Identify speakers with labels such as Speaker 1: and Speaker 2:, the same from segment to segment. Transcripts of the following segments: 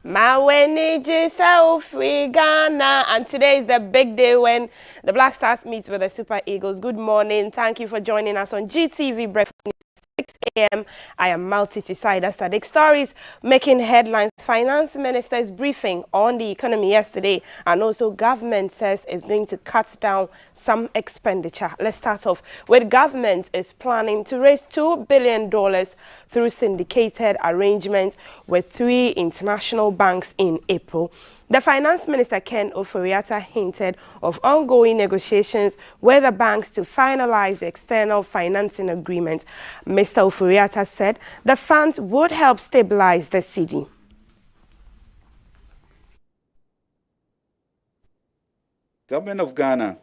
Speaker 1: Maweniji South Ghana, and today is the big day when the Black Stars meets with the Super Eagles. Good morning. Thank you for joining us on GTV Breakfast News. 6 a.m. I am multi-sider Sadiq. Stories making headlines. Finance Minister's briefing on the economy yesterday, and also government says it's going to cut down some expenditure. Let's start off with government is planning to raise $2 billion through syndicated arrangements with 3 international banks in April. The Finance Minister, Ken Ofori-Atta, hinted of ongoing negotiations with the banks to finalize the external financing agreement. Mr. Ofori-Atta said the funds would help stabilize the cedi.
Speaker 2: Government of Ghana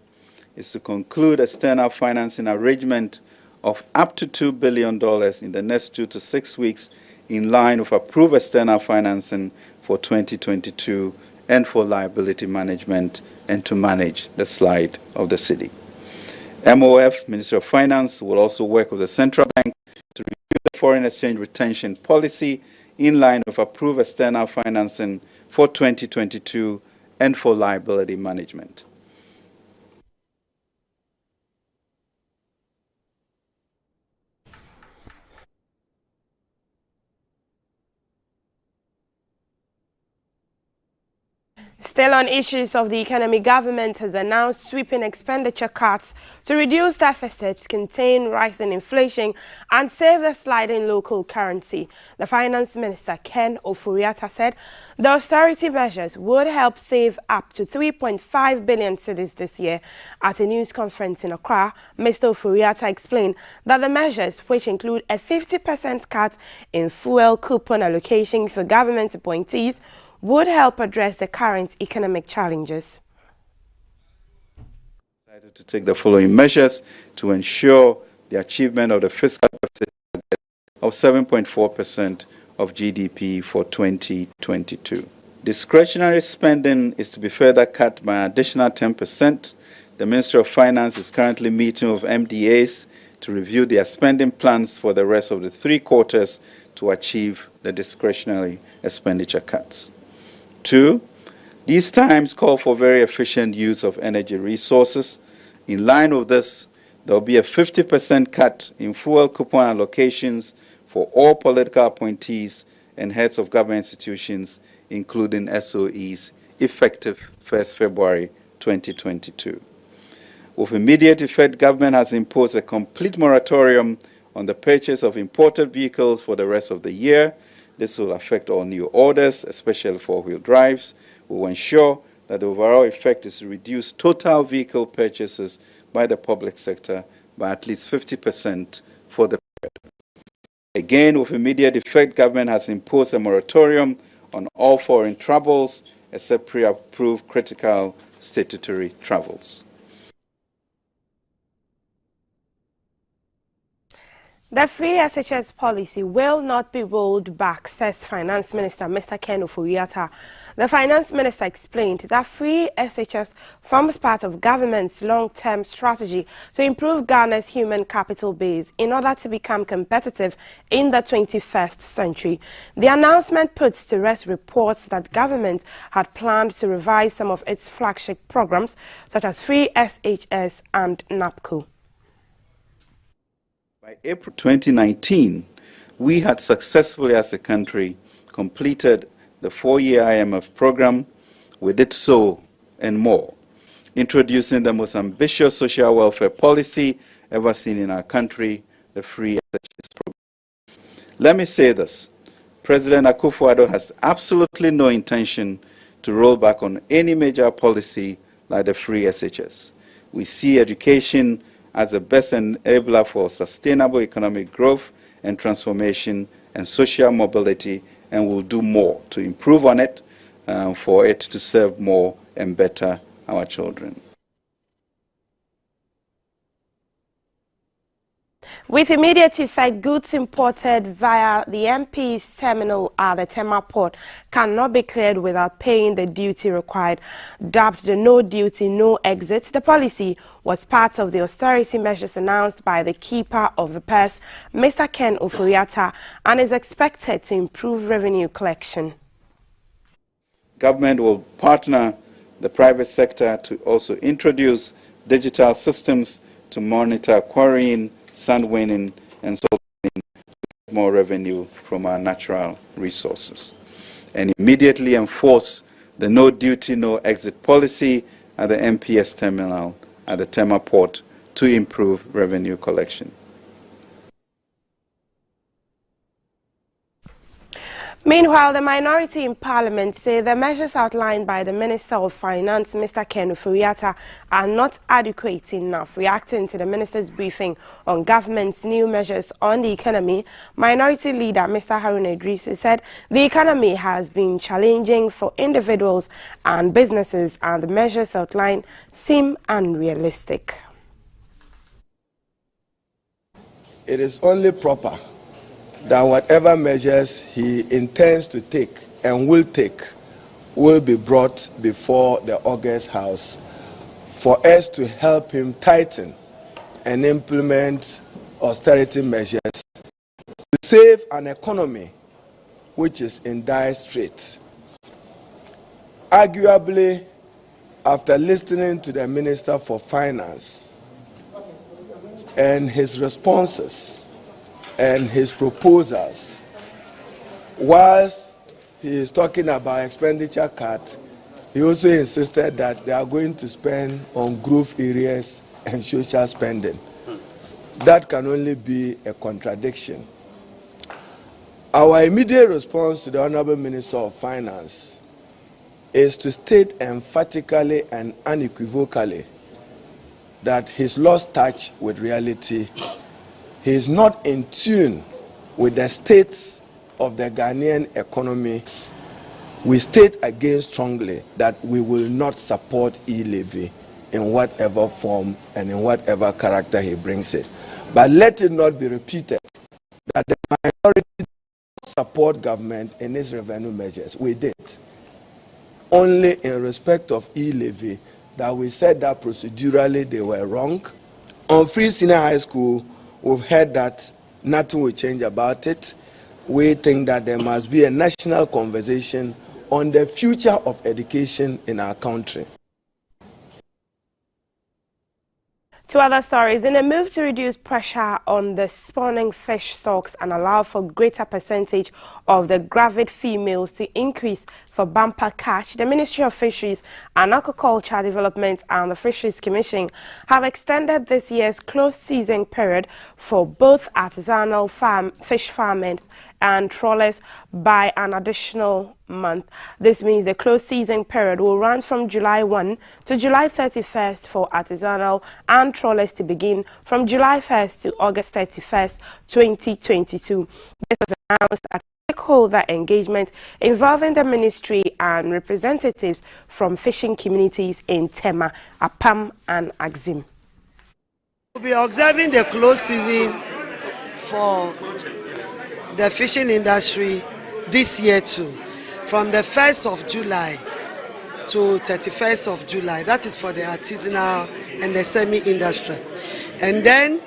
Speaker 2: is to conclude external financing arrangement of up to $2 billion in the next 2 to 6 weeks in line with approved external financing for 2022 and for liability management and to manage the slide of the cedi. MOF, Ministry of Finance, will also work with the Central Bank to review the foreign exchange retention policy in line with approved external financing for 2022 and for liability management.
Speaker 1: Still on issues of the economy, government has announced sweeping expenditure cuts to reduce deficits, contain rising inflation, and save the sliding local currency. The Finance Minister, Ken Ofori-Atta, said the austerity measures would help save up to 3.5 billion cedis this year. At a news conference in Accra, Mr. Ofori-Atta explained that the measures, which include a 50% cut in fuel coupon allocation for government appointees, would help address the current economic challenges.
Speaker 2: Decided to take the following measures to ensure the achievement of the fiscal deficit of 7.4% of GDP for 2022. Discretionary spending is to be further cut by an additional 10%. The Ministry of Finance is currently meeting with MDAs to review their spending plans for the rest of the 3 quarters to achieve the discretionary expenditure cuts. 2, these times call for very efficient use of energy resources. In line with this, there will be a 50% cut in fuel coupon allocations for all political appointees and heads of government institutions, including SOEs, effective 1st February 2022. With immediate effect, government has imposed a complete moratorium on the purchase of imported vehicles for the rest of the year. This will affect all new orders, especially four-wheel drives. We will ensure that the overall effect is to reduce total vehicle purchases by the public sector by at least 50% for the period. Again, with immediate effect, government has imposed a moratorium on all foreign travels except pre-approved critical statutory travels.
Speaker 1: The free SHS policy will not be rolled back, says Finance Minister Mr. Ken Ofori-Atta. The Finance Minister explained that free SHS forms part of government's long-term strategy to improve Ghana's human capital base in order to become competitive in the 21st century. The announcement puts to rest reports that government had planned to revise some of its flagship programs, such as free SHS and NAPCO.
Speaker 2: By April 2019, we had successfully as a country completed the 4-year IMF program. We did so and more, introducing the most ambitious social welfare policy ever seen in our country, the free SHS program. Let me say this, President Akufo-Addo has absolutely no intention to roll back on any major policy like the free SHS. We see education as the best enabler for sustainable economic growth and transformation and social mobility, and will do more to improve on it for it to serve more and better our children.
Speaker 1: With immediate effect, goods imported via the MP's terminal at the Tema port cannot be cleared without paying the duty required. Dubbed the no duty, no exit, the policy was part of the austerity measures announced by the keeper of the purse, Mr. Ken Ofori-Atta, and is expected to improve revenue collection.
Speaker 2: Government will partner the private sector to also introduce digital systems to monitor quarrying, sand winning, and salt winning to get more revenue from our natural resources. And immediately enforce the no duty, no exit policy at the MPS terminal at the Tema port to improve revenue collection.
Speaker 1: Meanwhile, the minority in Parliament say the measures outlined by the Minister of Finance, Mr. Ken Ofori-Atta, are not adequate enough. Reacting to the Minister's briefing on government's new measures on the economy, Minority Leader Mr. Haruna Idris said the economy has been challenging for individuals and businesses and the measures outlined seem unrealistic.
Speaker 3: It is only proper that whatever measures he intends to take and will take will be brought before the August House for us to help him tighten and implement austerity measures to save an economy which is in dire straits. Arguably, after listening to the Minister for Finance and his responses and his proposals, whilst he is talking about expenditure cut, he also insisted that they are going to spend on growth areas and social spending. That can only be a contradiction. Our immediate response to the Honorable Minister of Finance is to state emphatically and unequivocally that he's lost touch with reality. He is not in tune with the state of the Ghanaian economy. We state again strongly that we will not support e-levy in whatever form and in whatever character he brings it. But let it not be repeated that the minority did not support government in its revenue measures. We did. Only in respect of e-levy that we said that procedurally they were wrong. On free senior high school, we've heard that nothing will change about it. We think that there must be a national conversation on the future of education in our country.
Speaker 1: To other stories, in a move to reduce pressure on the spawning fish stocks and allow for greater percentage of the gravid females to increase for bumper catch, the Ministry of Fisheries and Aquaculture Development and the Fisheries Commission have extended this year's closed season period for both artisanal fish farmers and trawlers by an additional month. This means the closed season period will run from July 1 to July 31st for artisanal and trawlers to begin from July 1st to August 31st, 2022. This was announced at stakeholder engagement involving the ministry and representatives from fishing communities in Tema, Apam and Axim.
Speaker 4: We'll be observing the closed season for the fishing industry this year too, from the 1st of July to 31st of July. That is for the artisanal and the semi-industrial. And then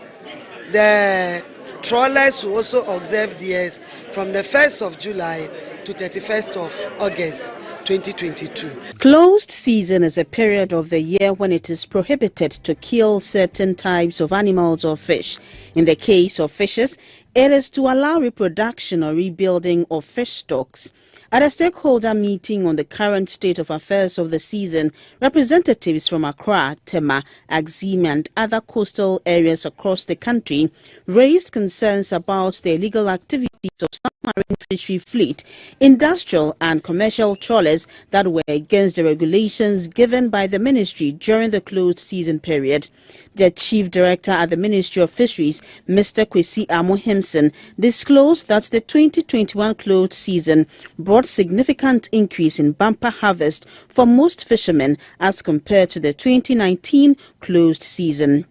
Speaker 4: the trawlers will also observe theirs from the 1st of July to 31st of August 2022.
Speaker 5: Closed season is a period of the year when it is prohibited to kill certain types of animals or fish. In the case of fishes, it is to allow reproduction or rebuilding of fish stocks. At a stakeholder meeting on the current state of affairs of the season, representatives from Accra, Tema, Axim and other coastal areas across the country raised concerns about the illegal activities of some marine fishery fleet, industrial and commercial trawlers that were against the regulations given by the ministry during the closed season period. The chief director at the Ministry of Fisheries, Mr. Kwesi Amohimson, disclosed that the 2021 closed season brought significant increase in bumper harvest for most fishermen as compared to the 2019 closed season.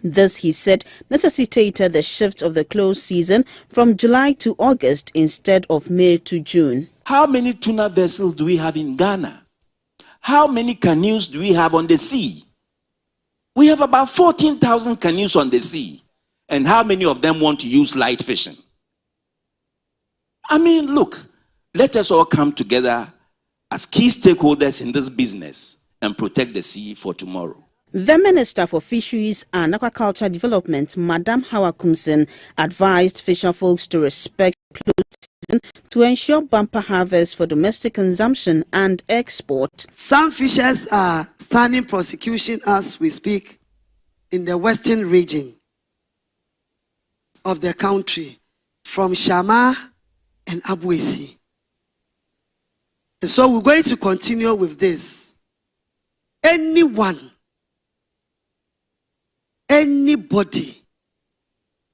Speaker 5: This, he said, necessitated the shift of the closed season from July to August instead of May to June.
Speaker 6: How many tuna vessels do we have in Ghana? How many canoes do we have on the sea? We have about 14,000 canoes on the sea. And how many of them want to use light fishing? I mean, look, let us all come together as key stakeholders in this business and protect the sea for tomorrow.
Speaker 5: The Minister for Fisheries and Aquaculture Development, Madam Hawa Kumsin, advised fisher folks to respect closed season to ensure bumper harvest for domestic consumption and export.
Speaker 4: Some fishers are standing prosecution as we speak in the western region of the country, from Shama and Abuesi. And so we're going to continue with this. Anybody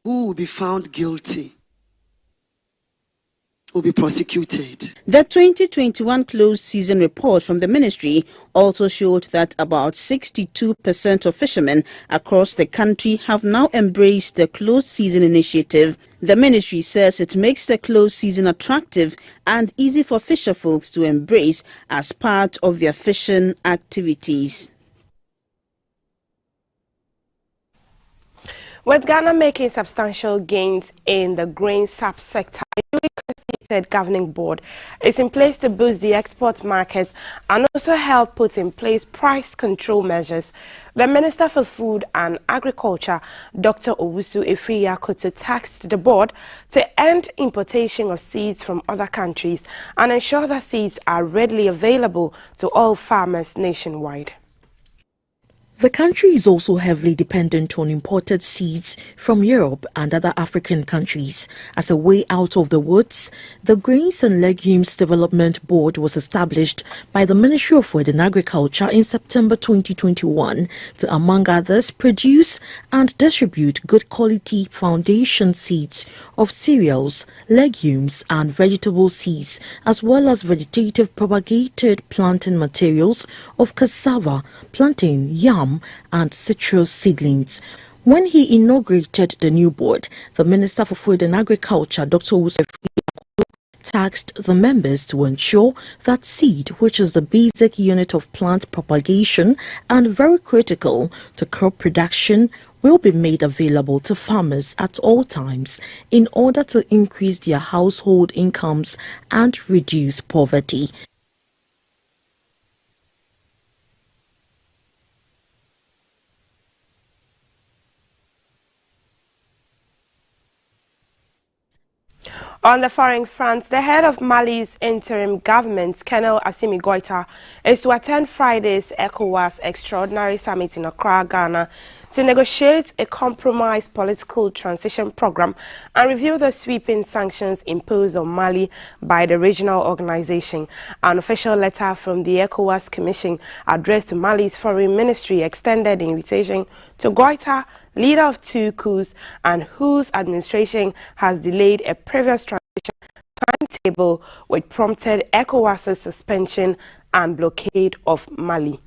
Speaker 4: who will be found guilty will be prosecuted.
Speaker 5: The 2021 closed season report from the ministry also showed that about 62% of fishermen across the country have now embraced the closed season initiative. The ministry says it makes the closed season attractive and easy for fisher folks to embrace as part of their fishing activities.
Speaker 1: With Ghana making substantial gains in the grain subsector, a newly constituted governing board is in place to boost the export market and also help put in place price control measures. The Minister for Food and Agriculture, Dr. Owusu Efriyakoto, tasked the board to end importation of seeds from other countries and ensure that seeds are readily available to all farmers nationwide.
Speaker 7: The country is also heavily dependent on imported seeds from Europe and other African countries. As a way out of the woods, the Grains and Legumes Development Board was established by the Ministry of Food and Agriculture in September 2021 to, among others, produce and distribute good quality foundation seeds of cereals, legumes and vegetable seeds, as well as vegetative propagated planting materials of cassava, plantain, yam, and citrus seedlings. When he inaugurated the new board, the Minister for Food and Agriculture, Dr. Owusu Efriyakoto, tasked the members to ensure that seed, which is the basic unit of plant propagation and very critical to crop production, will be made available to farmers at all times in order to increase their household incomes and reduce poverty.
Speaker 1: On the foreign front, the head of Mali's interim government, Colonel Assimi Goïta, is to attend Friday's ECOWAS Extraordinary Summit in Accra, Ghana, to negotiate a compromise political transition program and review the sweeping sanctions imposed on Mali by the regional organization. An official letter from the ECOWAS Commission addressed to Mali's foreign ministry extended the invitation to Goïta, leader of two coups and whose administration has delayed a previous transition timetable, which prompted ECOWAS's suspension and blockade of Mali.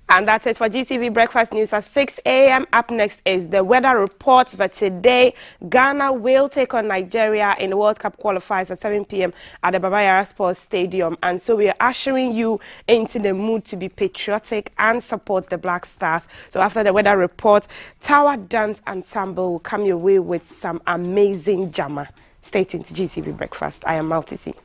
Speaker 1: And that's it for GTV Breakfast News at 6 a.m. Up next is the weather report. But today, Ghana will take on Nigeria in the World Cup qualifiers at 7 p.m. at the Baba Yara Sports Stadium. And so we are ushering you into the mood to be patriotic and support the Black Stars. So after the weather report, Tower Dance Ensemble will come your way with some amazing drama. Stay tuned to GTV Breakfast. I am Maltiti.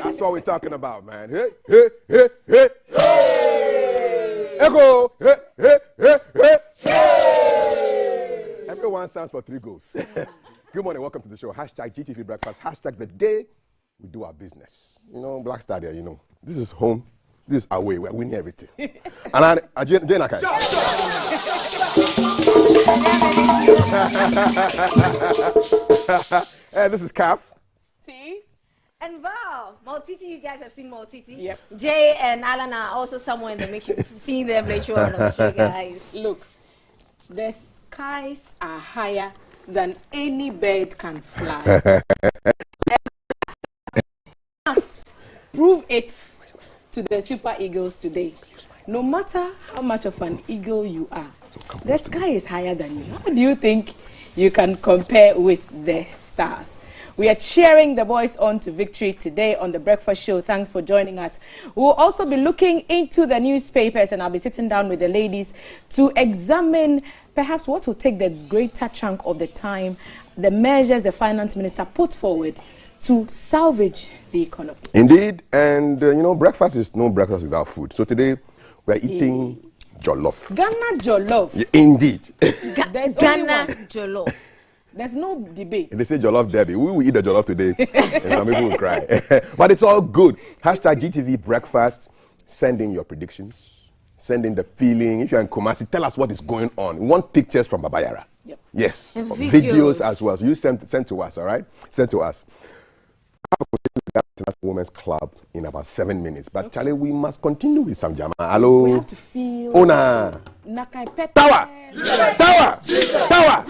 Speaker 8: That's what we're talking about, man. Hey, hey, hey, hey. Hey. Echo. Hey, hey, hey, hey. Hey. Everyone stands for 3 goals. Good morning, welcome to the show. Hashtag GTV Breakfast. Hashtag the day we do our business. You know, Black Star there, you know. This is home. This is away. We're winning everything. And Jane Akai. This is Calf.
Speaker 9: T. And Val. Maltiti, you guys have seen Maltiti?
Speaker 1: Yep.
Speaker 9: Jay and Alan are also somewhere in the mix. You've seen them later on the show, guys.
Speaker 10: Look, the skies are higher than any bird can fly. And must prove it to the Super Eagles today. No matter how much of an eagle you are, the sky is higher than you. How do you think you can compare with the stars? We are cheering the boys on to victory today on the Breakfast Show. Thanks for joining us. We'll also be looking into the newspapers, and I'll be sitting down with the ladies to examine perhaps what will take the greater chunk of the time, the measures the finance minister put forward to salvage the economy.
Speaker 8: Indeed, and you know, breakfast is no breakfast without food. So today we're eating jollof.
Speaker 10: Ghana jollof.
Speaker 8: Yeah, indeed.
Speaker 10: There's
Speaker 9: Ghana jollof.
Speaker 10: There's no debate.
Speaker 8: If they say jollof derby, we will eat the jollof today. And some people will cry. But it's all good. Hashtag GTV Breakfast. Send in your predictions. Send in the feeling. If you're in Kumasi, tell us what is going on. We want pictures from Babayara.
Speaker 10: Yep.
Speaker 8: Yes.
Speaker 9: And
Speaker 8: videos as well. So you send to us, all right? Send to us. I have a conversation with that International Women's Club in about 7 minutes. But
Speaker 10: Okay.
Speaker 8: Charlie, we must continue with some Jama. Hello.
Speaker 10: We have to feel
Speaker 8: Ona.
Speaker 10: Nakai Pepper.
Speaker 8: Tower! Tower! Tower!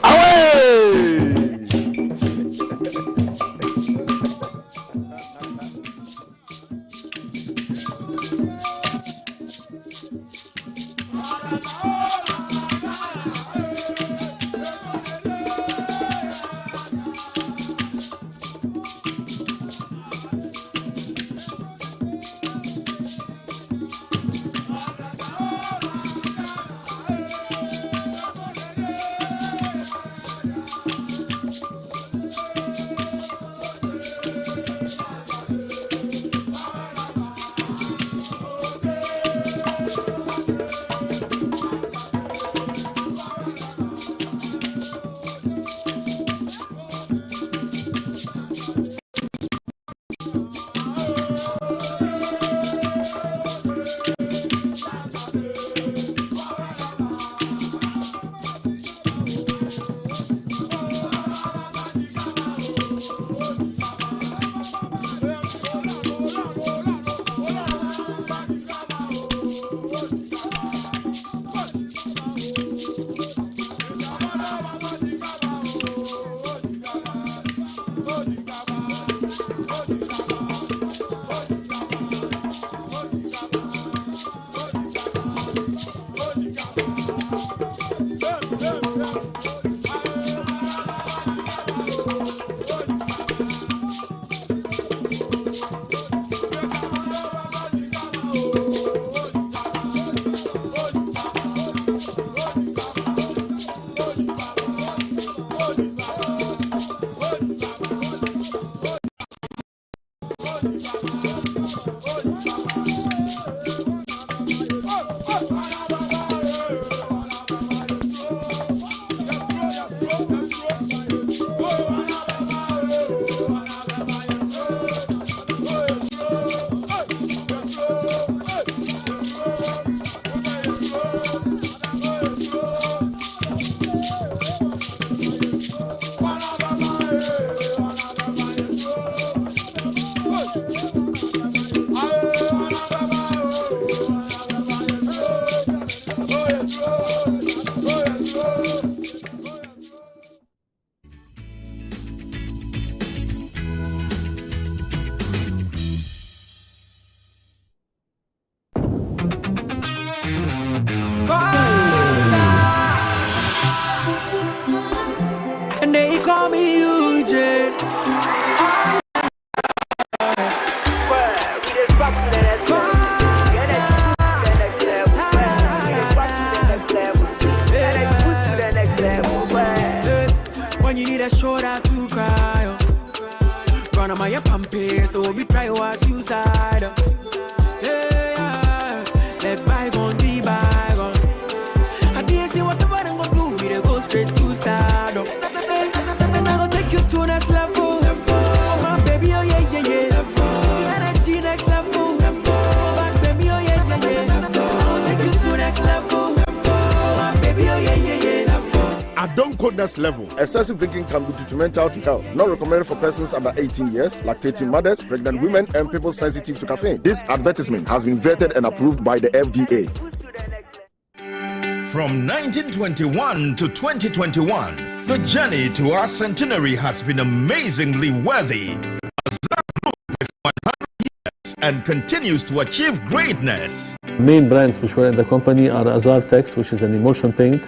Speaker 8: Away!
Speaker 11: when you need a shoulder to cry. Run on my pampe, so we try our suicide. Hey, let bygone be bygone. I didn't see whatever I'm gonna do, we dey go straight to stardom. And I gonna take you to next level. Oh my baby, oh yeah, yeah, yeah. The energy next level. But baby, oh yeah, yeah, yeah. I'll take you to next level. Oh my baby, oh yeah, yeah, yeah.
Speaker 8: I don't code next level. Excessive drinking can be detrimental to health. Not recommended for persons under 18 years, lactating mothers, pregnant women, and people sensitive to caffeine. This advertisement has been vetted and approved by the FDA.
Speaker 12: From 1921 to 2021, the journey to our centenary has been amazingly worthy. Azar Group is 100 years and continues to achieve greatness.
Speaker 13: Main brands which were in the company are Azar Tex, which is an emulsion paint,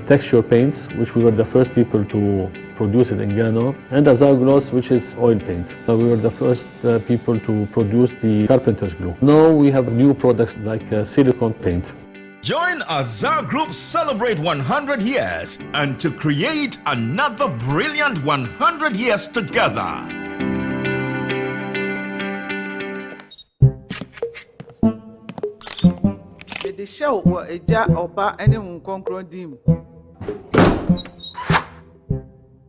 Speaker 13: Texture paints, which we were the first people to produce it in Ghana, and Azar Gloss, which is oil paint. We were the first people to produce the carpenter's glue. Now we have new products like silicone paint.
Speaker 12: Join Azar Group celebrate 100 years and to create another brilliant 100 years together.
Speaker 14: The show was a jar of bar anyone conquer dim.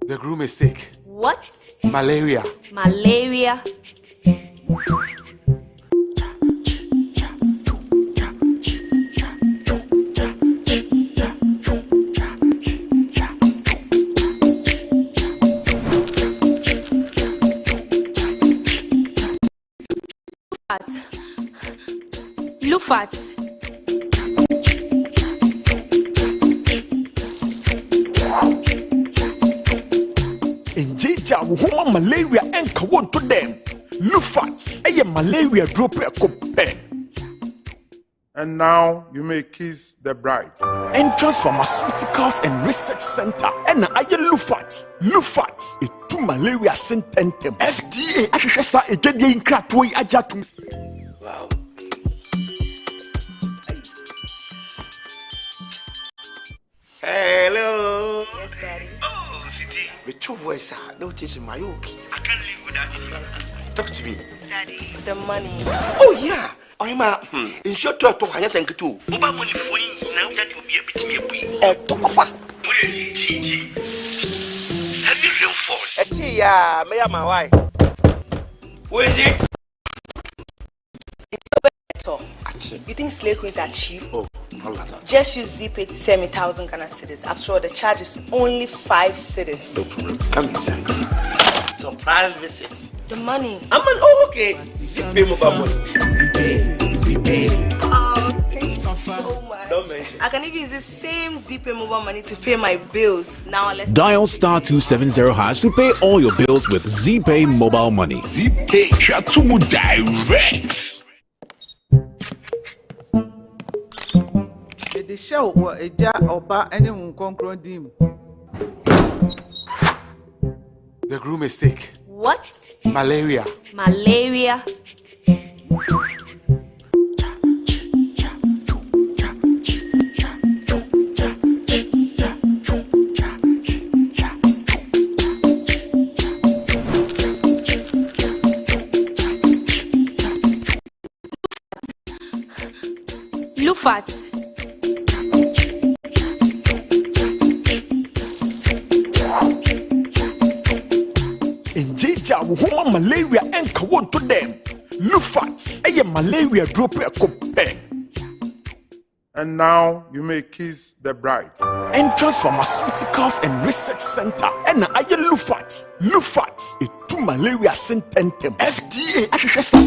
Speaker 15: The groom is sick.
Speaker 9: What?
Speaker 15: Malaria.
Speaker 9: Malaria. Lufat.
Speaker 6: Woman malaria and kawan to them. Lufat, a malaria drop a cope.
Speaker 15: And now you may kiss the bride.
Speaker 6: Entrance Pharmaceuticals and Research Center. And I Lufat. Lufat, a two malaria sententem. FDA, I should say a dead in Kratway Ajatum. Wow.
Speaker 16: Hello.
Speaker 17: Yes, Daddy.
Speaker 16: Oh, City. With your voice, don't teach my okay. I can't live without you. Talk to me.
Speaker 17: Daddy, the money.
Speaker 16: Oh, yeah. I'm in short to a higher than two. Oba money for you now that you'll be able to me a papa. What is it? Have you real phone? Yeah, may I my wife? What is it?
Speaker 17: It's so better. You think slave queens are cheap?
Speaker 16: Oh.
Speaker 17: Just use ZPay to send me 1,000 Ghana cedis. After all, the charge is only 5 cedis.
Speaker 16: No problem. Come inside. Surprise visit.
Speaker 17: The money.
Speaker 16: Oh, okay. ZPay mobile money.
Speaker 17: ZPay. Oh, thank you so much.
Speaker 16: Don't mention.
Speaker 17: I can even use the same ZPay mobile money to pay my bills. Now let's
Speaker 18: dial *270# to pay all your bills with ZPay mobile money.
Speaker 6: ZPay Chatumu Direct.
Speaker 14: The show was a jar of bar anyone conquer dim.
Speaker 15: The groom is sick.
Speaker 9: What?
Speaker 15: Malaria.
Speaker 9: Malaria. Lufat.
Speaker 6: Woman malaria and kawan to them. Lufat, a malaria drop a cope.
Speaker 15: And now you may kiss the bride.
Speaker 6: Entrance Pharmaceuticals and Research Center. And I Lufat. Lufat, a two malaria sententem. FDA, I should say.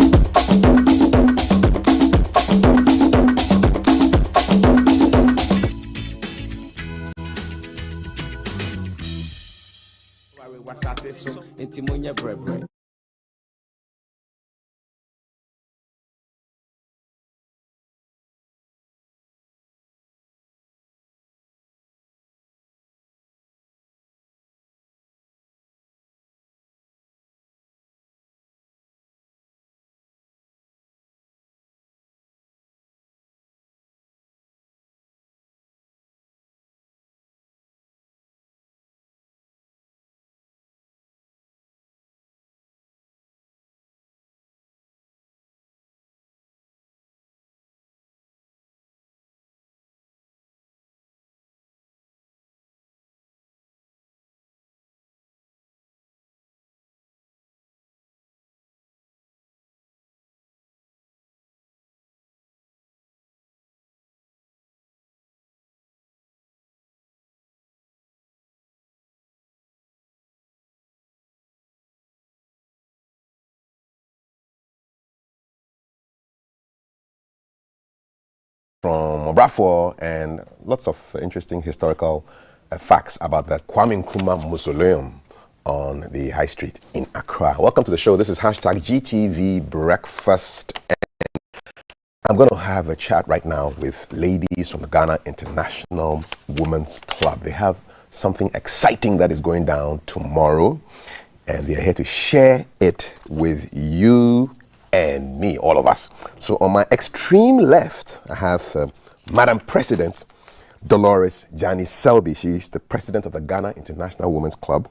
Speaker 16: Intimunya
Speaker 8: from Obrafour and lots of interesting historical facts about the Kwame Nkrumah Mausoleum on the High Street in Accra. Welcome to the show. This is hashtag GTV Breakfast. And I'm going to have a chat right now with ladies from the Ghana International Women's Club. They have something exciting that is going down tomorrow, and they're here to share it with you and me, all of us. So on my extreme left, I have Madam President Dolores Jani Selby. She's the president of the Ghana International Women's Club.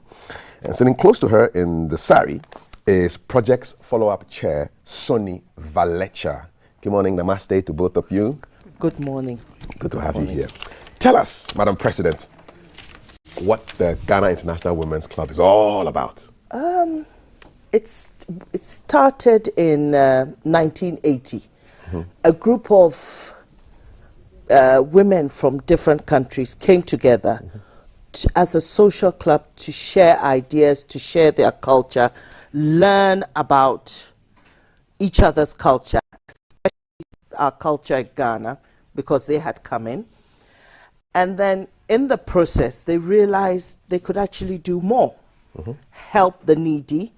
Speaker 8: And sitting close to her in the sari is Projects Follow-Up Chair Sonny Valecha. Good morning, namaste to both of you.
Speaker 19: Good morning.
Speaker 8: Good to have you here. Tell us, Madam President, what the Ghana International Women's Club is all about.
Speaker 19: It started in 1980. A group of women from different countries came together as a social club to share ideas, to share their culture, learn about each other's culture, especially our culture in Ghana, because they had come in. And then in the process, they realized they could actually do more, help the needy,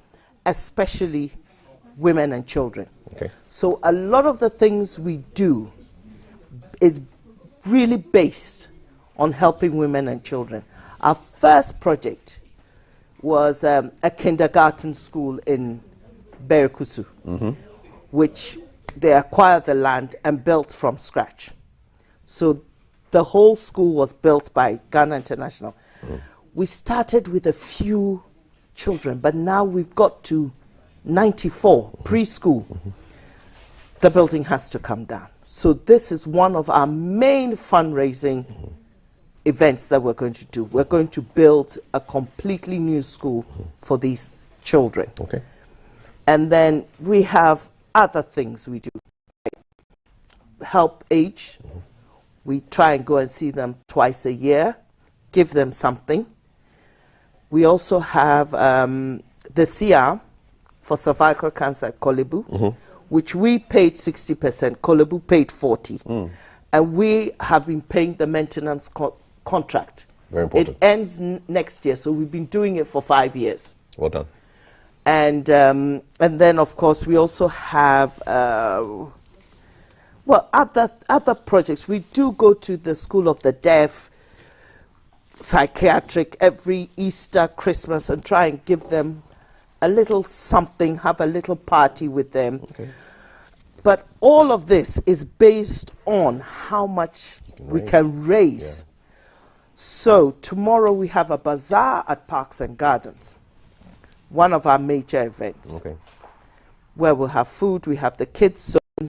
Speaker 19: especially women and children.
Speaker 8: Okay.
Speaker 19: So a lot of the things we do is really based on helping women and children. Our first project was a kindergarten school in Berikusu, which they acquired the land and built from scratch. So the whole school was built by Ghana International. We started with a few children, but now we've got to 94 preschool. The building has to come down. So this is one of our main fundraising events that we're going to do. We're going to build a completely new school for these children.
Speaker 8: Okay.
Speaker 19: And then we have other things we do. Help age. We try and go and see them twice a year, give them something. We also have the CR for cervical cancer at Kolebu, which we paid 60%, Kolebu paid 40%. And we have been paying the maintenance contract.
Speaker 8: Very important.
Speaker 19: It ends next year, so we've been doing it for 5 years.
Speaker 8: Well done.
Speaker 19: And then, of course, we also have other projects. We do go to the School of the Deaf, psychiatric, every Easter, Christmas, and try and give them a little something, have a little party with them.
Speaker 8: Okay.
Speaker 19: But all of this is based on how much we can raise. Yeah. So tomorrow we have a bazaar at Parks and Gardens, one of our major events, where we'll have food. We have the kids zone, and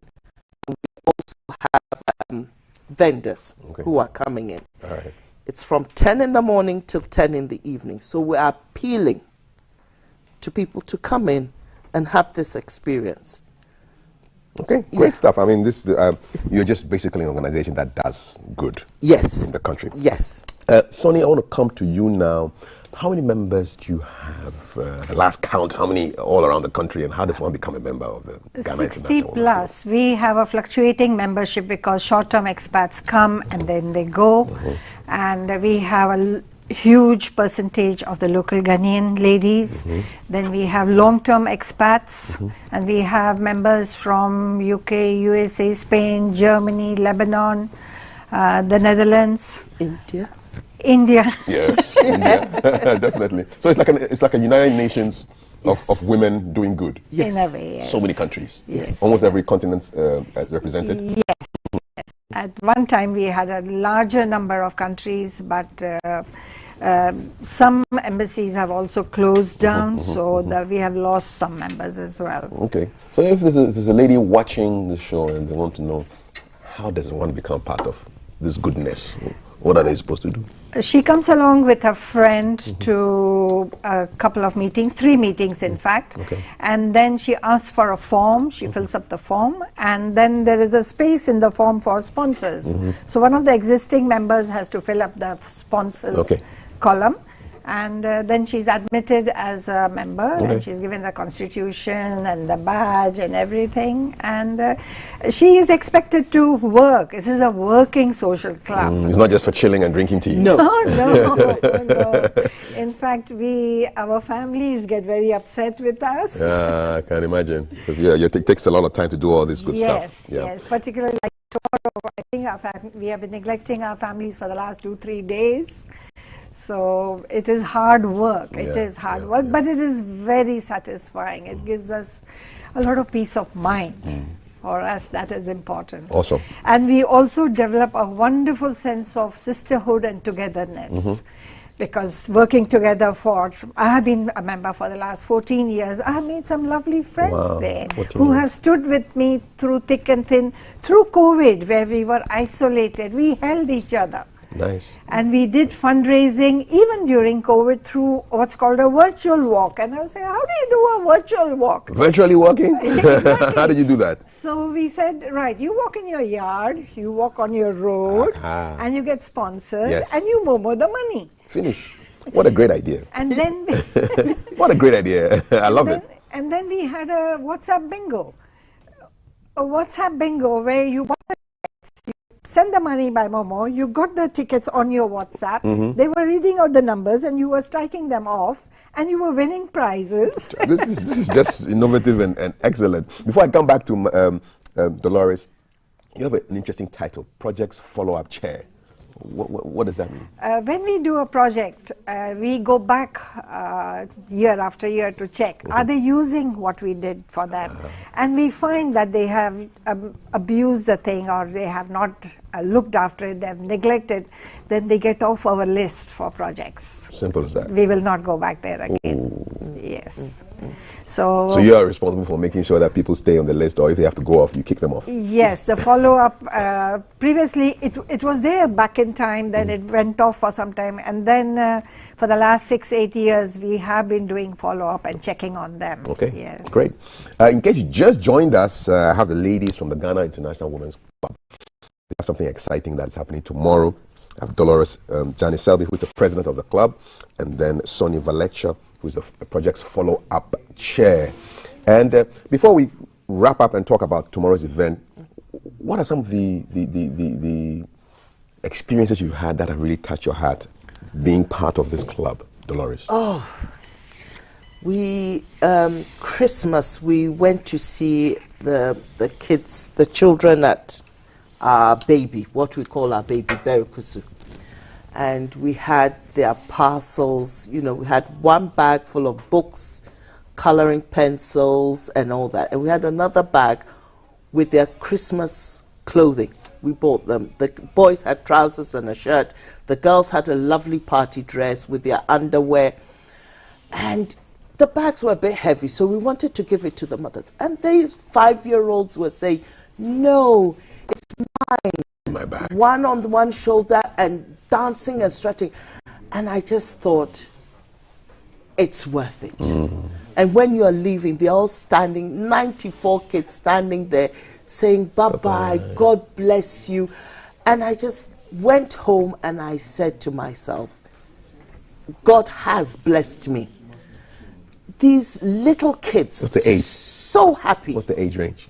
Speaker 19: we also have vendors who are coming in.
Speaker 8: All right.
Speaker 19: It's from 10 in the morning till 10 in the evening. So we are appealing to people to come in and have this experience.
Speaker 8: Okay, great stuff. I mean, this you're just basically an organization that does good.
Speaker 19: Yes.
Speaker 8: In the country.
Speaker 19: Yes.
Speaker 8: Sonny, I want to come to you now. How many members do you have? The last count, how many all around the country, and how does one become a member of the Ghana
Speaker 20: 60 plus. We have a fluctuating membership because short-term expats come and then they go. And we have a huge percentage of the local Ghanaian ladies. Then we have long-term expats, and we have members from UK, USA, Spain, Germany, Lebanon, the Netherlands, India.
Speaker 8: Yes, India, definitely. So it's like a United Nations of women doing good.
Speaker 20: Yes. In a way, yes.
Speaker 8: So many countries.
Speaker 20: Yes.
Speaker 8: Almost every continent is represented.
Speaker 20: Yes. At one time we had a larger number of countries, but some embassies have also closed down, so that we have lost some members as well.
Speaker 8: Okay. So if there's a lady watching the show and they want to know, how does one become part of this goodness? What are they supposed to do?
Speaker 20: She comes along with a friend to a couple of meetings, 3 meetings in fact, and then she asks for a form, she fills up the form, and then there is a space in the form for sponsors. So one of the existing members has to fill up the sponsors column, And then she's admitted as a member,
Speaker 8: Okay.
Speaker 20: and she's given the constitution and the badge and everything. And she is expected to work. This is a working social club.
Speaker 8: It's not just for chilling and drinking tea.
Speaker 20: No, no. In fact, our families get very upset with us.
Speaker 8: Yeah, I can imagine. Because it takes a lot of time to do all this good stuff.
Speaker 20: Yes, particularly like tomorrow. I think we have been neglecting our families for the last 2-3 days. So it is hard work. It is hard work, but it is very satisfying. It gives us a lot of peace of mind. For us, that is important.
Speaker 8: Awesome.
Speaker 20: And we also develop a wonderful sense of sisterhood and togetherness. Because working together I have been a member for the last 14 years. I have made some lovely friends there who have stood with me through thick and thin. Through COVID, where we were isolated, we held each other.
Speaker 8: Nice.
Speaker 20: And we did fundraising even during COVID through what's called a virtual walk. And I was saying, how do you do a virtual walk?
Speaker 8: Virtually walking?
Speaker 20: Exactly.
Speaker 8: How did you do that?
Speaker 20: So we said, right, you walk in your yard, you walk on your road, and you get sponsored, and you momo the money.
Speaker 8: Finish. What a great idea.
Speaker 20: And then...
Speaker 8: What a great idea. I love it.
Speaker 20: And then we had a WhatsApp bingo. A WhatsApp bingo where you bought the tickets, you send the money by Momo, you got the tickets on your WhatsApp, they were reading out the numbers and you were striking them off and you were winning prizes.
Speaker 8: This is just innovative and excellent. Before I come back to Dolores, you have an interesting title, Projects Follow-Up Chair. What does that mean?
Speaker 20: When we do a project, we go back year after year to check, are they using what we did for them? And we find that they have abused the thing or they have not looked after it, they have neglected, then they get off our list for projects.
Speaker 8: Simple as that.
Speaker 20: We will not go back there again. Yes. So
Speaker 8: you are responsible for making sure that people stay on the list, or if they have to go off, you kick them off.
Speaker 20: Yes, the follow-up, previously it was there back in time, then it went off for some time, and then for the last 6-8 years we have been doing follow-up and checking on them.
Speaker 8: Okay,
Speaker 20: yes.
Speaker 8: Great. In case you just joined us, I have the ladies from the Ghana International Women's Club. They have something exciting that's happening tomorrow. I have Dolores Janice Selby, who is the president of the club, and then Sonny Valecha, who is the project's follow-up chair. And before we wrap up and talk about tomorrow's event, what are some of the experiences you've had that have really touched your heart being part of this club, Dolores?
Speaker 19: Oh, we Christmas we went to see the kids, the children at our baby, what we call our baby Berikusu. And we had their parcels, you know, we had one bag full of books, coloring pencils and all that. And we had another bag with their Christmas clothing. We bought them. The boys had trousers and a shirt. The girls had a lovely party dress with their underwear. And the bags were a bit heavy, so we wanted to give it to the mothers. And these 5-year-olds were saying, no, it's mine.
Speaker 8: My bag.
Speaker 19: One on one shoulder and dancing and strutting. And I just thought, it's worth it. And when you are leaving, they're all standing, 94 kids standing there saying, bye-bye, God bless you. And I just went home and I said to myself, God has blessed me. These little kids,
Speaker 8: what's the age?
Speaker 19: So happy.
Speaker 8: What's the age range?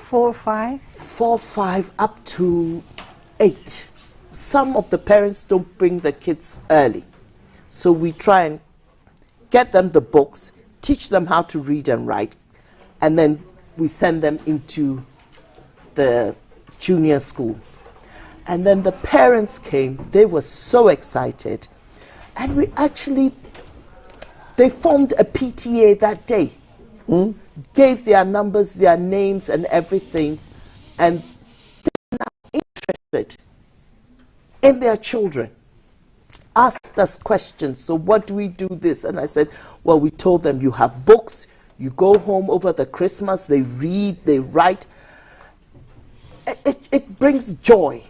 Speaker 20: 4, 5.
Speaker 19: 4, 5 up to 8. Some of the parents don't bring the kids early. So we try and get them the books, teach them how to read and write, and then we send them into the junior schools. And then the parents came, they were so excited. And they formed a PTA that day. Gave their numbers, their names and everything, and they're now interested in their children. Asked us questions, so what do we do this? And I said, well, we told them you have books, you go home over the Christmas, they read, they write. It brings joy.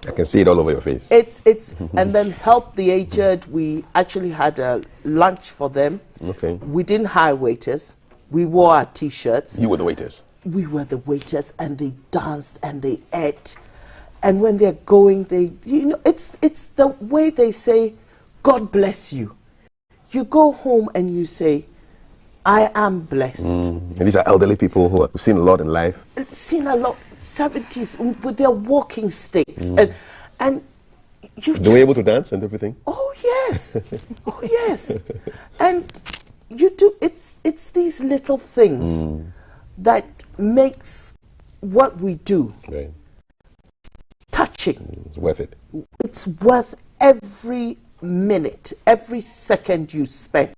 Speaker 8: I can see it all over your face.
Speaker 19: It's and then help the aged. We actually had a lunch for them.
Speaker 8: Okay.
Speaker 19: We didn't hire waiters. We wore our T-shirts.
Speaker 8: You were the waiters.
Speaker 19: We were the waiters, and they danced and they ate. And when they're going, it's the way they say, God bless you. you go home and you say, I am blessed.
Speaker 21: And these are elderly people who have seen a lot in life.
Speaker 19: Seen a lot, 70s, with their walking sticks. And you
Speaker 21: They were able to dance and everything?
Speaker 19: Oh, yes. Oh, yes. And you do, it's these little things that makes what we do touching.
Speaker 21: It's worth it.
Speaker 19: It's worth every minute, every second you spend.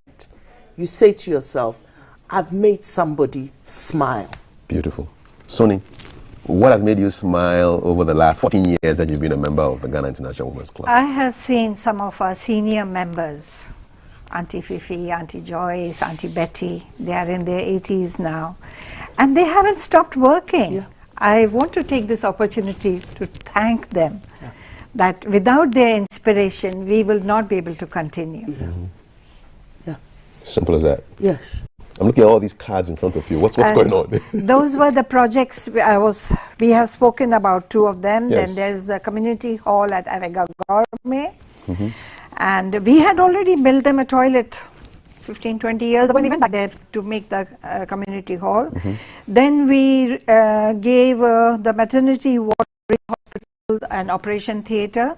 Speaker 19: You say to yourself, I've made somebody smile.
Speaker 21: Beautiful. Sonny, what has made you smile over the last 14 years that you've been a member of the Ghana International Women's Club?
Speaker 20: I have seen some of our senior members, Auntie Fifi, Auntie Joyce, Auntie Betty. They are in their 80s now, and they haven't stopped working. Yeah. I want to take this opportunity to thank them, that without their inspiration, we will not be able to continue.
Speaker 21: Simple as that.
Speaker 19: Yes.
Speaker 21: I'm looking at all these cards in front of you. What's going on?
Speaker 20: Those were the projects we have spoken about, 2 of them.
Speaker 21: Yes.
Speaker 20: Then there's the community hall at Avega Gourmet. And we had already built them a toilet 15, 20 years ago. We went back there to make the community hall. Then we gave the maternity ward hospital and operation theatre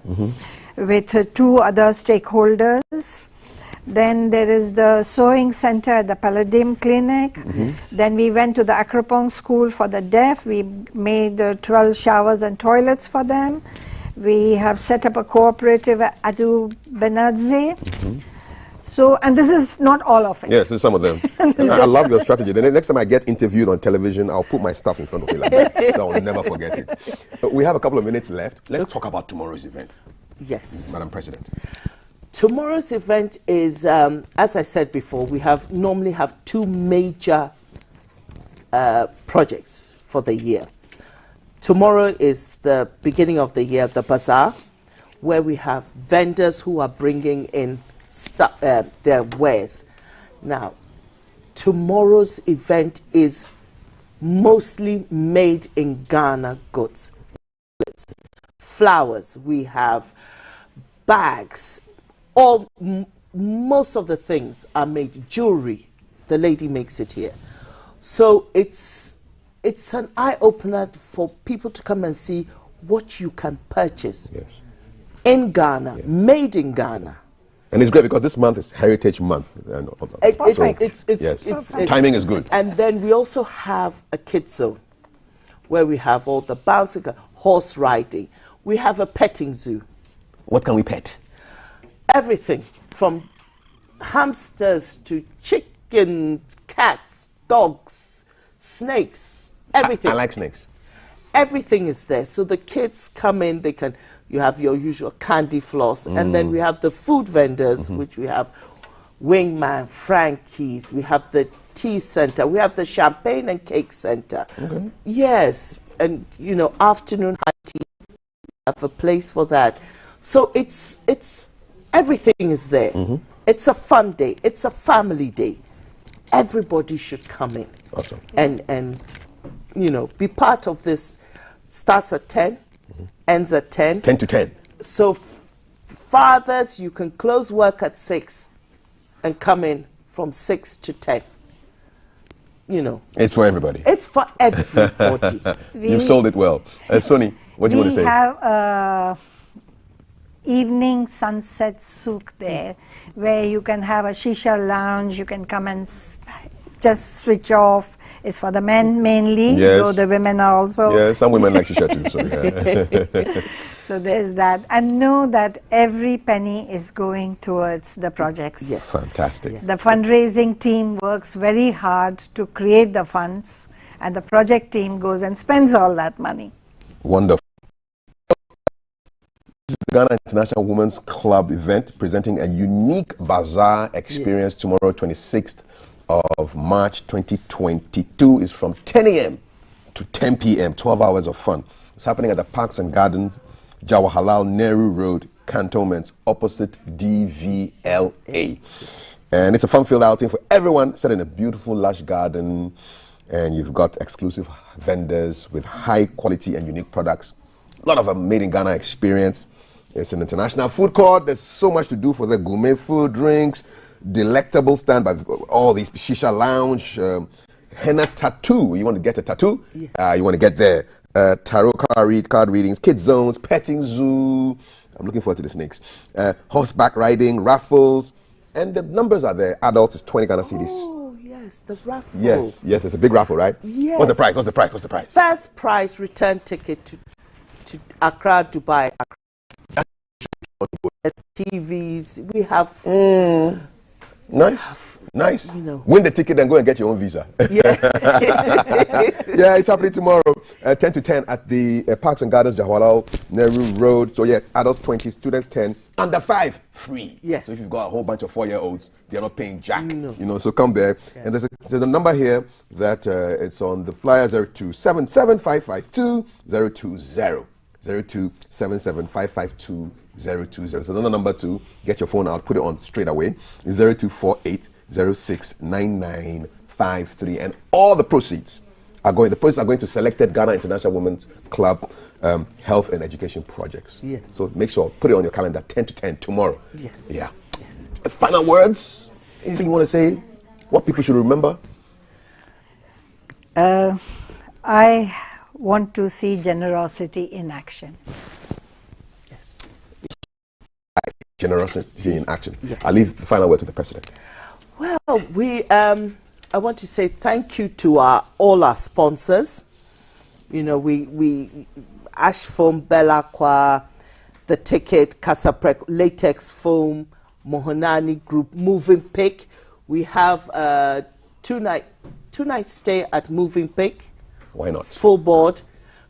Speaker 20: with 2 other stakeholders. Then there is the sewing center at the Palladium Clinic. Then we went to the Akropong School for the Deaf. We made 12 showers and toilets for them. We have set up a cooperative at Adu Benadze. So, and this is not all of it.
Speaker 21: Yes, this is some of them. I love your strategy. The next time I get interviewed on television, I'll put my stuff in front of me like that, so I'll never forget it. But we have a couple of minutes left. Let's talk about tomorrow's event.
Speaker 19: Yes.
Speaker 21: Madam President.
Speaker 19: Tomorrow's event is, as I said before, we normally have 2 major projects for the year. Tomorrow is the beginning of the year, the bazaar, where we have vendors who are bringing in their wares. Now, tomorrow's event is mostly made in Ghana goods. Flowers, we have bags. Most of the things are made. Jewelry, the lady makes it here. So it's an eye-opener for people to come and see what you can purchase in Ghana, made in Ghana.
Speaker 21: And it's great because this month is Heritage Month. Timing is good.
Speaker 19: And then we also have a kids zone where we have all the bouncing, horse riding. We have a petting zoo.
Speaker 21: What can we pet?
Speaker 19: Everything from hamsters to chickens, cats, dogs, snakes, everything.
Speaker 21: I like snakes.
Speaker 19: Everything is there. So the kids come in, you have your usual candy floss, and then we have the food vendors, which we have Wingman, Frankie's, we have the tea center, we have the champagne and cake center. Yes, and afternoon high tea, we have a place for that. So it's everything is there. It's a fun day. It's a family day. Everybody should come in.
Speaker 21: Awesome.
Speaker 19: And be part of this. Starts at 10, ends at 10.
Speaker 21: 10 to 10.
Speaker 19: So fathers, you can close work at 6 and come in from 6 to 10.
Speaker 21: It's for everybody.
Speaker 19: It's for everybody.
Speaker 21: You've sold it well. Sonny, what do you want to say?
Speaker 20: We have evening sunset souk there, where you can have a shisha lounge. You can come and just switch off. It's for the men mainly, though the women are also.
Speaker 21: Yeah, some women like shisha too. So,
Speaker 20: so there's that. And know that every penny is going towards the projects.
Speaker 19: Yes.
Speaker 21: Fantastic.
Speaker 19: Yes.
Speaker 20: The fundraising team works very hard to create the funds, and the project team goes and spends all that money.
Speaker 21: Wonderful. This is the Ghana International Women's Club event presenting a unique bazaar experience tomorrow, 26th of March 2022. Is from 10 a.m. to 10 p.m. 12 hours of fun. It's happening at the Parks and Gardens, Jawaharlal Nehru Road, Cantonments, opposite DVLA. And it's a fun-filled outing for everyone, set in a beautiful, lush garden. And you've got exclusive vendors with high quality and unique products. A lot of a made in Ghana experience. It's an international food court. There's so much to do for the gourmet food, drinks, delectable stand by all these shisha lounge, henna tattoo. You want to get a tattoo?
Speaker 19: Yeah.
Speaker 21: You want to get there. Tarot card readings, kids zones, petting zoo. I'm looking forward to the snakes. Horseback riding, raffles, and the numbers are there. Adults is 20 Ghana cedis.
Speaker 19: Oh yes, the raffle.
Speaker 21: Yes, it's a big raffle, right?
Speaker 19: Yes.
Speaker 21: What's the price? What's the price?
Speaker 19: First prize return ticket to Accra, Dubai. TVs. We have.
Speaker 21: Nice.
Speaker 19: You know.
Speaker 21: Win the ticket and go and get your own visa.
Speaker 19: Yeah.
Speaker 21: Yeah, it's happening tomorrow, 10 to 10 at the Parks and Gardens, Jahwalal, Nehru Road. So yeah, adults 20, students 10, under 5 free.
Speaker 19: Yes.
Speaker 21: So if you've got a whole bunch of 4-year-olds, they're not paying jack. No. You know, so come there. Yeah. And there's a number here that it's on the flyer 0277552 020. 0277552 020. So another number to get your phone out, put it on straight away. 0248 069953, and all the proceeds are going to selected Ghana International Women's Club health and education projects.
Speaker 19: Yes.
Speaker 21: So make sure, put it on your calendar, 10 to 10 tomorrow.
Speaker 19: Yes.
Speaker 21: Yeah. Yes. Final words? Anything you want to say? What people should remember?
Speaker 20: I want to see generosity in action.
Speaker 19: Yes.
Speaker 21: Generosity in action.
Speaker 19: Yes.
Speaker 21: I'll leave the final word to the president.
Speaker 19: Well, I want to say thank you to all our sponsors. You know, we Ash Foam, Belacqua, The Ticket, Casaprec, Latex Foam, Mohonani Group, Moving Pick. We have two night stay at Moving Pick.
Speaker 21: Why not?
Speaker 19: Full board.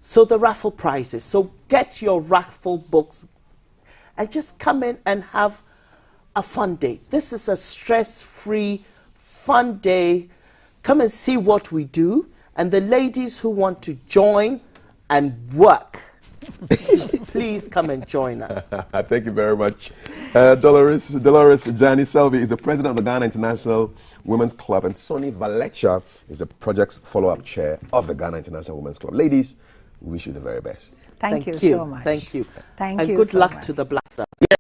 Speaker 19: So the raffle prizes. So get your raffle books and just come in and have a fun day. This is a stress-free, fun day. Come and see what we do. And the ladies who want to join and work, please come and join us.
Speaker 21: Thank you very much. Dolores Jani Selvi is the president of the Ghana International Women's Club, and Sonny Valecha is the project's follow-up chair of the Ghana International Women's Club. Ladies, we wish you the very best.
Speaker 20: Thank you so much.
Speaker 19: Thank you.
Speaker 20: Thank
Speaker 19: and
Speaker 20: you
Speaker 19: good
Speaker 20: so
Speaker 19: luck
Speaker 20: much.
Speaker 19: to the Black Stars.
Speaker 21: Yes.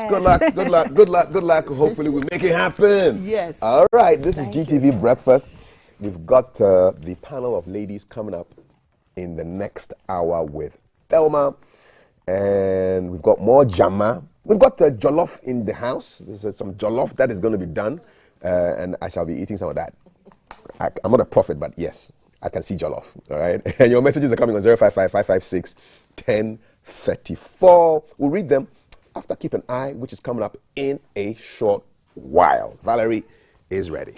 Speaker 21: Good luck. Hopefully we make it happen.
Speaker 19: Yes.
Speaker 21: All right, this is GTV Breakfast. We've got the panel of ladies coming up in the next hour with Thelma, and we've got more Jama. We've got jollof in the house. There's some jollof that is going to be done, and I shall be eating some of that. I'm not a prophet, but yes, I can see jollof. All right, and your messages are coming on 055-556-1034. We'll read them after Keep an Eye, which is coming up in a short while. Valerie is ready.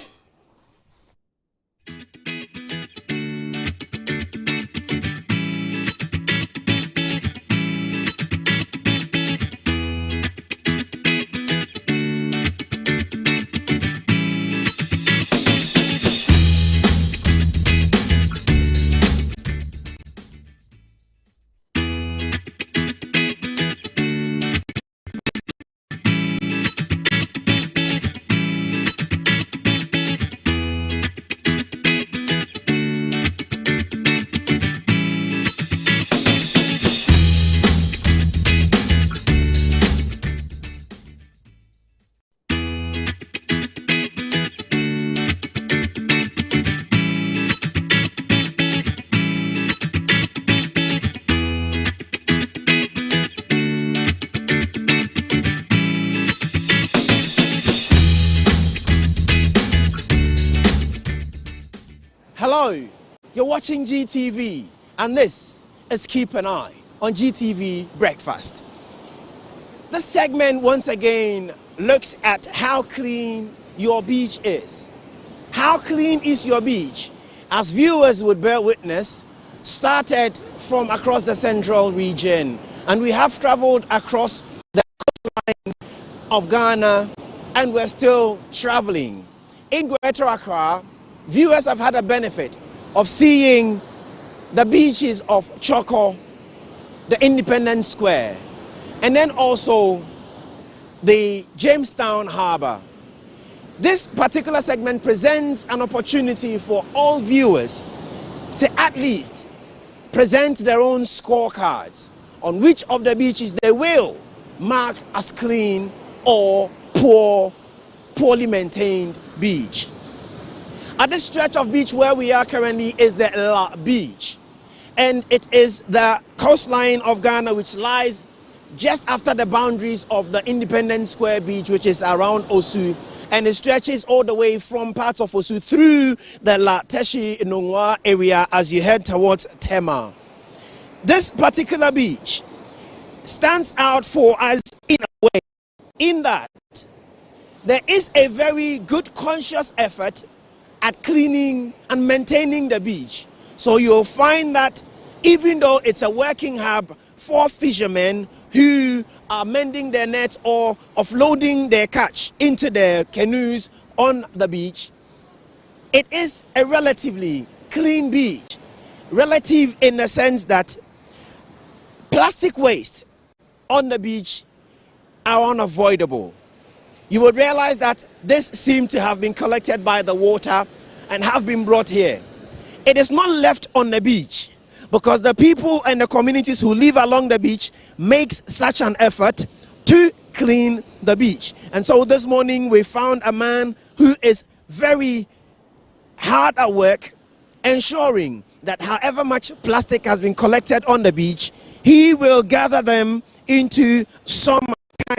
Speaker 2: Hello, you're watching GTV, and this is Keep an Eye on GTV Breakfast. This segment once again looks at how clean your beach is. How clean is your beach? As viewers would bear witness, started from across the central region, and we have traveled across the coastline of Ghana, and we're still traveling. In Greater Accra, viewers have had a benefit of seeing the beaches of Choco, the Independence Square, and then also the Jamestown Harbour. This particular segment presents an opportunity for all viewers to at least present their own scorecards on which of the beaches they will mark as clean or poor poorly maintained beach. At this stretch of beach where we are currently is the La Beach, and it is the coastline of Ghana which lies just after the boundaries of the Independence Square Beach, which is around Osu, and it stretches all the way from parts of Osu through the La Teshi Nongwa area as you head towards Tema. This particular beach stands out for us in a way, in that there is a very good conscious effort at cleaning and maintaining the beach. So you'll find that even though it's a working hub for fishermen who are mending their nets or offloading their catch into their canoes on the beach, it is a relatively clean beach. Relative in the sense that plastic waste on the beach are unavoidable. You would realize that this seemed to have been collected by the water and have been brought here. It is not left on the beach because the people and the communities who live along the beach makes such an effort to clean the beach. And so this morning we found a man who is very hard at work ensuring that however much plastic has been collected on the beach, he will gather them into some kind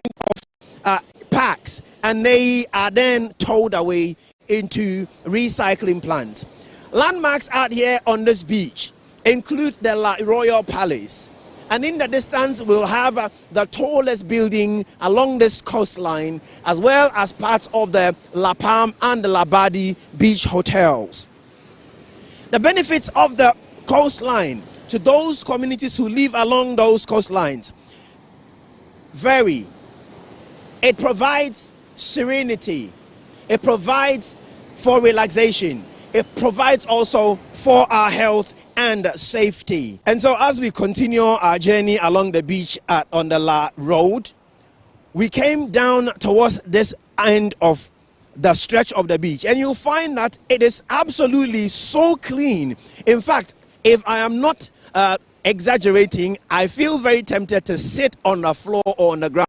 Speaker 2: of packs, and they are then towed away into recycling plants. Landmarks out here on this beach include the Royal Palace, and in the distance we'll have the tallest building along this coastline, as well as parts of the La Palm and the Labadi beach hotels. The benefits of the coastline to those communities who live along those coastlines vary. It provides serenity, it provides for relaxation, it provides also for our health and safety. And so as we continue our journey along the beach on the La Road, we came down towards this end of the stretch of the beach, and you'll find that it is absolutely so clean. In fact, if I am not exaggerating, I feel very tempted to sit on the floor or on the ground.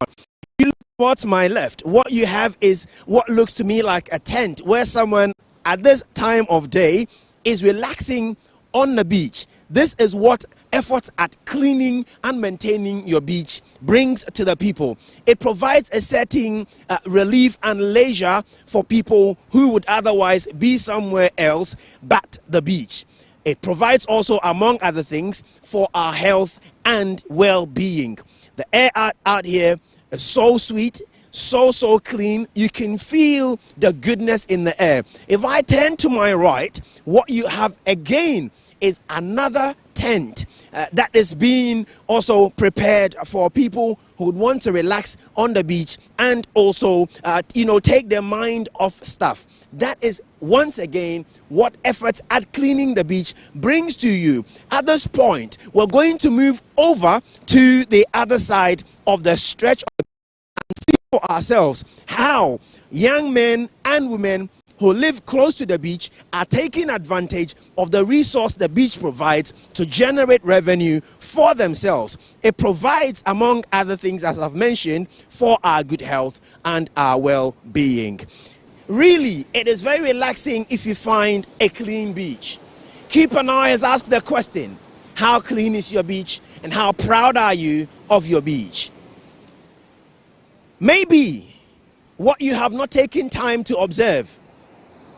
Speaker 2: You look towards my left, what you have is what looks to me like a tent where someone at this time of day is relaxing on the beach. This is what efforts at cleaning and maintaining your beach brings to the people. It provides a certain relief and leisure for people who would otherwise be somewhere else but the beach. It provides also, among other things, for our health and well-being. The air out here is so sweet, so clean. You can feel the goodness in the air. If I turn to my right, what you have again is another tent that is being also prepared for people who would want to relax on the beach and also take their mind off stuff. That is once again what efforts at cleaning the beach brings to you. At this point, we're going to move over to the other side of the stretch of the beach and see for ourselves how young men and women who live close to the beach are taking advantage of the resource the beach provides to generate revenue for themselves. It provides, among other things, as I've mentioned, for our good health and our well-being. Really, it is very relaxing if you find a clean beach. Keep an Eye has asked the question, how clean is your beach and how proud are you of your beach? Maybe what you have not taken time to observe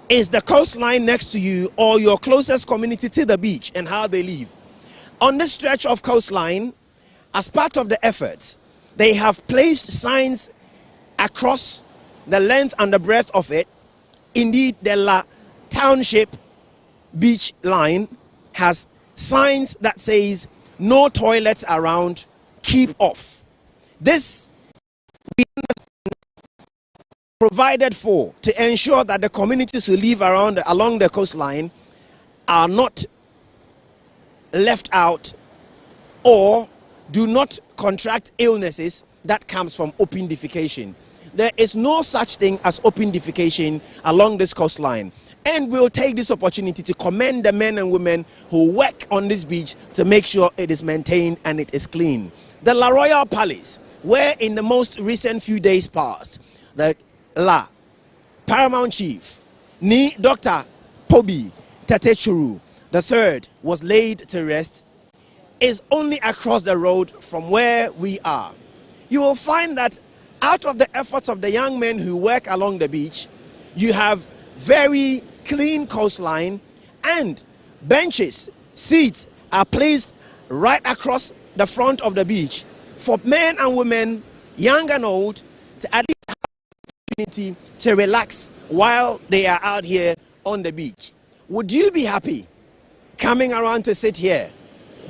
Speaker 2: is the coastline next to you or your closest community to the beach and how they live. On this stretch of coastline, as part of the efforts, they have placed signs across the length and the breadth of it. Indeed, the La Township beach line has signs that says no toilets around, keep off. This we understand provided for to ensure that the communities who live along the coastline are not left out or do not contract illnesses that comes from open defecation. There is no such thing as open defecation along this coastline, and we'll take this opportunity to commend the men and women who work on this beach to make sure it is maintained and it is clean. The La Royal Palace, where in the most recent few days past, the La Paramount Chief, Ni Dr. Pobi Tetechuru III was laid to rest, is only across the road from where we are. You will find that out of the efforts of the young men who work along the beach, you have very clean coastline and benches, seats are placed right across the front of the beach for men and women, young and old, to at least have the opportunity to relax while they are out here on the beach. Would you be happy coming around to sit here,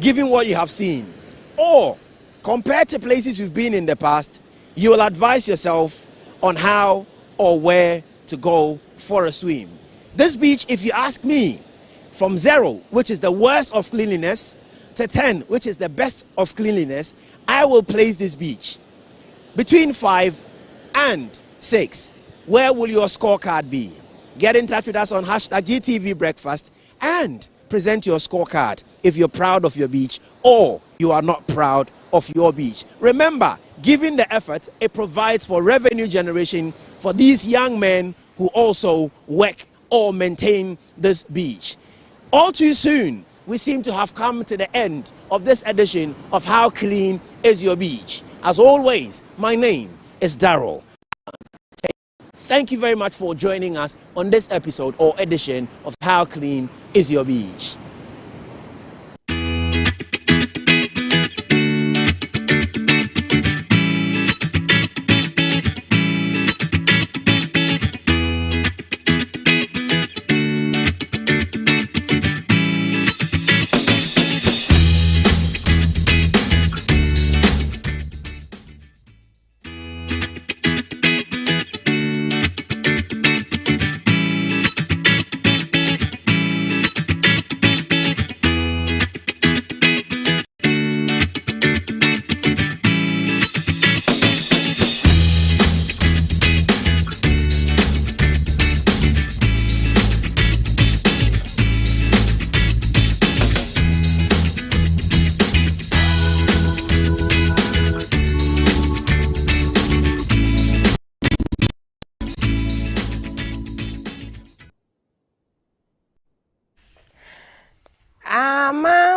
Speaker 2: given what you have seen? Or, compared to places you've been in the past, you will advise yourself on how or where to go for a swim. This beach, if you ask me, from 0, which is the worst of cleanliness, to 10, which is the best of cleanliness, I will place this beach between 5 and 6. Where will your scorecard be? Get in touch with us on hashtag GTV Breakfast and present your scorecard if you're proud of your beach or you are not proud of your beach. Remember, given the effort, it provides for revenue generation for these young men who also work or maintain this beach. All too soon, we seem to have come to the end of this edition of How Clean Is Your Beach? As always, my name is Daryl. Thank you very much for joining us on this episode or edition of How Clean Is Your Beach?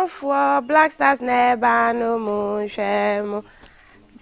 Speaker 2: For Black Stars never no more.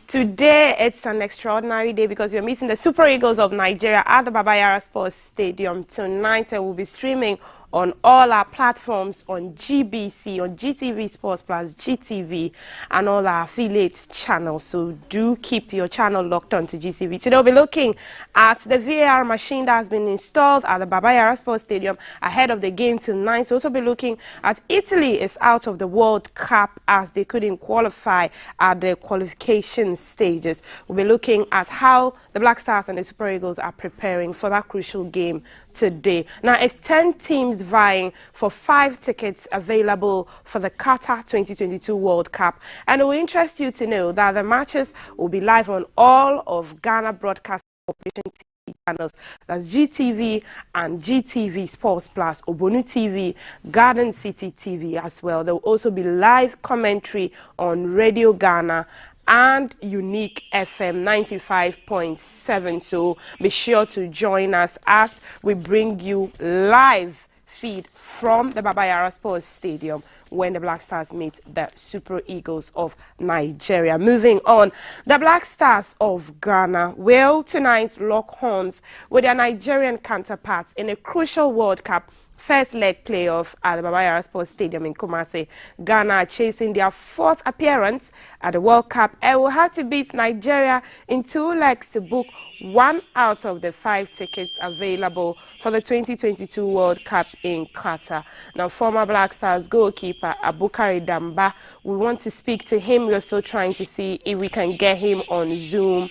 Speaker 2: Today it's an extraordinary day because we're meeting the Super Eagles of Nigeria at the Baba Yara Sports Stadium tonight, and we'll be streaming on all our platforms on GBC, on GTV Sports Plus, GTV, and all our affiliate channels. So do keep your channel locked on to GTV. Today we'll be looking at the VAR machine that has been installed at the Baba Yara Sports Stadium ahead of the game tonight. So we'll also be looking at Italy is out of the World Cup as they couldn't qualify at the qualification stages. We'll be looking at how the Black Stars and the Super Eagles are preparing for that crucial game today. Now, it's 10 teams vying for 5 tickets available for the Qatar 2022 World Cup, and it will interest you to know that the matches will be live on all of Ghana Broadcast Corporation TV channels. That's GTV and GTV Sports Plus, Obonu TV, Garden City TV as well. There will also be live commentary on Radio Ghana and Unique FM 95.7. So be sure to join us as we bring you live feed from the Baba Yara Sports Stadium when the Black Stars meet the Super Eagles of Nigeria. Moving on, the Black Stars of Ghana will tonight lock horns with their Nigerian counterparts in a crucial World Cup first leg playoff at the Baba Yara Sports Stadium in Kumasi. Ghana are chasing their 4th appearance at the World Cup and will have to beat Nigeria in 2 legs to book 1 out of the 5 tickets available for the 2022 World Cup in Qatar. Now, former Black Stars goalkeeper Abukari Damba, we want to speak to him. We're still trying to see if we can get him on Zoom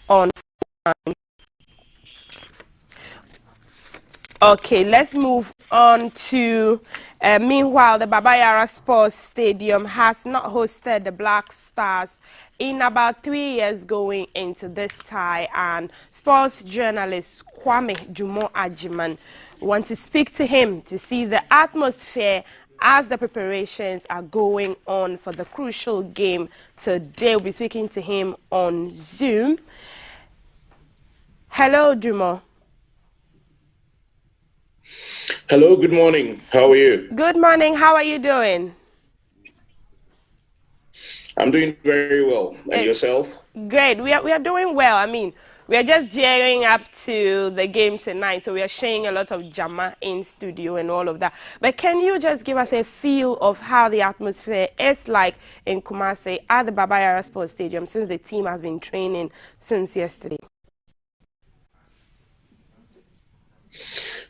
Speaker 2: on. Okay, let's move on to, meanwhile, the Baba Yara Sports Stadium has not hosted the Black Stars in about 3 years going into this tie, and sports journalist Kwame Jumo Ajiman want to speak to him to see the atmosphere as the preparations are going on for the crucial game today. We'll be speaking to him on Zoom. Hello, Jumo.
Speaker 3: Hello, good morning. How are you?
Speaker 1: Good morning. How are you doing?
Speaker 3: I'm doing very well. And yourself?
Speaker 1: Great. We are doing well. I mean, we are just gearing up to the game tonight, so we are sharing a lot of drama in studio and all of that. But can you just give us a feel of how the atmosphere is like in Kumasi at the Baba Yara Sports Stadium since the team has been training since yesterday?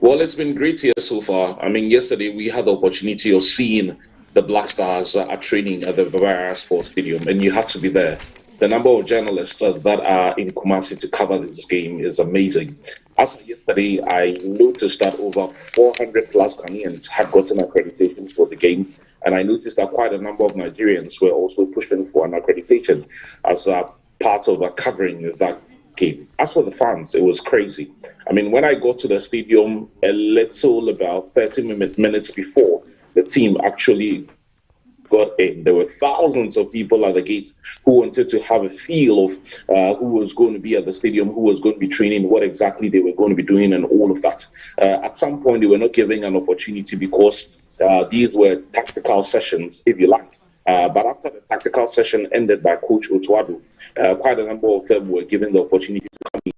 Speaker 3: Well, it's been great here so far. I mean, yesterday we had the opportunity of seeing the Black Stars at training at the Baba Yara Sports Stadium, and you had to be there. The number of journalists that are in Kumasi to cover this game is amazing. As of yesterday, I noticed that over 400 plus Ghanaians had gotten accreditation for the game, and I noticed that quite a number of Nigerians were also pushing for an accreditation as a part of covering that game. As for the fans, it was crazy. I mean, when I got to the stadium a little about 30 minutes before the team actually got in, there were thousands of people at the gate who wanted to have a feel of who was going to be at the stadium, who was going to be training, what exactly they were going to be doing, and all of that. At some point, they were not giving an opportunity because these were tactical sessions, if you like. But after the tactical session ended by Coach Otuado, quite a number of them were given the opportunity to come in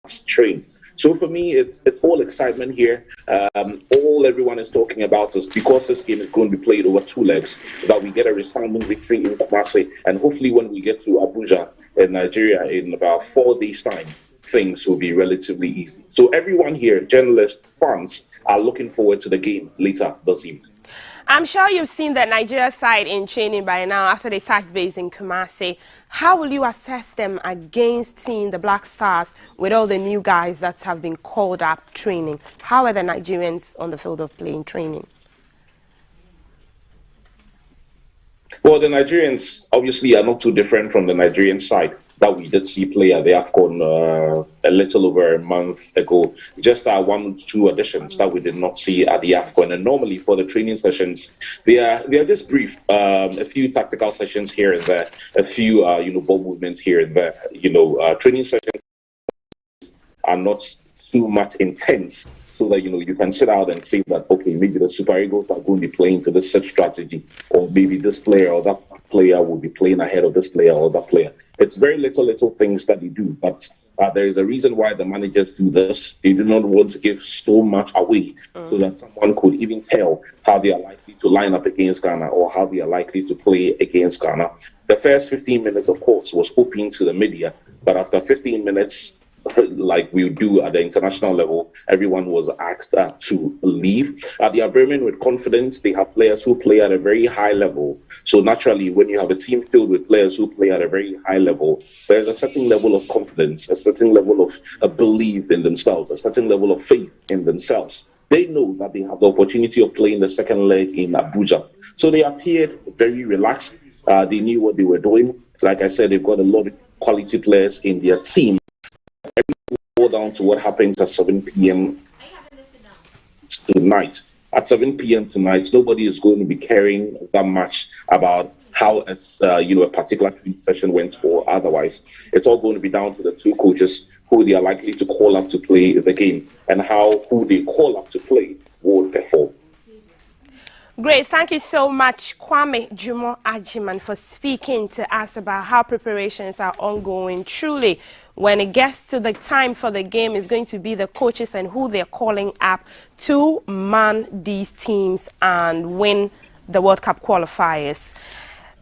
Speaker 3: and train. So for me, it's all excitement here. All everyone is talking about is because this game is going to be played over 2 legs, that we get a resounding victory in Kumasi, and hopefully when we get to Abuja in Nigeria in about 4 days' time, things will be relatively easy. So everyone here, journalists, fans, are looking forward to the game later this evening.
Speaker 1: I'm sure you've seen the Nigeria side in training by now after they touched base in Kumasi. How will you assess them against seeing the Black Stars with all the new guys that have been called up training? How are the Nigerians on the field of play in training?
Speaker 3: Well, the Nigerians obviously are not too different from the Nigerian side that we did see play at the AFCON a little over a month ago. Just 1 or 2 additions that we did not see at the AFCON. And normally for the training sessions, they are just brief. A few tactical sessions here and there, a few ball movements here and there. Training sessions are not too much intense, so that you can sit out and say that, okay, maybe the Super Eagles are going to be playing to this set strategy, or maybe this player or that player will be playing ahead of this player or that player. It's very little things that they do, but there is a reason why the managers do this. They do not want to give so much away so that someone could even tell how they are likely to line up against Ghana or how they are likely to play against Ghana. The first 15 minutes, of course, was open to the media, but after 15 minutes, like we do at the international level, everyone was asked to leave. They are brimming with confidence. They have players who play at a very high level. So naturally, when you have a team filled with players who play at a very high level, there's a certain level of confidence, a certain level of belief in themselves, a certain level of faith in themselves. They know that they have the opportunity of playing the second leg in Abuja. So they appeared very relaxed. They knew what they were doing. Like I said, they've got a lot of quality players in their team. Go down to what happens at 7 p.m. tonight. At 7 p.m. tonight, nobody is going to be caring that much about how a particular training session went or otherwise. It's all going to be down to the 2 coaches who they are likely to call up to play the game and how who they call up to play will perform.
Speaker 1: Great. Thank you so much, Kwame Jumo Ajiman, for speaking to us about how preparations are ongoing. Truly, when it gets to the time for the game, it's going to be the coaches and who they're calling up to man these teams and win the World Cup qualifiers.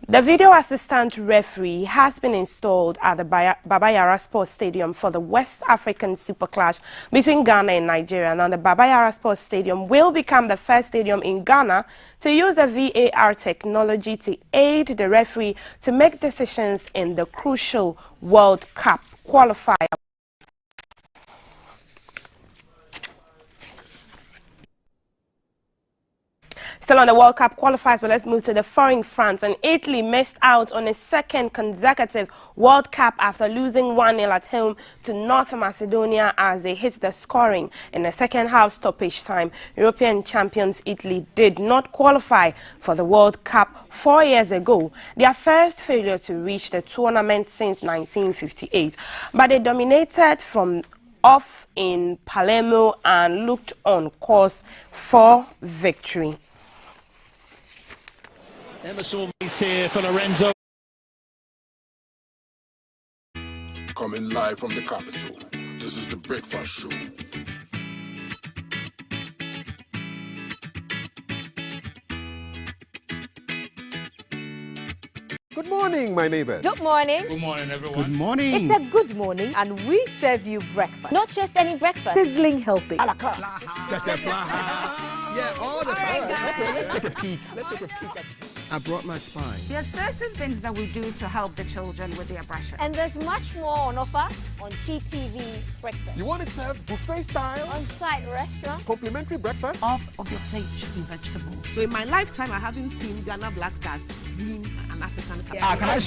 Speaker 1: The video assistant referee has been installed at the Baba Yara Sports Stadium for the West African Super Clash between Ghana and Nigeria. Now, the Baba Yara Sports Stadium will become the first stadium in Ghana to use the VAR technology to aid the referee to make decisions in the crucial World Cup qualifier. Still on the World Cup qualifiers, but let's move to the foreign fronts. And Italy missed out on a second consecutive World Cup after losing 1-0 at home to North Macedonia as they hit the scoring in the second half stoppage time. European champions Italy did not qualify for the World Cup 4 years ago, their first failure to reach the tournament since 1958. But they dominated from off in Palermo and looked on course for victory.
Speaker 4: Emerson is here for Lorenzo.
Speaker 22: Coming live from the capital, this is the Breakfast Show.
Speaker 8: Good morning, my neighbors.
Speaker 9: Good morning.
Speaker 22: Good morning, everyone.
Speaker 23: Good morning.
Speaker 10: It's a good morning, and we serve you breakfast.
Speaker 9: Not just any breakfast.
Speaker 10: Sizzling healthy.
Speaker 8: Yeah, all the time. Okay, let's take a peek.
Speaker 23: I brought my spine.
Speaker 24: There are certain things that we do to help the children with their brushing.
Speaker 9: And there's much more on offer on GTV breakfast.
Speaker 8: You want it served buffet style?
Speaker 9: On-site restaurant.
Speaker 8: Complimentary breakfast?
Speaker 24: Off of your plate chicken vegetables. So in my lifetime, I haven't seen Ghana Black Stars win an African Cup.
Speaker 25: Can I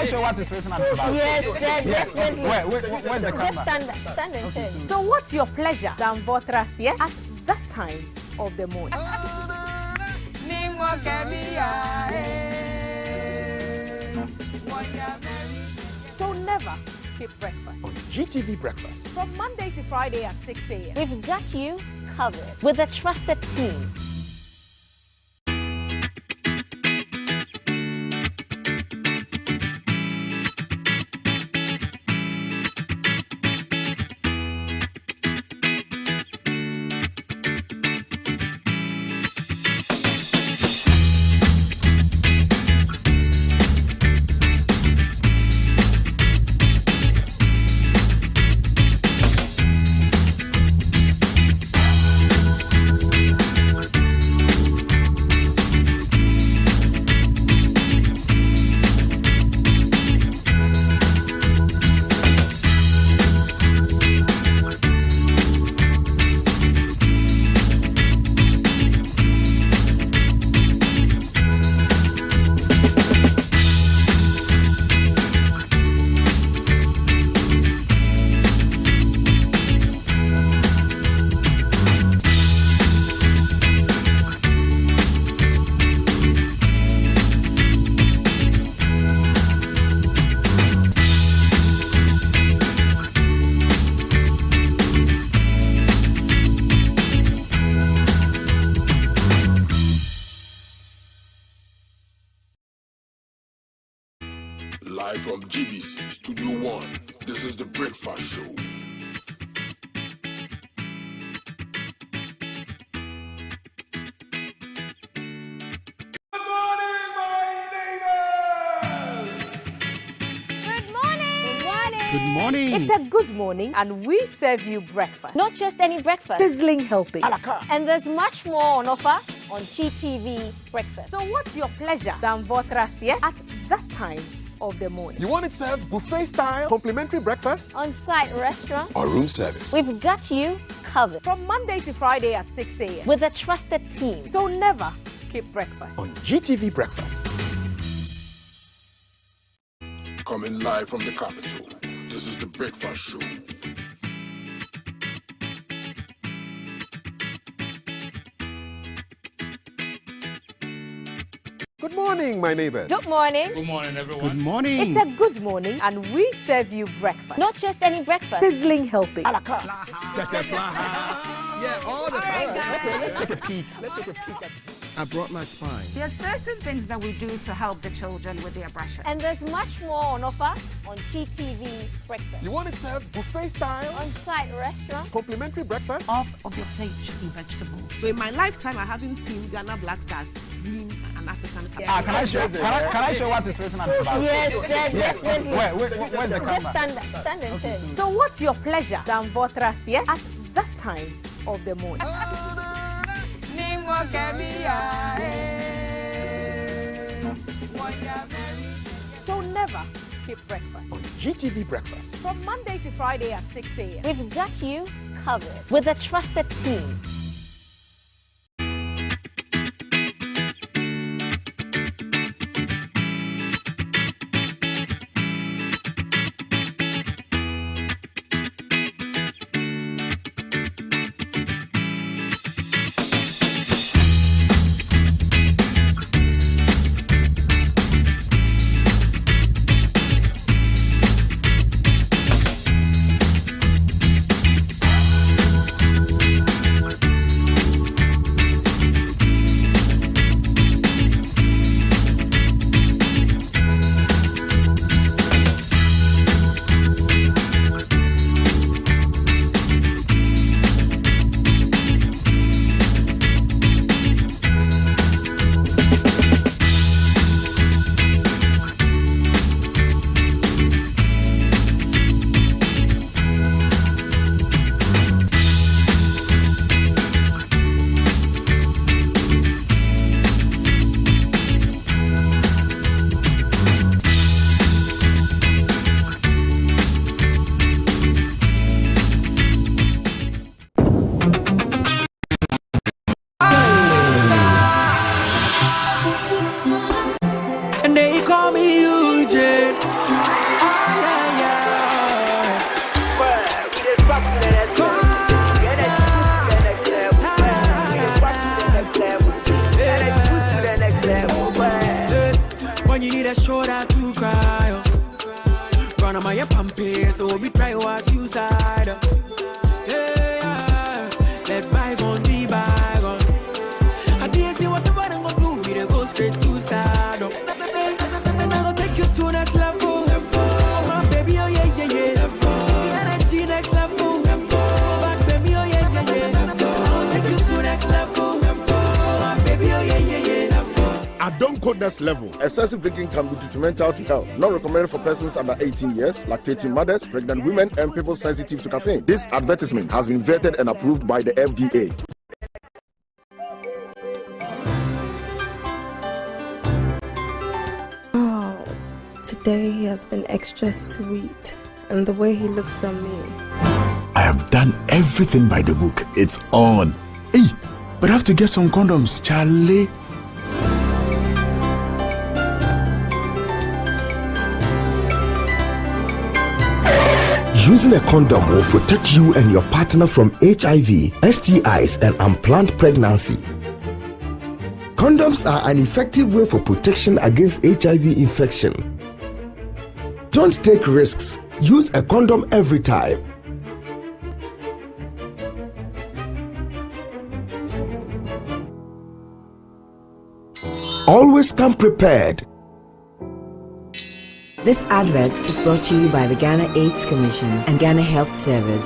Speaker 25: show what is written on the back?
Speaker 9: Yes, definitely.
Speaker 25: Where's the camera?
Speaker 9: Just stand and turn.
Speaker 10: So what's your pleasure than Botras here at that time of the morning? So never skip breakfast.
Speaker 8: On GTV Breakfast.
Speaker 10: From Monday to Friday at 6 a.m.
Speaker 9: We've got you covered with a trusted team.
Speaker 22: Live from GBC Studio 1, this is the Breakfast Show.
Speaker 23: Good morning.
Speaker 10: It's a good morning, and we serve you breakfast.
Speaker 9: Not just any breakfast.
Speaker 10: Sizzling healthy.
Speaker 9: And there's much more on offer on GTV breakfast.
Speaker 10: So what's your pleasure than Botras here at that time of the morning?
Speaker 8: You want it served buffet style? Complimentary breakfast?
Speaker 9: On-site restaurant.
Speaker 22: Or room service.
Speaker 9: We've got you covered.
Speaker 10: From Monday to Friday at 6 a.m.
Speaker 9: With a trusted team.
Speaker 10: So never skip breakfast.
Speaker 8: On GTV Breakfast.
Speaker 22: Coming live from the capital, this is the Breakfast Show.
Speaker 8: Good morning, my neighbors.
Speaker 9: Good morning.
Speaker 22: Good morning, everyone.
Speaker 23: Good morning.
Speaker 10: It's a good morning, and we serve you breakfast.
Speaker 9: Not just any breakfast.
Speaker 10: Sizzling healthy.
Speaker 8: Yeah, all the time. Okay, let's take a peek.
Speaker 23: I brought my spine.
Speaker 24: There are certain things that we do to help the children with their brushing.
Speaker 9: And there's much more on offer on GTV breakfast.
Speaker 8: You want it served buffet style?
Speaker 9: On-site restaurant.
Speaker 8: Complimentary breakfast?
Speaker 24: Off of your plate chicken vegetables. So in my lifetime, I haven't seen Ghana Black Stars win an African Cup.
Speaker 25: Can I show what is written on the back?
Speaker 9: Yes, definitely.
Speaker 25: Where's the camera?
Speaker 9: Just stand and turn.
Speaker 10: So what's your pleasure than Botras here at that time of the morning? So never skip breakfast.
Speaker 8: On GTV Breakfast.
Speaker 10: From Monday to Friday at 6 a.m.
Speaker 9: We've got you covered with a trusted team.
Speaker 5: a shoulder to cry. Run on my pumpy, so we try our suicide. Yeah, let bygone be bygone. I didn't see what the bottom gonna do. We go straight to stardom. And I'll take you to next level. My baby, oh yeah, yeah, yeah. The energy next level. Back baby, oh yeah, yeah, yeah. I'll take you to next level. My baby, oh yeah, yeah, yeah.
Speaker 22: I don't go next level.
Speaker 8: Excessive drinking can be detrimental to health. Not recommended for persons under 18 years, lactating mothers, pregnant women, and people sensitive to caffeine. This advertisement has been vetted and approved by the FDA.
Speaker 7: Oh, today he has been extra sweet, and the way he looks at me.
Speaker 18: I have done everything by the book. It's on. Hey, but I have to get some condoms, Charlie.
Speaker 11: Using a condom will protect you and your partner from HIV, STIs, and unplanned pregnancy. Condoms are an effective way for protection against HIV infection. Don't take risks. Use a condom every time. Always come prepared.
Speaker 12: This advert is brought to you by the Ghana AIDS Commission and Ghana Health Service.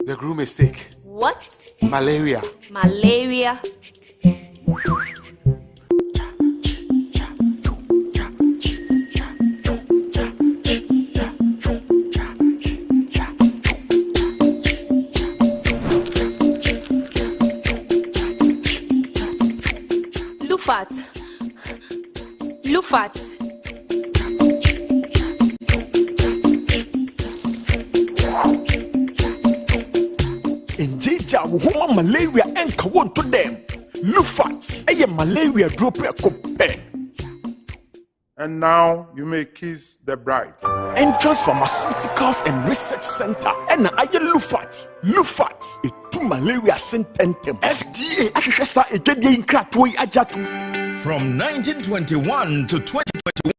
Speaker 22: The groom is sick.
Speaker 9: What?
Speaker 22: Malaria.
Speaker 9: Malaria. Lufat.
Speaker 18: Indeed, woman malaria and kawan to them. Lufat, a malaria drop a cope.
Speaker 15: And now you may kiss the bride.
Speaker 18: Entrance Pharmaceuticals and Research Center. And I Lufat. Lufat, a 2 malaria sententem. FDA, Ashasa, a Jedi in Kratoi Ajatus.
Speaker 13: From 1921 to 2021,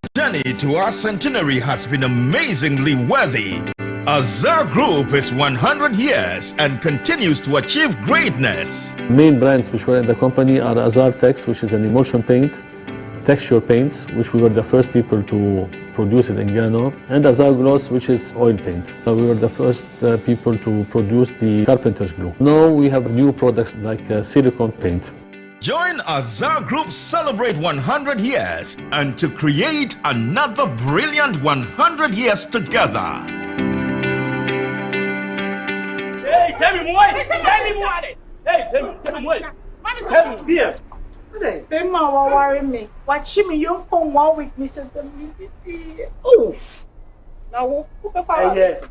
Speaker 13: the journey to our centenary has been amazingly worthy. Azar Group is 100 years and continues to achieve greatness.
Speaker 26: Main brands which were in the company are Azar Tex, which is an emulsion paint, texture paints, which we were the first people to produce it in Ghana, and Azar Gloss, which is oil paint. We were the first people to produce the carpenter's glue. Now we have new products like silicone paint.
Speaker 13: Join Azar Group celebrate 100 years and to create another brilliant 100 years together.
Speaker 27: Hey, tell me what? Tell me what? Hey, tell me what? Tell me, beer.
Speaker 28: They will worry me. Watch me, you come 1 week, Mr. Oh, now,
Speaker 27: yes.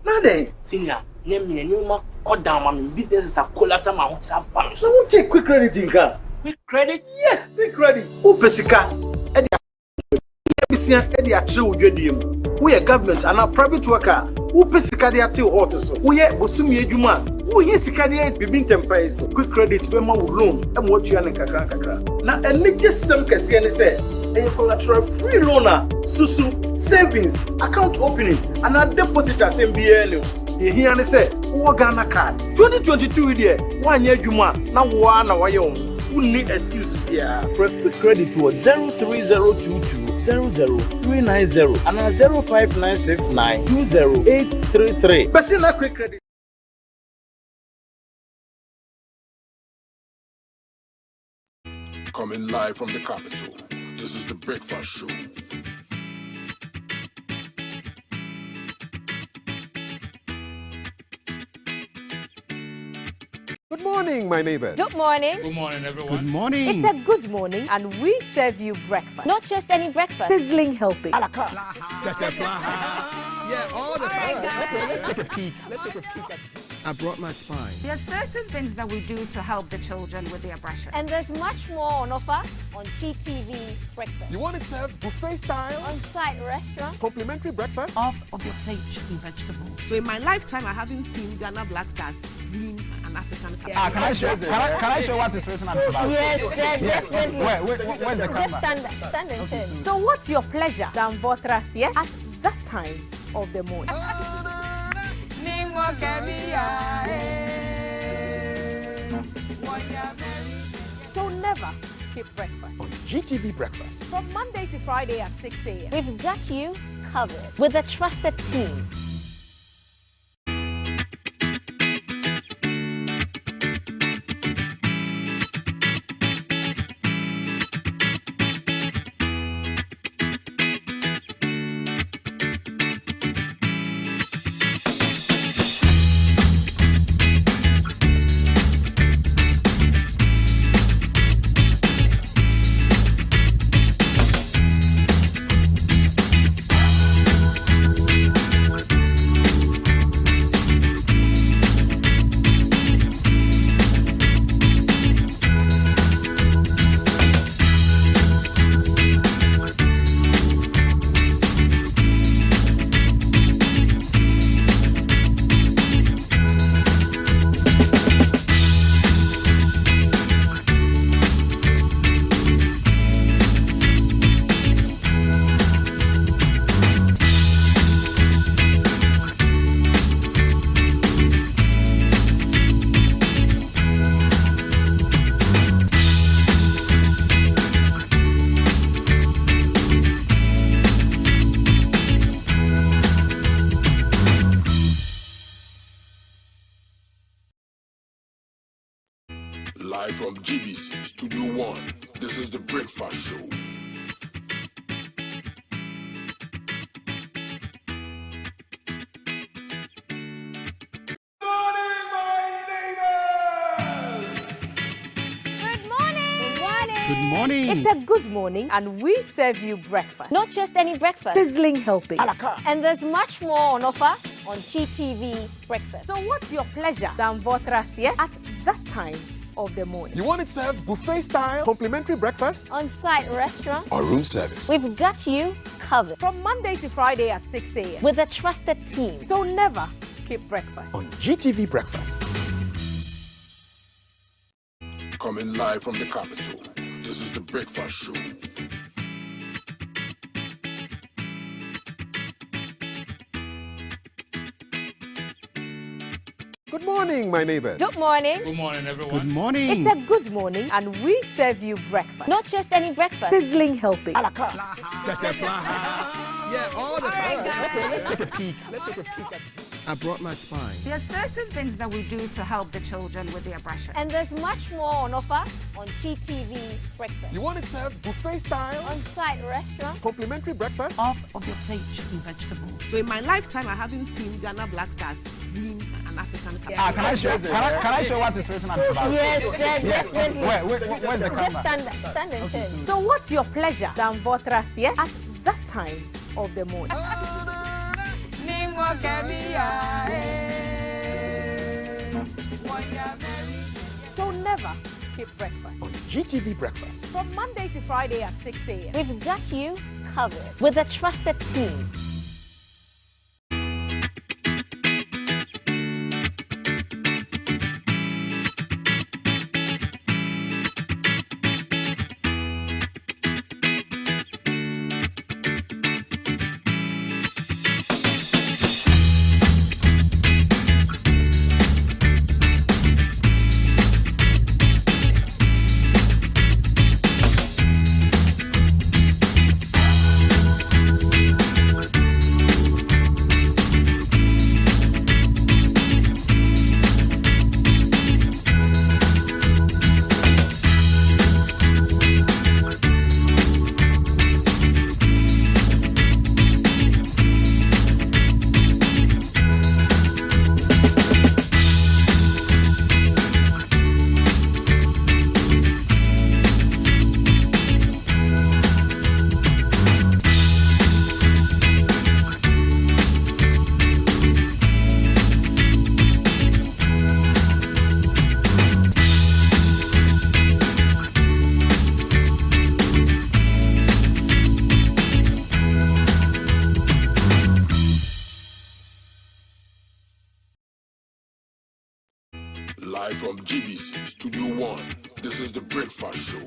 Speaker 27: Nade, senior, name me a new mark. Cut down, my business is a collapse. I'm out. So
Speaker 16: won't take quick credit, Inka.
Speaker 27: Quick credit?
Speaker 16: Yes, quick credit. Who pesika? We are government and a private worker. Who pesika they are till hot so. We are Busumi Juma. Who is Sikadia Bibin Tempe so. Quick credit, Bema loan, and what you are kakra. Now, and let just some Cassian say, a collateral free loaner, Susu, savings, account opening, and a deposit as MBA. Here and say, Ghana card 2022 year 1 year Juma now 1 hour who need excuse here. Quick credit to 03022 00390 and 05969 20833. But see quick credit.
Speaker 22: Coming live from the capital. This is the Breakfast Show.
Speaker 8: Good morning, my neighbors.
Speaker 29: Good morning.
Speaker 22: Good morning, everyone.
Speaker 8: Good morning.
Speaker 29: It's a good morning, and we serve you breakfast. Not just any breakfast. Sizzling healthy.
Speaker 8: Yeah, all the time. Okay, let's take a peek. Let's take a peek at
Speaker 23: I brought my spine.
Speaker 24: There are certain things that we do to help the children with their brushing.
Speaker 29: And there's much more on offer on GTV breakfast.
Speaker 8: You want it served buffet style?
Speaker 29: On-site restaurant.
Speaker 8: Complimentary breakfast?
Speaker 24: Off of your plate chicken vegetables. So in my lifetime, I haven't seen Ghana Black Stars win an African Cup.
Speaker 25: Can I show what is written on the bag?
Speaker 29: Yes, definitely.
Speaker 25: Where's the camera?
Speaker 29: Just stand and turn.
Speaker 24: So what's your pleasure than Botras here at that time of the morning? So never skip breakfast.
Speaker 8: On GTV breakfast.
Speaker 29: From Monday to Friday at 6 a.m. We've got you covered with a trusted team.
Speaker 22: Live from GBC Studio 1, this is the Breakfast Show.
Speaker 24: Good morning. It's a good morning, and we serve you breakfast.
Speaker 29: Not just any breakfast.
Speaker 24: Sizzling helping.
Speaker 29: And there's much more on offer on GTV breakfast.
Speaker 24: So what's your pleasure than Botras here at that time of the morning?
Speaker 8: You want it served buffet style? Complimentary breakfast?
Speaker 29: On-site restaurant.
Speaker 22: Or room service?
Speaker 29: We've got you covered.
Speaker 24: From Monday to Friday at 6 a.m.
Speaker 29: With a trusted team.
Speaker 24: So never skip breakfast.
Speaker 8: On GTV breakfast.
Speaker 22: Coming live from the capital, this is the Breakfast Show.
Speaker 8: Good morning, my neighbors.
Speaker 29: Good morning.
Speaker 27: Good morning, everyone.
Speaker 23: Good morning.
Speaker 24: It's a good morning, and we serve you breakfast.
Speaker 29: Not just any breakfast.
Speaker 24: Sizzling helping.
Speaker 23: Yeah, all the time.
Speaker 8: Okay, let's take a peek.
Speaker 23: I brought my spine.
Speaker 24: There are certain things that we do to help the children with their brushing.
Speaker 29: And there's much more on offer on GTV breakfast.
Speaker 8: You want it served buffet style?
Speaker 29: On-site restaurant.
Speaker 8: Complimentary breakfast?
Speaker 24: Off of your plate chicken vegetables. So in my lifetime, I haven't seen Ghana Black Stars win an African Cup.
Speaker 25: Can I show what is written on the bag?
Speaker 29: Yes, definitely.
Speaker 25: Where's the camera?
Speaker 29: Just stand and turn.
Speaker 24: So what's your pleasure than Botras here at that time of the morning? So never skip breakfast.
Speaker 8: On GTV breakfast.
Speaker 24: From Monday to Friday at 6 a.m.
Speaker 29: We've got you covered with a trusted team.
Speaker 22: Live from GBC Studio 1, this is the Breakfast Show.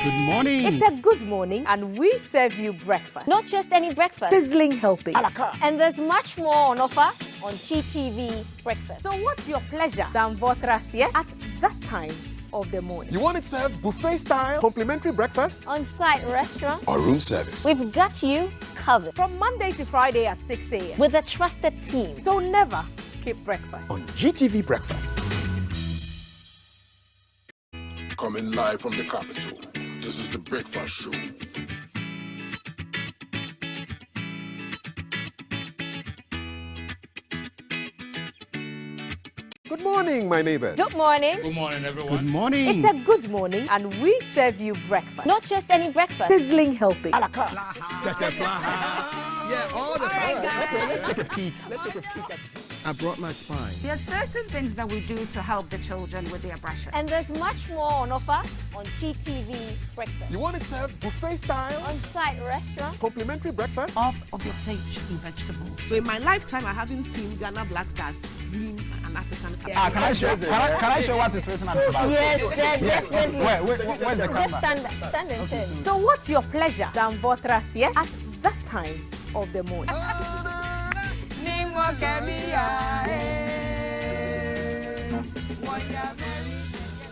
Speaker 29: Good morning.
Speaker 24: It's a good morning, and we serve you breakfast.
Speaker 29: Not just any breakfast.
Speaker 24: Sizzling helping.
Speaker 29: And there's much more on offer on GTV breakfast.
Speaker 24: So what's your pleasure than Votrasie at that time of the morning?
Speaker 8: You want it served buffet style, complimentary breakfast?
Speaker 29: On-site restaurant.
Speaker 22: Or room service.
Speaker 29: We've got you covered.
Speaker 24: From Monday to Friday at 6 a.m.
Speaker 29: With a trusted team.
Speaker 24: So never skip breakfast.
Speaker 18: On GTV Breakfast.
Speaker 22: Coming live from the capital, this is the Breakfast Show.
Speaker 8: Good morning, my neighbor.
Speaker 29: Good morning.
Speaker 27: Good morning, everyone.
Speaker 23: Good morning.
Speaker 24: It's a good morning, and we serve you breakfast.
Speaker 29: Not just any breakfast.
Speaker 24: Sizzling helping.
Speaker 23: Yeah, all the time.
Speaker 8: Okay, let's take a peek.
Speaker 23: I brought my spine.
Speaker 1: There are certain things that we do to help the children with their brushing.
Speaker 29: And there's much more on offer on GTV breakfast.
Speaker 8: You want it served buffet style,
Speaker 29: On-site restaurant.
Speaker 8: complimentary breakfast?
Speaker 1: Off of your plate should be vegetables.
Speaker 24: So in my lifetime, I haven't seen Ghana Black Stars win an African Cup.
Speaker 25: Can I show what is written on the bag?
Speaker 29: Yes, definitely.
Speaker 25: Where's the
Speaker 29: Just
Speaker 25: camera?
Speaker 29: stand and turn.
Speaker 24: So what's your pleasure than Votrasie at that time of the morning?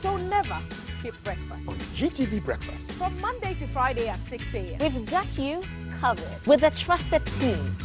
Speaker 24: So never skip breakfast.
Speaker 18: On GTV Breakfast.
Speaker 24: From Monday to Friday at 6 a.m.
Speaker 29: We've got you covered with a trusted team.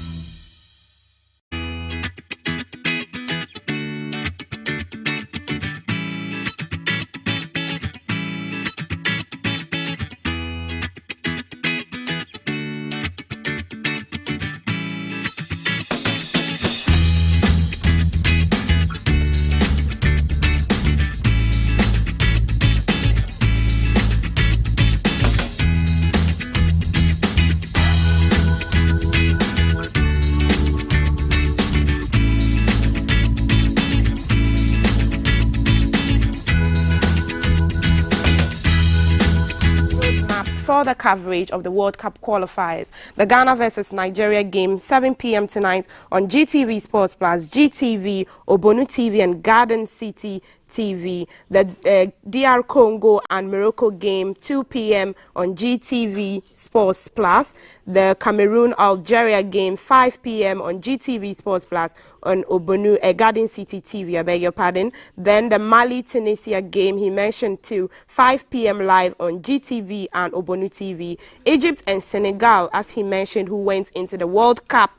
Speaker 10: Further coverage of the World Cup qualifiers. The Ghana versus Nigeria game, 7 p.m. tonight on GTV Sports Plus, GTV, Obonu TV, and Garden City TV. The DR Congo and Morocco game, 2 p.m. on GTV Sports Plus. The Cameroon-Algeria game, 5 p.m. on GTV Sports Plus on Obonu, Garden City TV, I beg your pardon. Then the Mali-Tunisia game, he mentioned too, 5 p.m. live on GTV and Obonu TV. Egypt and Senegal, as he mentioned, who went into the World Cup,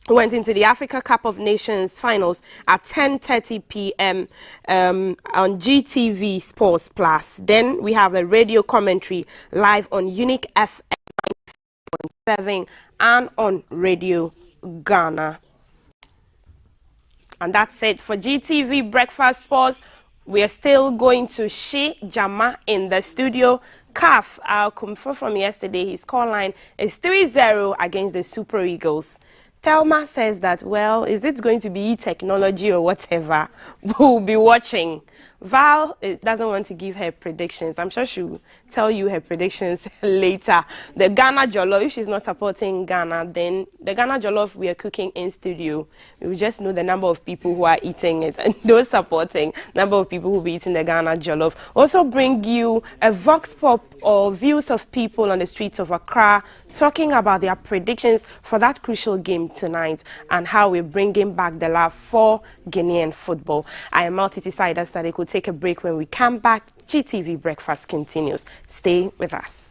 Speaker 10: went into the Africa Cup of Nations finals at 10:30 p.m. On GTV Sports Plus. Then we have the radio commentary live on Unique FM 9.7 and on Radio Ghana. And that's it for GTV Breakfast Sports. We are still going to Shi Jama in the studio. CAF, our confirm from yesterday, his scoreline is 3-0 against the Super Eagles. Thelma says that, well, is it going to be technology or whatever? We'll be watching. Val doesn't want to give her predictions. I'm sure she'll tell you her predictions later. The Ghana Jollof, if she's not supporting Ghana, then the Ghana Jollof we are cooking in studio. We will just know the number of people who are eating it and those supporting, number of people who will be eating the Ghana Jollof. Also bring you a vox pop or views of people on the streets of Accra talking about their predictions for that crucial game tonight and how we're bringing back the love for Guinean football. I am Maltiti Saida Sadiq. We'll take a break. When we come back, GTV Breakfast continues. Stay with us.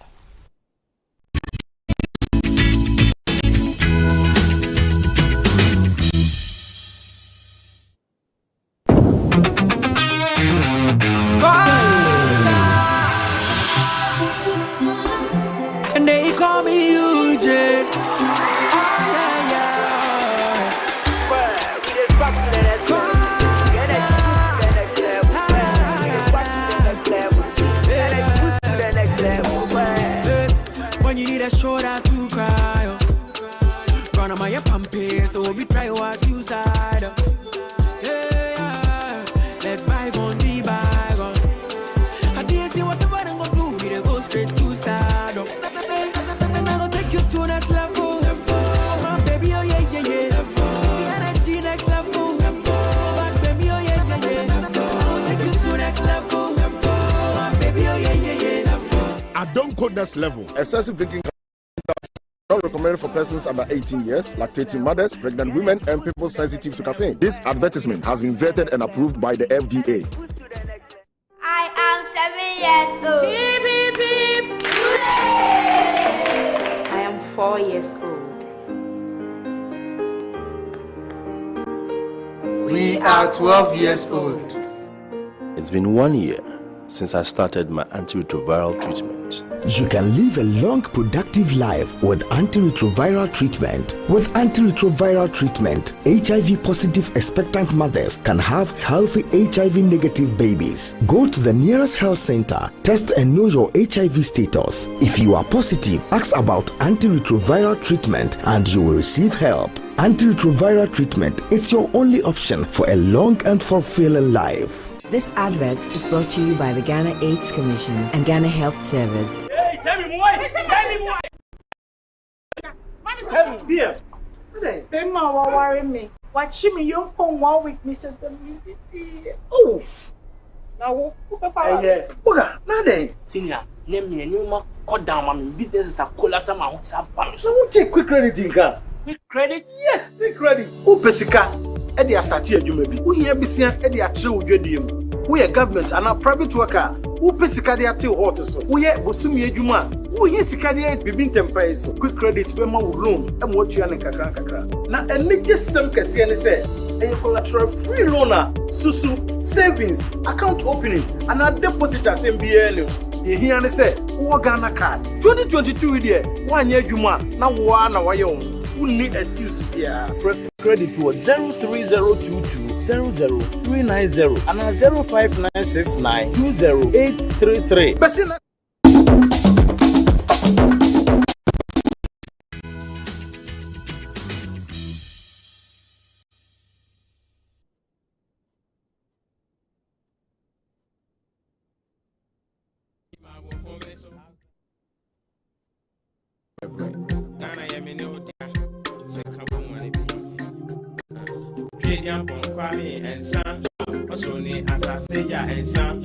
Speaker 5: And they call me UJ. When you need a shoulder to cry, run on my pumpy, so we try to suicide. Let bygone be bygone. I did you to next level. My baby, oh yeah, yeah, yeah. The energy next level. My baby, oh yeah, yeah, yeah. Take you to next level. My baby, oh yeah, yeah, yeah.
Speaker 22: I don't code next level.
Speaker 8: Excessive drinking not recommended for persons under 18 years, lactating mothers, pregnant women, and people sensitive to caffeine. This advertisement has been vetted and approved by the FDA.
Speaker 2: I am 7 years old. Beep, beep, beep.
Speaker 3: I am 4 years old.
Speaker 4: We are 12 years old.
Speaker 6: It's been 1 year since I started my antiretroviral treatment.
Speaker 11: You can live a long, productive life with antiretroviral treatment. With antiretroviral treatment, HIV-positive expectant mothers can have healthy HIV-negative babies. Go to the nearest health center, test and know your HIV status. If you are positive, ask about antiretroviral treatment and you will receive help. Antiretroviral treatment is your only option for a long and fulfilling life.
Speaker 12: This advert is brought to you by the Ghana AIDS Commission and Ghana Health Service.
Speaker 27: Hey, tell me why. Tell me why. Tell me, beer.
Speaker 28: They ma worry me. Watch me, you come 1 week, Mr. WBT. Oh, now
Speaker 27: yes. Boga, nade. Senior, name me and ma cut down my business is a collapse. I'm out. So
Speaker 4: won't take quick credit in Ghana.
Speaker 27: Quick credit?
Speaker 4: Yes, quick credit. Who pesika? Edi astati adwuma bi. Wo hia bisia edi atre odwadiem. Wo ye government and a private worker. Wo pesika de ate hot so. Wo ye bosumi adwuma. Wo hia sika de bibi ntempai so. Quick credit be ma wo loan e mo tua ne kakra kakra. Na enije sem kase ne se e collateral free loan susu savings account opening and a deposit asem bia ne. Ye hia ne se wo Ghana card. 2022 de wo anya adwuma na wo na wo ye wo. Who need excuse here? Credit to 03022 00390 and 05969 20833.
Speaker 14: And son, as I say, yeah, and son.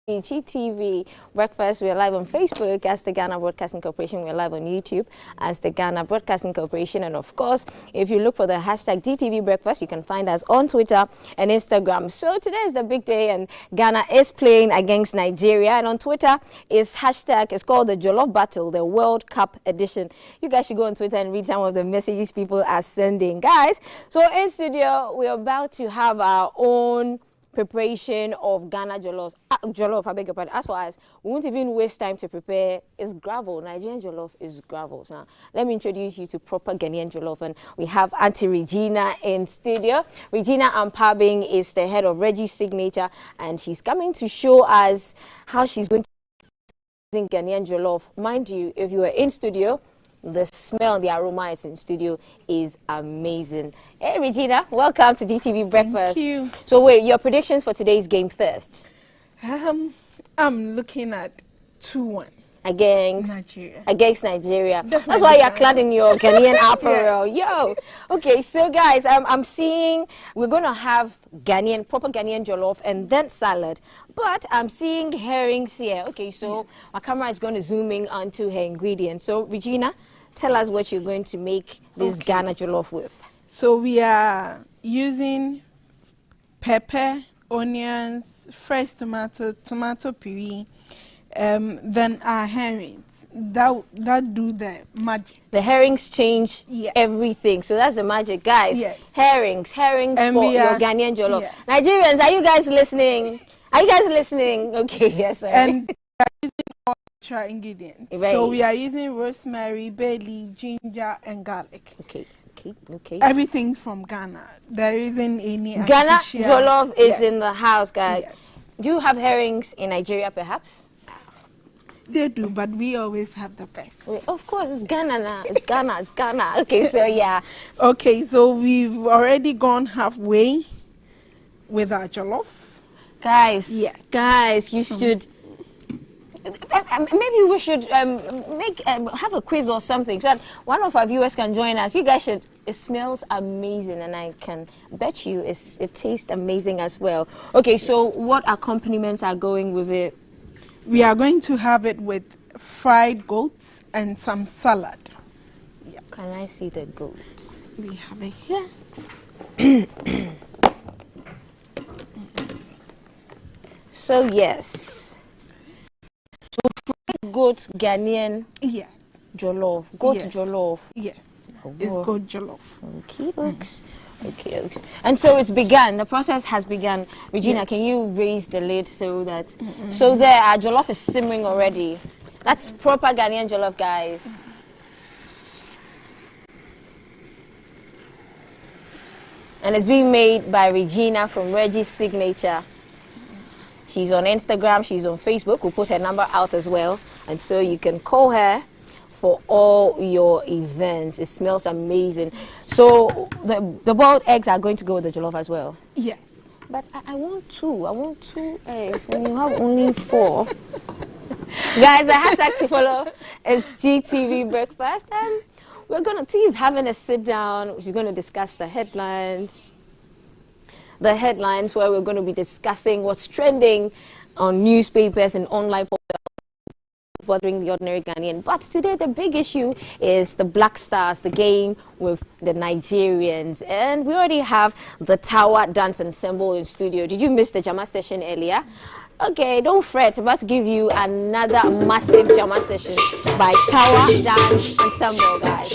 Speaker 9: GTV Breakfast. We are live on Facebook as the Ghana Broadcasting Corporation. We are live on YouTube as the Ghana Broadcasting Corporation. And of course, if you look for the hashtag GTV Breakfast, you can find us on Twitter and Instagram. So today is the big day and Ghana is playing against Nigeria. And on Twitter, it's called the Jollof Battle, the World Cup edition. You guys should go on Twitter and read some of the messages people are sending. Guys, so in studio, we're about to have our own preparation of Ghana jollof, I beg your pardon. As far as we won't even waste time to prepare, it's gravel. Nigerian jollof is gravel. So let me introduce you to proper Ghanaian jollof. And we have Auntie Regina in studio. Regina Ampabing is the head of Reggie's Signature, and she's coming to show us how she's going to do Ghanaian jollof. Mind you, if you are in studio, the smell, the aroma is in studio is amazing. Hey, Regina, welcome to GTV Breakfast.
Speaker 17: Thank you.
Speaker 9: So wait, your predictions for today's game first.
Speaker 17: I'm looking at 2-1.
Speaker 9: Against Nigeria.
Speaker 17: Definitely.
Speaker 9: That's why you're clad in your Ghanaian apparel. Yeah. Yo. Okay, so guys, I'm seeing we're going to have proper Ghanaian jollof and then salad. But I'm seeing herrings here. Okay, so my camera is going to zoom in onto her ingredients. So Regina, tell us what you're going to make this Ghana jollof with.
Speaker 17: So we are using pepper, onions, fresh tomato puree, Then our herrings. That do the magic.
Speaker 9: The herrings change
Speaker 17: Yeah.
Speaker 9: everything. So that's the magic, guys.
Speaker 17: Yes.
Speaker 9: Herrings
Speaker 17: And
Speaker 9: for
Speaker 17: we
Speaker 9: your
Speaker 17: are-
Speaker 9: Ghanaian jollof.
Speaker 17: yes.
Speaker 9: Nigerians, are you guys listening? Are you guys listening? Okay, yes, sorry.
Speaker 17: And we are using all natural ingredients.
Speaker 9: Right.
Speaker 17: So we are using rosemary, bay leaf, ginger, and garlic.
Speaker 9: Okay.
Speaker 17: Everything from Ghana. There isn't any
Speaker 9: Ghana
Speaker 17: artificial-
Speaker 9: jollof is
Speaker 17: Yes.
Speaker 9: in the house, guys.
Speaker 17: Yes.
Speaker 9: Do you have herrings in Nigeria, perhaps?
Speaker 17: They do, but we always have the best.
Speaker 9: Of course, it's Ghana now. It's Ghana. It's Ghana. Okay, so yeah.
Speaker 17: Okay, so we've already gone halfway with our jollof.
Speaker 9: Guys, you should. Maybe we should have a quiz or something so that one of our viewers can join us. You guys should. It smells amazing, and I can bet you it tastes amazing as well. Okay, so what accompaniments are going with it?
Speaker 17: We are going to have it with fried goats and some salad.
Speaker 9: Yeah. Can I see the goat?
Speaker 17: We have it here.
Speaker 9: So yes. So fried goat Ghanaian.
Speaker 17: Yes.
Speaker 9: Jollof. Goat
Speaker 17: Yes.
Speaker 9: jollof.
Speaker 17: Yes. It's goat jollof.
Speaker 9: Okay, folks. Okay, folks. And so it's begun. The process has begun. Regina,
Speaker 17: Yes.
Speaker 9: can you raise the lid so that so there our jollof is simmering already. That's proper Ghanaian jollof, guys. And it's being made by Regina from Reggie's Signature. She's on Instagram, she's on Facebook. We'll put her number out as well. And so you can call her for all your events. It smells amazing. So the boiled eggs are going to go with the jollof as well?
Speaker 17: Yes.
Speaker 9: But I want two. I want 2 eggs and you have only 4. Guys, the hashtag to follow is GTV Breakfast. And we're going to, T is having a sit down. She's going to discuss the headlines. The headlines where we're going to be discussing what's trending on newspapers and online bothering the ordinary Ghanaian. But today the big issue is the Black Stars, the game with the Nigerians. And we already have the Tower Dance Ensemble in studio. Did you miss the Jama session earlier? Okay, don't fret. I'm about to give you another massive Jama session by Tower Dance Ensemble, guys.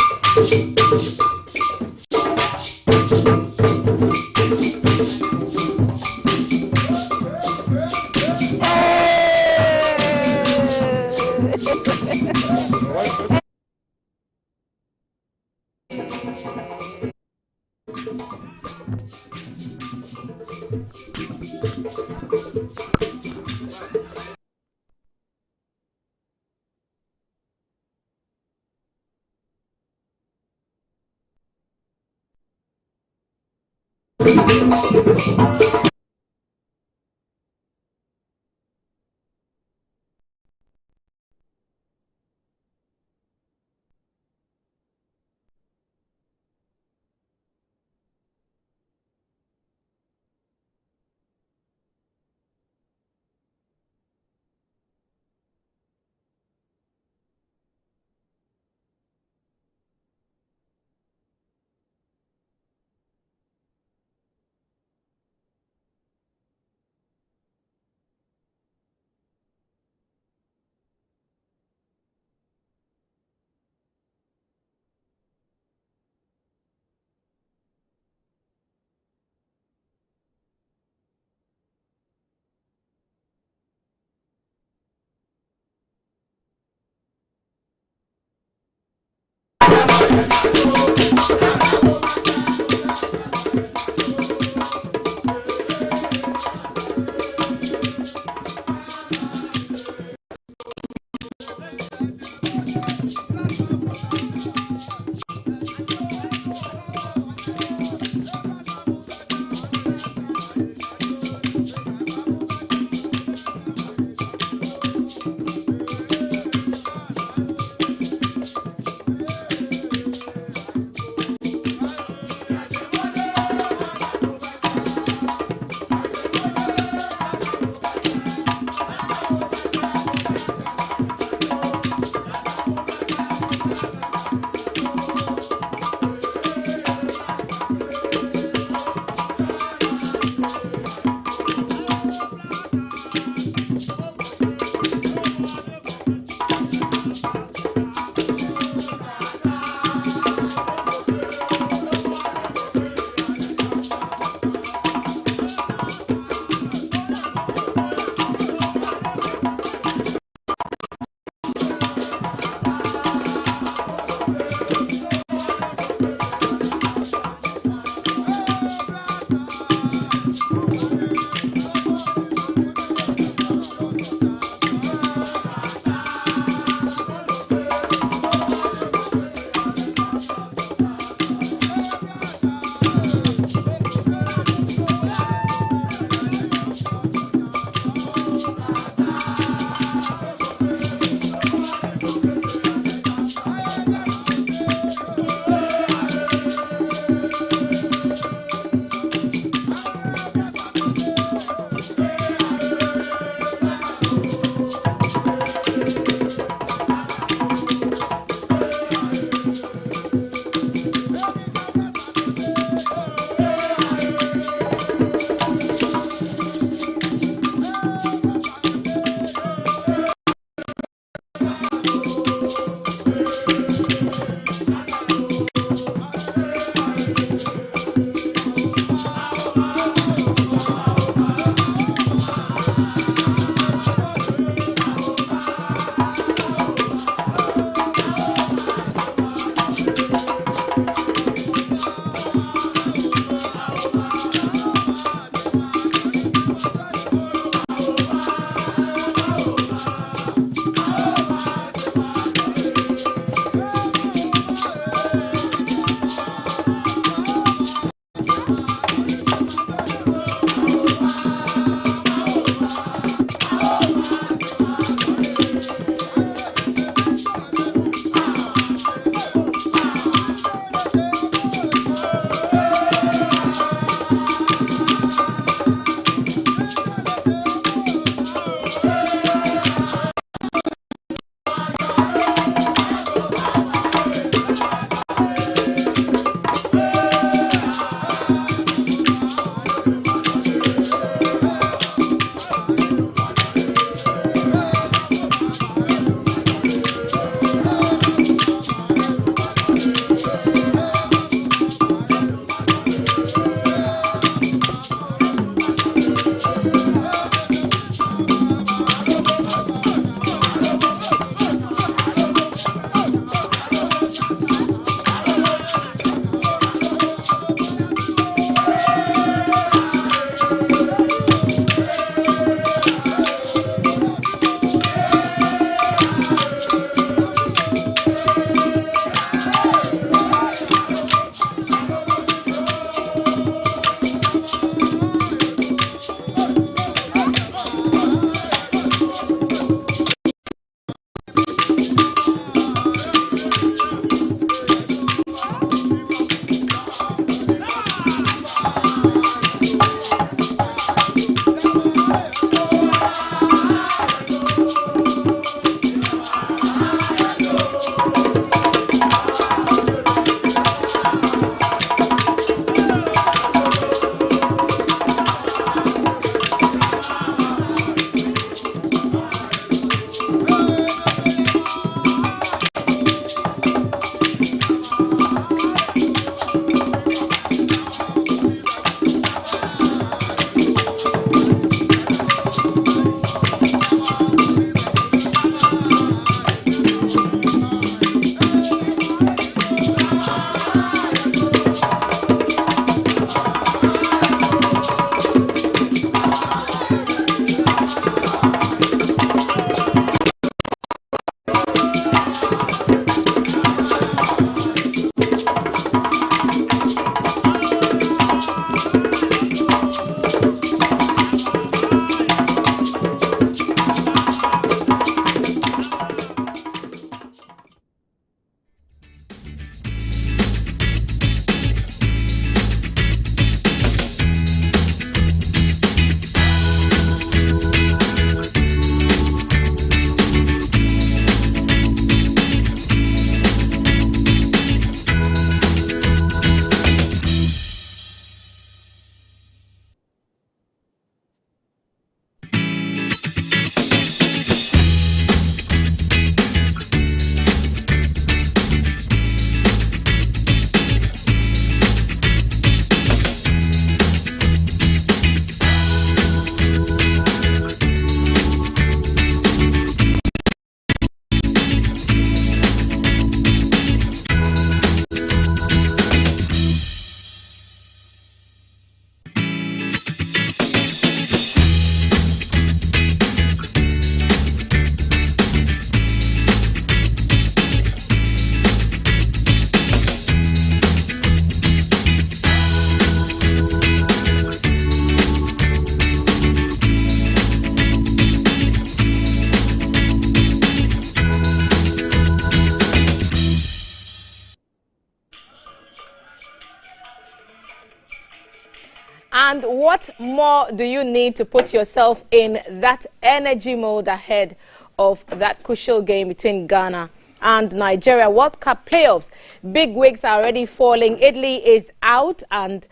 Speaker 10: And what more do you need to put yourself in that energy mode ahead of that crucial game between Ghana and Nigeria? World Cup playoffs. Big wigs are already falling. Italy is out, and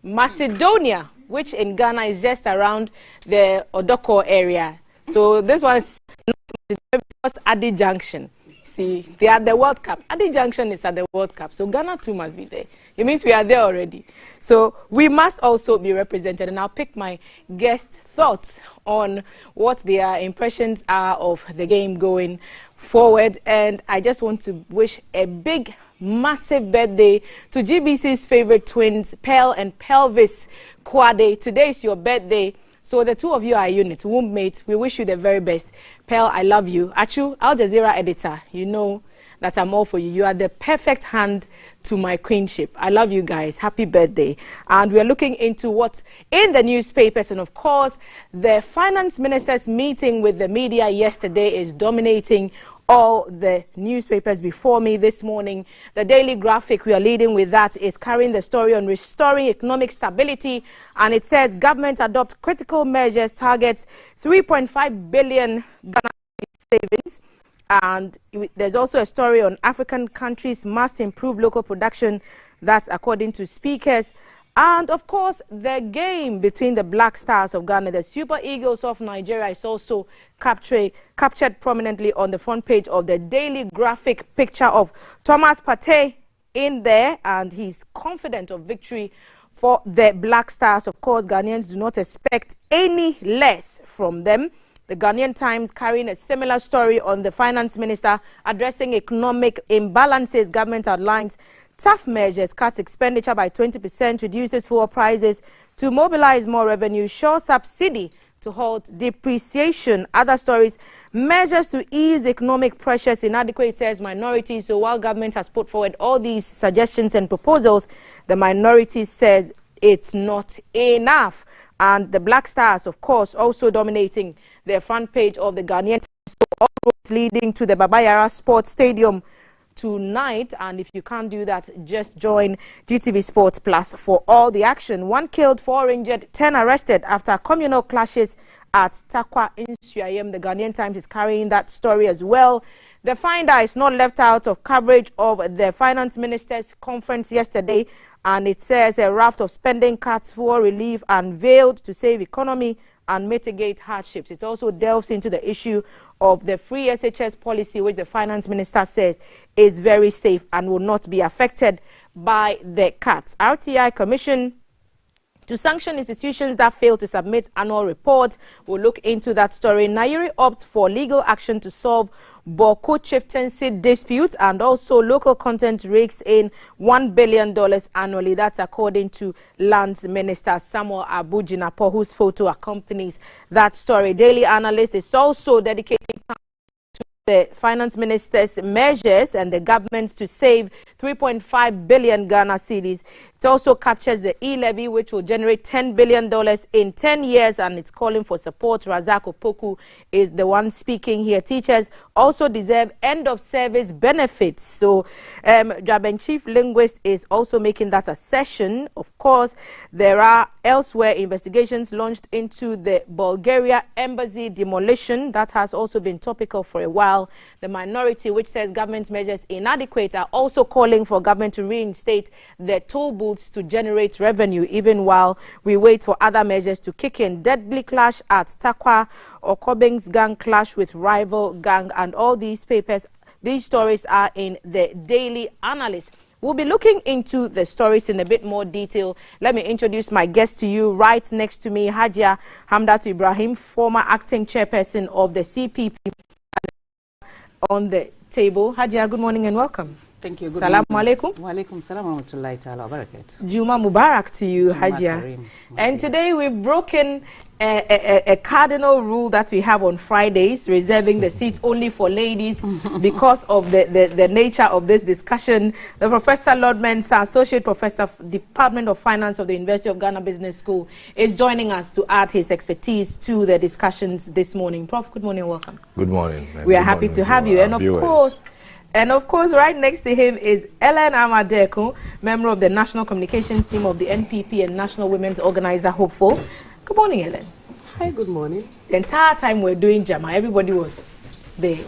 Speaker 10: Macedonia, which in Ghana is just around the Odoko area. So this one is Adi Junction. See, they are the World Cup. Adi Junction is at the World Cup, so Ghana too must be there. It means we are there already. So we must also be represented, and I'll pick my guest thoughts on what their impressions are of the game going forward. And I just want to wish a big, massive birthday to GBC's favorite twins, Pearl and Pelvis Kwade. Today is your birthday. So the two of you are a unit, womb mates. We wish you the very best. Pearl, I love you. Achu, Al Jazeera editor, you know that I'm all for you. You are the perfect hand to my queenship. I love you guys. Happy birthday. And we are looking into what's in the newspapers. And of course, the finance minister's meeting with the media yesterday is dominating all the newspapers before me this morning. The Daily Graphic, we are leading with that, is carrying the story on restoring economic stability, and it says government adopt critical measures, targets 3.5 billion Ghana savings. And there's also a story on African countries must improve local production. That's according to speakers. And of course, the game between the Black Stars of Ghana, the Super Eagles of Nigeria, is also captured prominently on the front page of the Daily Graphic. Picture of Thomas Partey in there, and he's confident of victory for the Black Stars. Of course, Ghanaians do not expect any less from them. The Ghanaian Times carrying a similar story on the finance minister addressing economic imbalances. Government outlines tough measures, cut expenditure by 20%, reduces fuel prices to mobilize more revenue, show subsidy to halt depreciation. Other stories, measures to ease economic pressures, inadequate, says minority. So while government has put forward all these suggestions and proposals, the minority says it's not enough. And the Black Stars, of course, also dominating the front page of the Ghanaian Times. So all roads leading to the Baba Yara Sports Stadium tonight, and if you can't do that, just join GTV Sports Plus for all the action. 1 killed, 4 injured, 10 arrested after communal clashes at Takwa in Suayem. The Ghanaian Times is carrying that story as well. The Finder is not left out of coverage of the finance minister's conference yesterday, and it says a raft of spending cuts for relief unveiled to save economy and mitigate hardships. It also delves into the issue of the free SHS policy, which the finance minister says is very safe and will not be affected by the cuts. RTI Commission to sanction institutions that fail to submit annual reports. We'll look into that story. Nairi opts for legal action to solve Boko chieftaincy dispute, and also local content rakes in $1 billion annually. That's according to Lands Minister Samuel Abujinapo, whose photo accompanies that story. Daily Analyst is also dedicating time to the finance minister's measures and the government to save 3.5 billion Ghana cedis. It also captures the e-levy, which will generate $10 billion in 10 years, and it's calling for support. Razak Opoku is the one speaking here. Teachers also deserve end-of-service benefits. So Jaben Chief Linguist is also making that assertion. Of course, there are elsewhere investigations launched into the Bulgaria embassy demolition. That has also been topical for a while. The minority, which says government measures inadequate, are also calling for government to reinstate the toll booths to generate revenue, even while we wait for other measures to kick in. Deadly clash at Takwa, Okobeng's gang clash with rival gang, and all these stories are in the Daily Analyst. We'll be looking into the stories in a bit more detail. Let me introduce my guest to you. Right next to me, Hajia Hamdatu Ibrahim, former acting chairperson of the CPP, on the table. Hajia, good morning and welcome.
Speaker 7: Thank you. Good
Speaker 10: Salaam alaikum.
Speaker 7: Wa alaikum salam wa rahmatullahi ta'ala wa barakatuh.
Speaker 10: Juma Mubarak to you, Hajia. And today we've broken a cardinal rule that we have on Fridays, reserving the seat only for ladies because of the nature of this discussion. The Professor Lord Mensah, Associate Professor of Department of Finance of the University of Ghana Business School, is joining us to add his expertise to the discussions this morning. Prof, good morning and welcome.
Speaker 13: Good morning.
Speaker 10: We are happy to have you. And of course, And of course, right next to him is Ellen Amadeko, member of the National Communications Team of the NPP and National Women's Organizer Hopeful. Good morning, Ellen.
Speaker 1: Hi, good morning.
Speaker 10: The entire time we're doing Jama, everybody was there.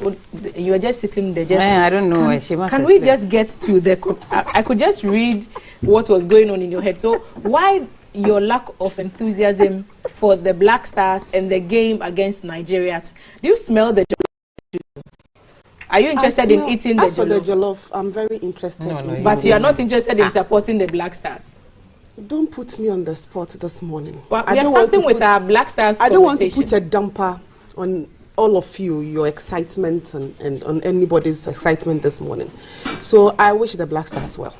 Speaker 10: You were just sitting there. Just,
Speaker 7: I don't know.
Speaker 10: Can we just get to the... I could just read what was going on in your head. So why your lack of enthusiasm for the Black Stars and the game against Nigeria? Do you smell the jollof? Are you interested in eating the jollof?
Speaker 1: As for the jollof, I'm very interested.
Speaker 10: No, but you are not interested in supporting the Black Stars?
Speaker 1: Don't put me on the spot this morning.
Speaker 10: Well, we are starting with our Black Stars.
Speaker 1: I don't want to put a damper on all of you, your excitement and on anybody's excitement this morning. So I wish the Black Stars well.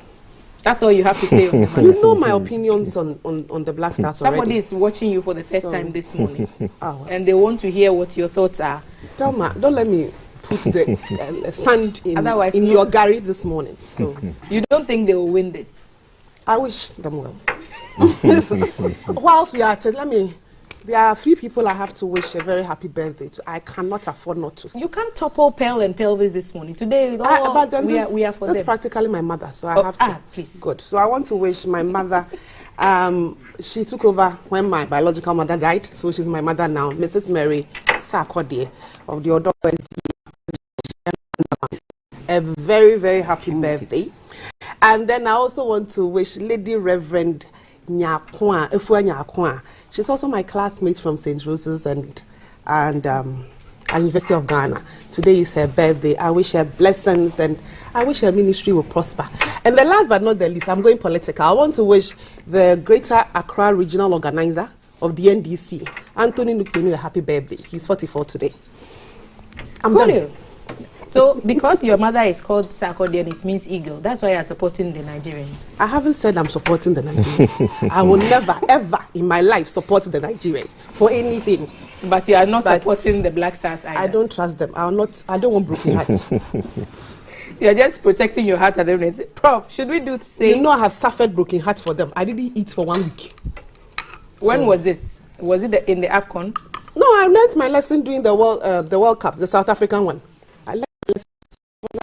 Speaker 10: That's all you have to say.
Speaker 1: You know my opinions on the Black Stars already.
Speaker 10: Somebody is watching you for the first time this morning. And they want to hear what your thoughts are.
Speaker 1: Thelma, don't let me put the sand in your gari this morning. So
Speaker 10: you don't think they will win this?
Speaker 1: I wish them well. Whilst we are at it, there are 3 people I have to wish a very happy birthday to. I cannot afford not to.
Speaker 10: You can't topple Pearl and Pelvis this morning. Today,
Speaker 1: but then
Speaker 10: we are for them.
Speaker 1: That's practically my mother, so I have to.
Speaker 10: Please.
Speaker 1: Good. So I want to wish my mother, she took over when my biological mother died, so she's my mother now, Mrs. Mary Sarkodie of the Odo West. A very, very happy birthday. And then I also want to wish Lady Reverend Nyakwa, Efua Nyakwa. She's also my classmate from St. Rose's and University of Ghana. Today is her birthday. I wish her blessings and I wish her ministry will prosper. And the last but not the least, I'm going political. I want to wish the Greater Accra Regional Organizer of the NDC, Anthony Nukpenu, a happy birthday. He's 44 today. I'm done.
Speaker 10: So, because your mother is called Sarkodie and it means eagle, that's why you are supporting the Nigerians.
Speaker 1: I haven't said I'm supporting the Nigerians. I will never, ever in my life support the Nigerians for anything.
Speaker 10: But you are not supporting the Black Stars either.
Speaker 1: I don't trust them. I don't want broken hearts.
Speaker 10: You are just protecting your heart at the moment. Prof, should we do say...
Speaker 1: You know I have suffered broken hearts for them. I didn't eat for 1 week.
Speaker 10: When was this? Was it in the AFCON?
Speaker 1: No, I learned my lesson during the World Cup, the South African one.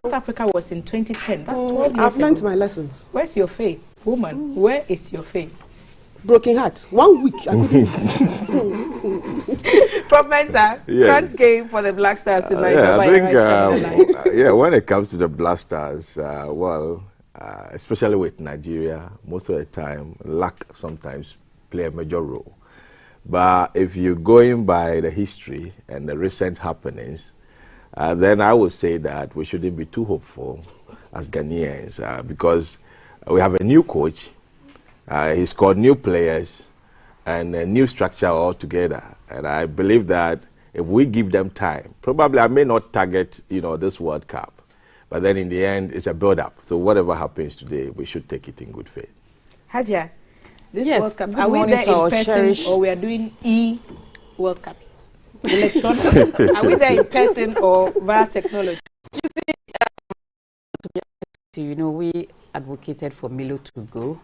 Speaker 10: South Africa was in 2010. That's 12 years
Speaker 1: I've learned
Speaker 10: ago.
Speaker 1: my lessons.
Speaker 10: Where's your faith? Woman, where is your faith?
Speaker 1: Broken heart. 1 week, I couldn't eat.
Speaker 10: Prof. Mensah, France game for the Black Stars tonight.
Speaker 13: I think, when it comes to the Black Stars, especially with Nigeria, most of the time, luck sometimes play a major role. But if you're going by the history and the recent happenings, then I would say that we shouldn't be too hopeful as Ghanaians because we have a new coach, he's called new players and a new structure altogether. And I believe that if we give them time, probably I may not target, this World Cup, but then in the end, it's a build-up. So whatever happens today, we should take it in good faith.
Speaker 10: Hadja, this World Cup, are we there in person or we are doing World Cup? Electronic? Are we there in person or via technology?
Speaker 7: You see, we advocated for Milo to go.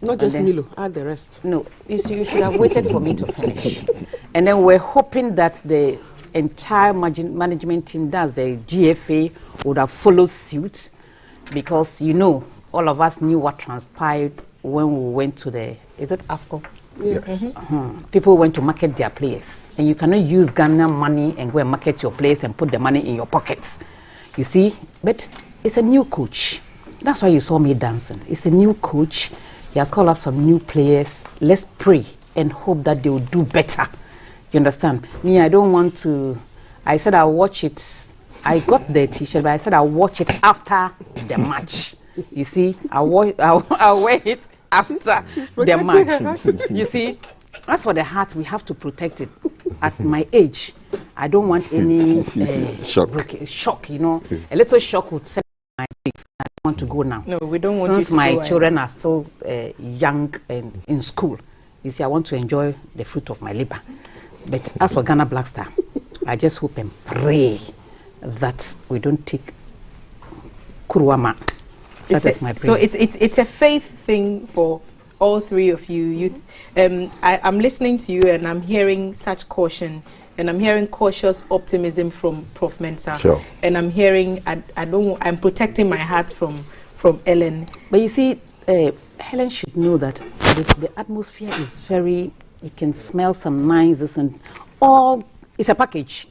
Speaker 1: Not just Milo, add the rest.
Speaker 7: No, you see, you should have waited for me to finish. And then we're hoping that the entire management team, that's the GFA, would have followed suit because, all of us knew what transpired when we went to is it AFCON? Yeah. People went to market their players. And you cannot use Ghana money and go and market your players and put the money in your pockets. You see? But it's a new coach. That's why you saw me dancing. It's a new coach. He has called up some new players. Let's pray and hope that they will do better. You understand? Me, I don't want to... I said I'll watch it. I got the t-shirt, but I said I'll watch it after the match. You see? I'll wear it after the match. You see? As for the heart, we have to protect it. At my age, I don't want any shock, A little shock would set my grief. I don't want to go now.
Speaker 10: No, we don't want
Speaker 7: Since my children are still young and in school, you see, I want to enjoy the fruit of my labor. But as for Ghana Black Star, I just hope and pray that we don't take Kuruama. That is my prayer.
Speaker 10: So it's a faith thing for all 3 of you. I'm listening to you and I'm hearing such caution and I'm hearing cautious optimism from Prof. Mensah.
Speaker 13: Sure.
Speaker 10: And I'm hearing I'm protecting my heart from Ellen.
Speaker 7: But you see, Helen should know that the atmosphere is very. You can smell some nices and all. It's a package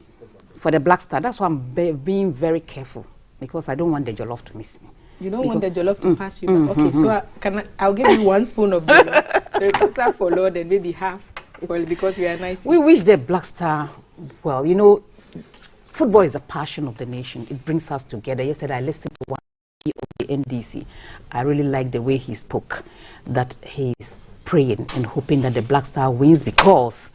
Speaker 7: for the Black Star. That's why I'm being very careful, because I don't want the jollof to miss me.
Speaker 10: You don't want the jollof to pass you. Okay, so I'll give you 1 spoon of the quarter for Lord and maybe half. Well, because we are nice.
Speaker 7: We wish the Black Star well. You know, football is a passion of the nation. It brings us together. Yesterday I listened to one of the NDC. I really like the way he spoke, that he's praying and hoping that the Black Star wins, because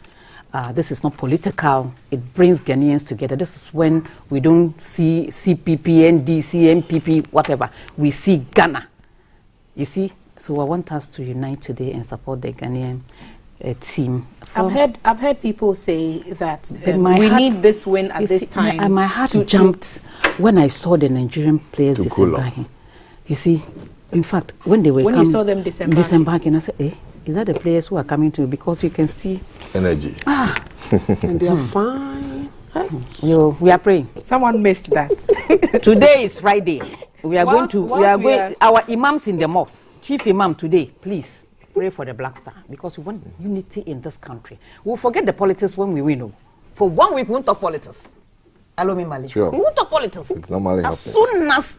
Speaker 7: this is not political. It brings Ghanaians together. This is when we don't see CPP, NDC, MPP, whatever. We see Ghana. You see? So I want us to unite today and support the Ghanaian team.
Speaker 10: I've heard people say that we need this win at this time.
Speaker 7: My heart jumped when I saw the Nigerian players disembarking. You see, in fact, when they were
Speaker 10: you saw them disembarking,
Speaker 7: I said, is that the players who are coming to? Because you can see
Speaker 13: energy.
Speaker 1: And they are fine.
Speaker 7: We are praying.
Speaker 10: Someone missed that.
Speaker 7: Today is Friday. We are going. Our imams in the mosque, chief imam today, please pray for the Black Star, because we want unity in this country. We'll forget the politics when we win. For 1 week, we won't talk politics. Allow me, Mali.
Speaker 13: Sure.
Speaker 7: We won't talk politics.
Speaker 13: It's normally
Speaker 7: as soon as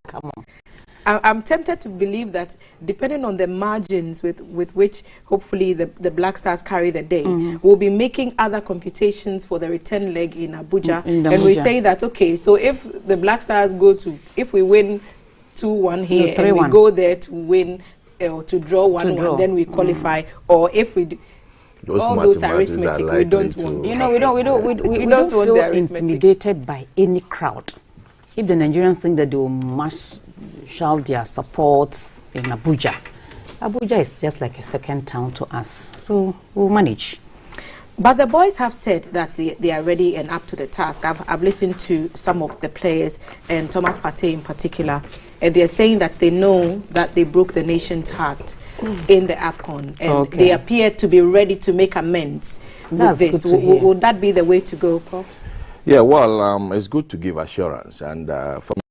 Speaker 7: come on.
Speaker 10: I'm tempted to believe that depending on the margins with which hopefully the Black Stars carry the day, we'll be making other computations for the return leg in Abuja. And we say that, okay, so if the Black Stars if we win 2-1 here, and we go there to win or to draw 1-1, then we qualify. Or if we all those arithmetic, we don't want.
Speaker 7: You know, we don't feel intimidated by any crowd. If the Nigerians think that they will marshal their support in Abuja, Abuja is just like a second town to us, so we'll manage.
Speaker 10: But the boys have said that they are ready and up to the task. I've listened to some of the players, and Thomas Partey in particular, and they're saying that they know that they broke the nation's heart in the AFCON, and they appear to be ready to make amends with this. Would that be the way to go, Prof?
Speaker 13: Yeah, well, it's good to give assurance, and for me,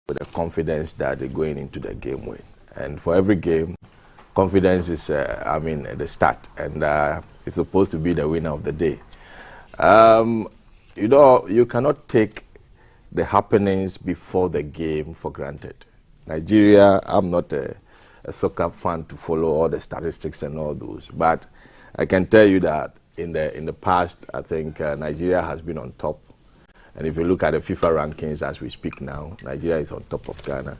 Speaker 13: with the confidence that they're going into the game with. And for every game, confidence is, the start, and it's supposed to be the winner of the day. You know, you cannot take the happenings before the game for granted. Nigeria, I'm not a soccer fan to follow all the statistics and all those, but I can tell you that in the past, I think Nigeria has been on top. And if you look at the FIFA rankings as we speak now, Nigeria is on top of Ghana.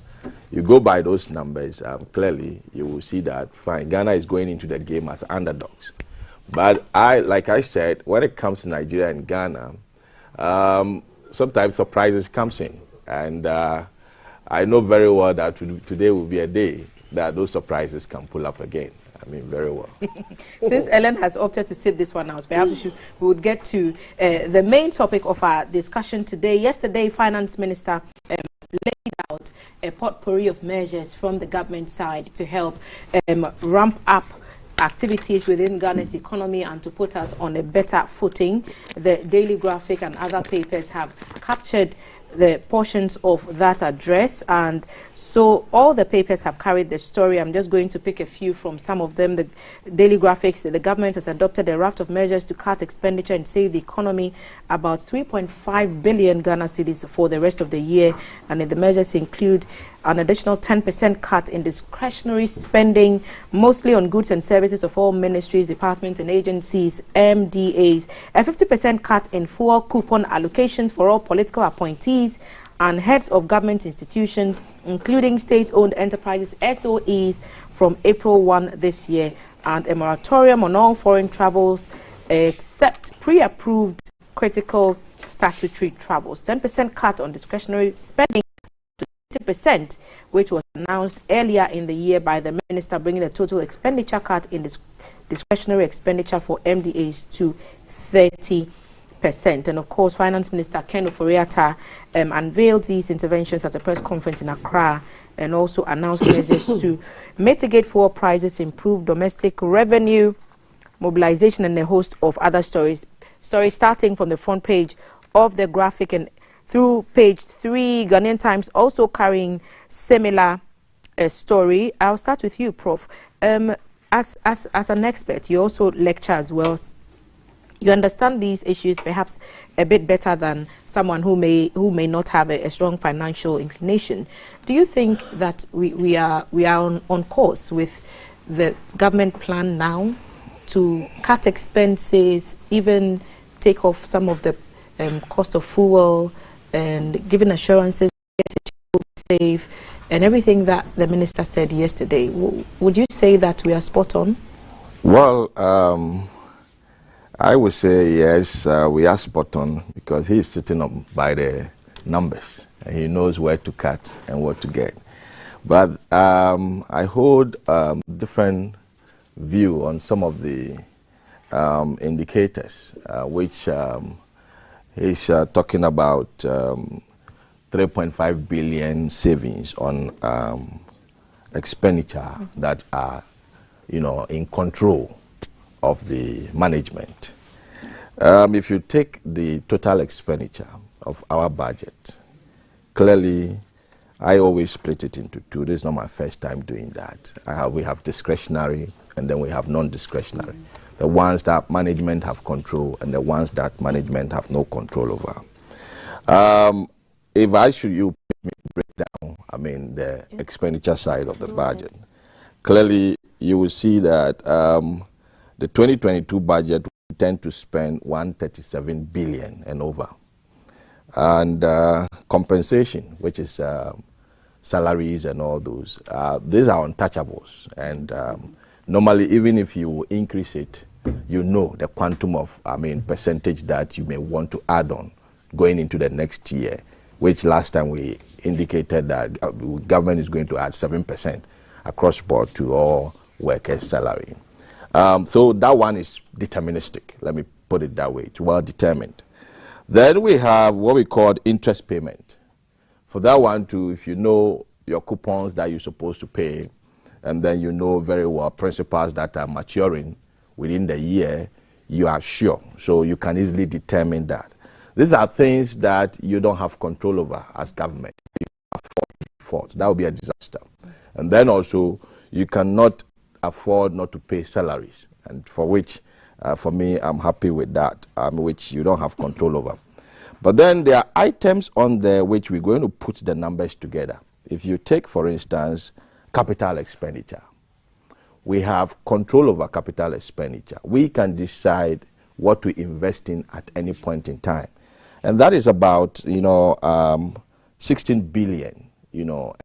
Speaker 13: You go by those numbers, clearly you will see that fine, Ghana is going into the game as underdogs. But like I said, when it comes to Nigeria and Ghana, sometimes surprises comes in. And I know very well that today will be a day that those surprises can pull up again. I mean, very well.
Speaker 10: Since Ellen has opted to sit this one out, perhaps we would get to the main topic of our discussion today. Yesterday, Finance Minister laid out a potpourri of measures from the government side to help ramp up activities within Ghana's economy and to put us on a better footing. The Daily Graphic and other papers have captured the portions of that address, and so all the papers have carried the story. I'm just going to pick a few from some of them. The Daily Graphics, the government has adopted a raft of measures to cut expenditure and save the economy about 3.5 billion Ghana cedis for the rest of the year, and the measures include an additional 10% cut in discretionary spending, mostly on goods and services of all ministries, departments and agencies, MDAs, a 50% cut in fuel coupon allocations for all political appointees and heads of government institutions, including state-owned enterprises, SOEs, from April 1 this year, and a moratorium on all foreign travels except pre-approved critical statutory travels. 10% cut on discretionary spending, 20%, which was announced earlier in the year by the minister, bringing the total expenditure cut in discretionary expenditure for MDAs to 30%. And of course, Finance Minister Ken Ofori-Atta unveiled these interventions at a press conference in Accra, and also announced measures to mitigate fuel prices, improve domestic revenue, mobilization, and a host of other stories. Stories starting from the front page of the graphic and through page 3. Ghanaian Times also carrying similar story. I'll start with you, Prof. As an expert, you also lecture as well. You understand these issues perhaps a bit better than someone who may not have a strong financial inclination. Do you think that we are on course with the government plan now to cut expenses, even take off some of the cost of fuel, and giving assurances will be safe, and everything that the minister said yesterday? Would you say that we are spot on?
Speaker 13: Well, I would say yes, we are spot on, because he is sitting up by the numbers and he knows where to cut and what to get. But I hold different view on some of the indicators, which he's talking about 3.5 billion savings on expenditure that are, in control of the management. If you take the total expenditure of our budget, clearly, I always split it into two. This is not my first time doing that. We have discretionary, and then we have non-discretionary. The ones that management have control, and the ones that management have no control over. If I should break down, the expenditure side of the budget, clearly you will see that the 2022 budget we tend to spend 137 billion and over. And compensation, which is salaries and all those, these are untouchables. And normally, even if you increase it, the quantum of, percentage that you may want to add on going into the next year, which last time we indicated that government is going to add 7% across board to all workers' salary. So that one is deterministic. Let me put it that way. It's well determined. Then we have what we call interest payment. For that one too, if you know your coupons that you're supposed to pay, and then you know very well principals that are maturing within the year, you are sure. So you can easily determine that. These are things that you don't have control over as government. If you afford, that would be a disaster. And then also, you cannot afford not to pay salaries, and for which, for me, I'm happy with that, which you don't have control over. But then there are items on there which we're going to put the numbers together. If you take, for instance, capital expenditure, we have control over capital expenditure. We can decide what to invest in at any point in time. And that is about, 16 billion,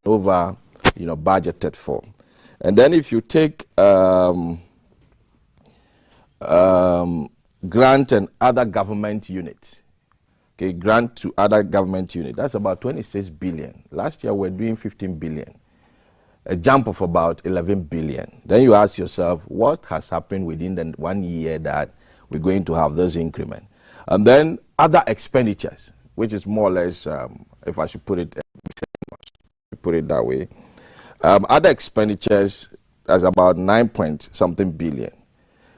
Speaker 13: over, budgeted for. And then if you take grant and other government units, okay, grant to other government units, that's about 26 billion. Last year we're doing 15 billion, a jump of about 11 billion. Then you ask yourself, what has happened within the 1 year that we're going to have this increment? And then other expenditures, which is more or less, if I should put it that way, other expenditures, that's about 9-point-something billion.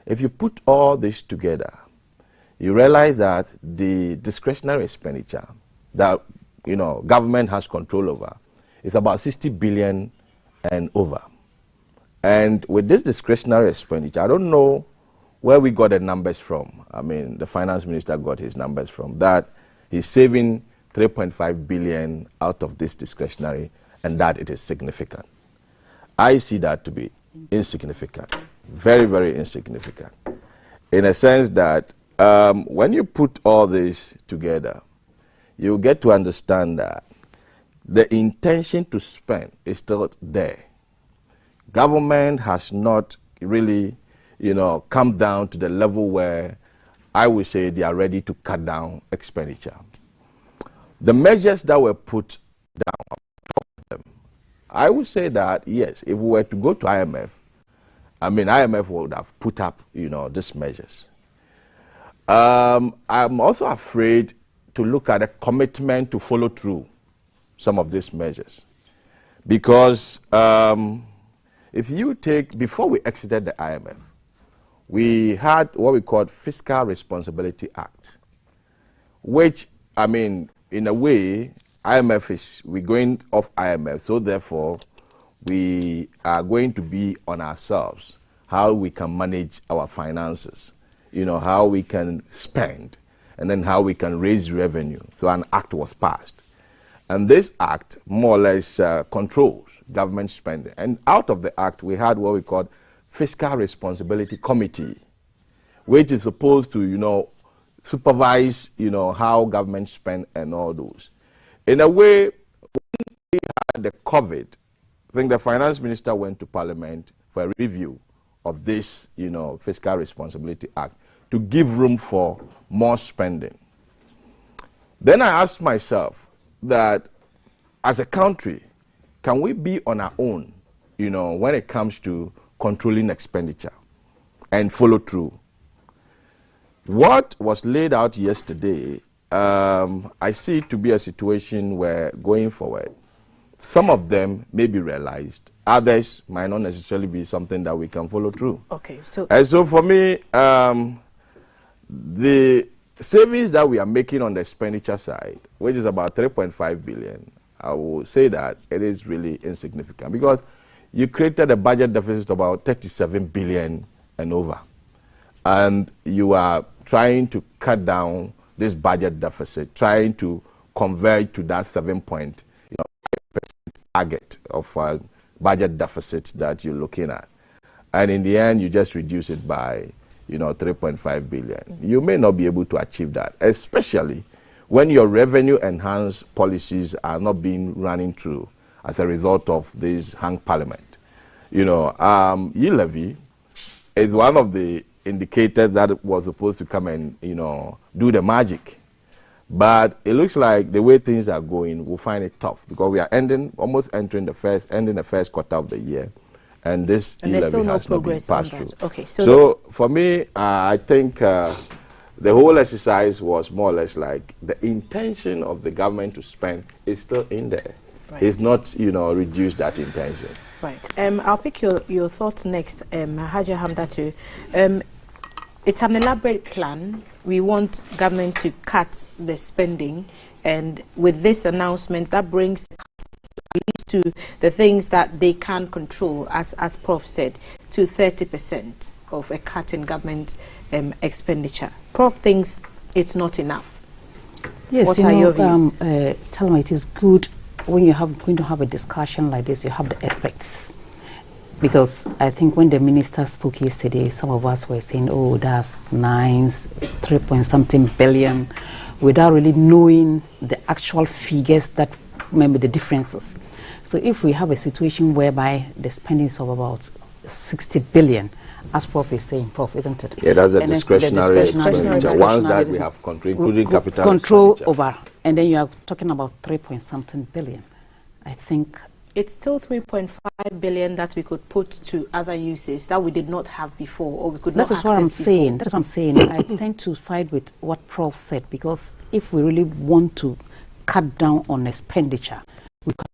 Speaker 13: If you put all this together, you realize that the discretionary expenditure that government has control over is about 60 billion and over. And with this discretionary expenditure, I don't know where we got the numbers from. The finance minister got his numbers from that. He's saving 3.5 billion out of this discretionary, and that it is significant. I see that to be insignificant, very, very insignificant, in a sense that when you put all this together, you get to understand that the intention to spend is still there. Government has not really, come down to the level where I would say they are ready to cut down expenditure. The measures that were put down, I would say that, yes, if we were to go to IMF, IMF would have put up, these measures. I'm also afraid to look at a commitment to follow through some of these measures. Because if you take, before we exited the IMF, we had what we called Fiscal Responsibility Act, which, I mean, in a way, we're going off IMF, so therefore, we are going to be on ourselves, how we can manage our finances, you know, how we can spend, and then how we can raise revenue. So an act was passed. And this act more or less controls government spending. And out of the act, we had what we called Fiscal Responsibility Committee, which is supposed to, you know, supervise, you know, how government spend and all those. In a way, when we had the COVID, I think the finance minister went to Parliament for a review of this, you know, Fiscal Responsibility Act to give room for more spending. Then I asked myself that as a country, can we be on our own, you know, when it comes to controlling expenditure and follow through? What was laid out yesterday, I see it to be a situation where going forward, some of them may be realized, others might not necessarily be something that we can follow through.
Speaker 9: Okay, so
Speaker 13: and so for me, the savings that we are making on the expenditure side, which is about 3.5 billion, I will say that it is really insignificant because you created a budget deficit of about 37 billion and over. And you are trying to cut down this budget deficit, trying to converge to that 7.5% target of budget deficit that you're looking at. And in the end, you just reduce it by, you know, 3.5 billion. You may not be able to achieve that, especially when your revenue enhanced policies are not being running through as a result of this hung parliament. You know, e-levy is one of the indicators that was supposed to come and, you know, do the magic. But it looks like the way things are going, we'll find it tough because we are almost entering the first quarter of the year, and this e-levy has not been passed through.
Speaker 9: Okay,
Speaker 13: so for me, I think the whole exercise was more or less like the intention of the government to spend is still in there. Right. It's not, you know, reduce that intention.
Speaker 9: Right. I'll pick your thoughts next, Haja Hamdatu. It's an elaborate plan. We want government to cut the spending, and with this announcement, that brings to the things that they can control, as Prof said, to 30% of a cut in government expenditure. Prof thinks it's not enough.
Speaker 7: Yes,
Speaker 9: what are your views?
Speaker 7: Tell me, it is good when you're going to have a discussion like this, you have the experts. Because I think when the minister spoke yesterday, some of us were saying, oh, that's nice, 3-point-something billion, without really knowing the actual figures that remember the differences. So if we have a situation whereby the spending is of about 60 billion, as Prof is saying, Prof, isn't it?
Speaker 13: Yeah, that's a discretionary expenditure. Ones that we have control, including capital
Speaker 7: control over, and then you are talking about 3-point-something billion. I think
Speaker 9: it's still 3.5 billion that we could put to other uses that we did not have before, or we could not access.
Speaker 7: That is what I'm saying. That's what I'm saying. I tend to side with what Prof said, because if we really want to cut down on expenditure, we can.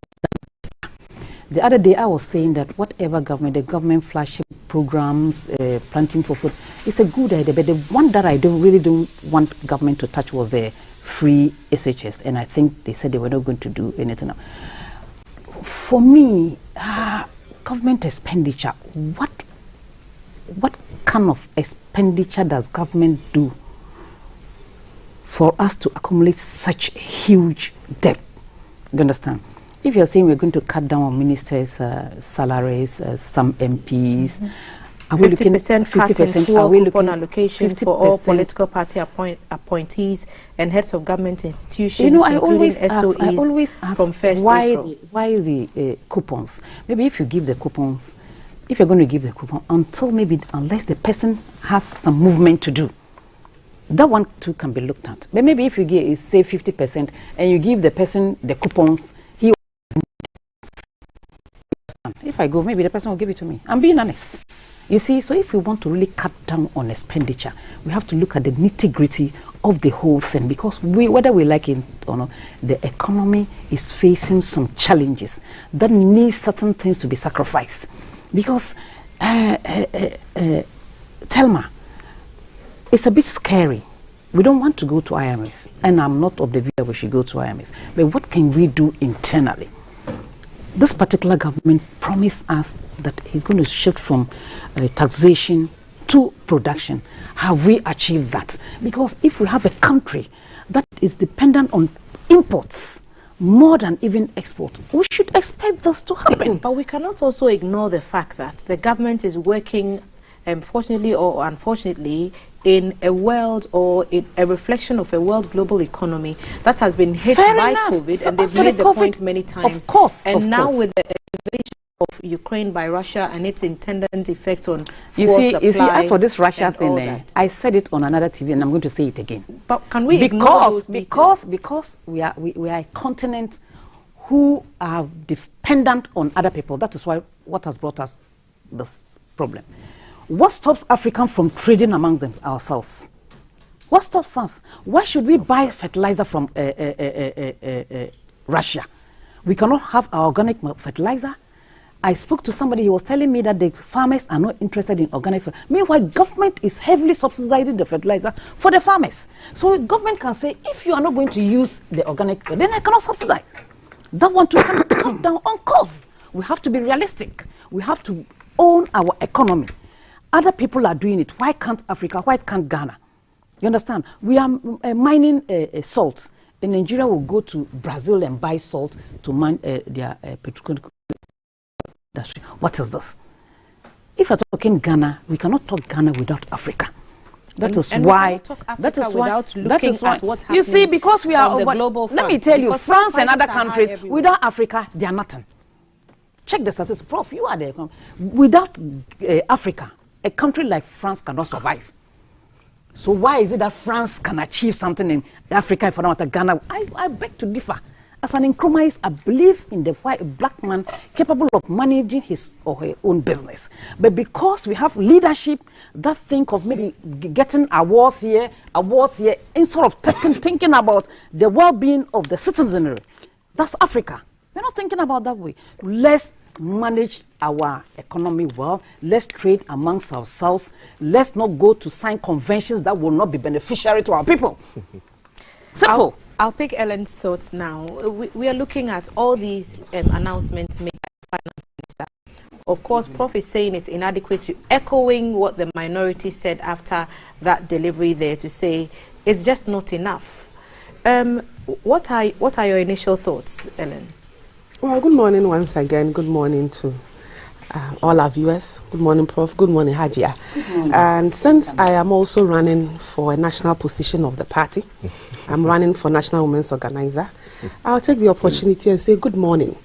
Speaker 7: The other day I was saying that whatever the government flagship programs, planting for food, it's a good idea, but the one that I really don't want government to touch was the free SHS, and I think they said they were not going to do anything. For me, government expenditure, what kind of expenditure does government do for us to accumulate such huge debt? You understand? If you're saying we're going to cut down on ministers' salaries, some MPs, are we looking at 50%? Are we looking at
Speaker 9: allocations for all political party appointees and heads of government institutions?
Speaker 7: You know, I always ask
Speaker 9: from
Speaker 7: why the coupons? Maybe if you give the coupons, if you're going to give the coupon, unless the person has some movement to do, that one too can be looked at. But maybe if you give, say 50%, and you give the person the coupons, if I go, maybe the person will give it to me. I'm being honest. You see, so if we want to really cut down on expenditure, we have to look at the nitty-gritty of the whole thing, because whether we like it or not, the economy is facing some challenges that need certain things to be sacrificed. Because Telma, it's a bit scary. We don't want to go to IMF, and I'm not of the view that we should go to IMF. But what can we do internally? This particular government promised us that he's going to shift from taxation to production. Have we achieved that? Because if we have a country that is dependent on imports more than even export, we should expect this to happen.
Speaker 15: But we cannot also ignore the fact that the government is working, fortunately or unfortunately, in a world or in a reflection of a world global economy that has been hit by COVID, and they've made the point many times.
Speaker 7: Of course.
Speaker 15: And now with the invasion of Ukraine by Russia and its intended effect on
Speaker 7: you see, as for this Russia thing, I said it on another TV, and I'm going to say it again.
Speaker 15: But can we ignore those
Speaker 7: because we are a continent who are dependent on other people. That is why what has brought us this problem. What stops Africans from trading among ourselves? What stops us? Why should we buy fertilizer from Russia? We cannot have our organic fertilizer. I spoke to somebody, he was telling me that the farmers are not interested in organic fertilizer. Meanwhile, government is heavily subsidizing the fertilizer for the farmers. So government can say, if you are not going to use the organic, then I cannot subsidize. That one to cut down on costs. We have to be realistic. We have to own our economy. Other people are doing it. Why can't Africa? Why can't Ghana? You understand? We are mining salt. In Nigeria, will go to Brazil and buy salt to mine their petrochemical industry. What is this? If we're talking Ghana, we cannot talk Ghana without Africa. That is why. That is why. That is why. You see, because we are the global. Let me tell you, France and other countries without Africa, they are nothing. Check the statistics, Prof. You are there. Without Africa, a country like France cannot survive. So why is it that France can achieve something in Africa if not Ghana? I beg to differ. As an Nkrumahist, I believe in the white black man capable of managing his or her own business. But because we have leadership that think of maybe getting awards here, instead of thinking about the well-being of the citizenry, that's Africa. We're not thinking about that way. Let's manage our economy well. Let's trade amongst ourselves. Let's not go to sign conventions that will not be beneficiary to our people. Simple.
Speaker 15: I'll pick Ellen's thoughts now. We are looking at all these announcements made by the Finance Minister. Of course, Prof is saying it's inadequate, echoing what the minority said after that delivery there to say it's just not enough. What are your initial thoughts, Ellen?
Speaker 1: Well, good morning once again. Good morning to all our viewers. Good morning, Prof. Good morning, Hajia. Good morning. And since I am also running for a national position of the party, I'm running for National Women's Organizer, I'll take the opportunity and say good morning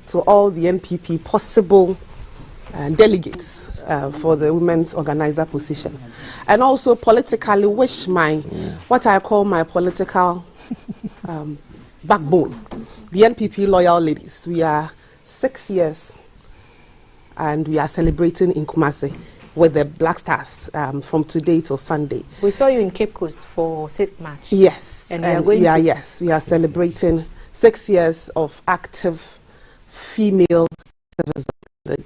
Speaker 1: to all the NPP possible delegates for the Women's Organizer position. And also politically wish what I call my political backbone, the NPP loyal ladies. We are 6 years and we are celebrating in Kumasi with the Black Stars from today till Sunday.
Speaker 15: We saw you in Cape Coast for SIT match.
Speaker 1: Yes,
Speaker 15: and we
Speaker 1: are celebrating 6 years of active female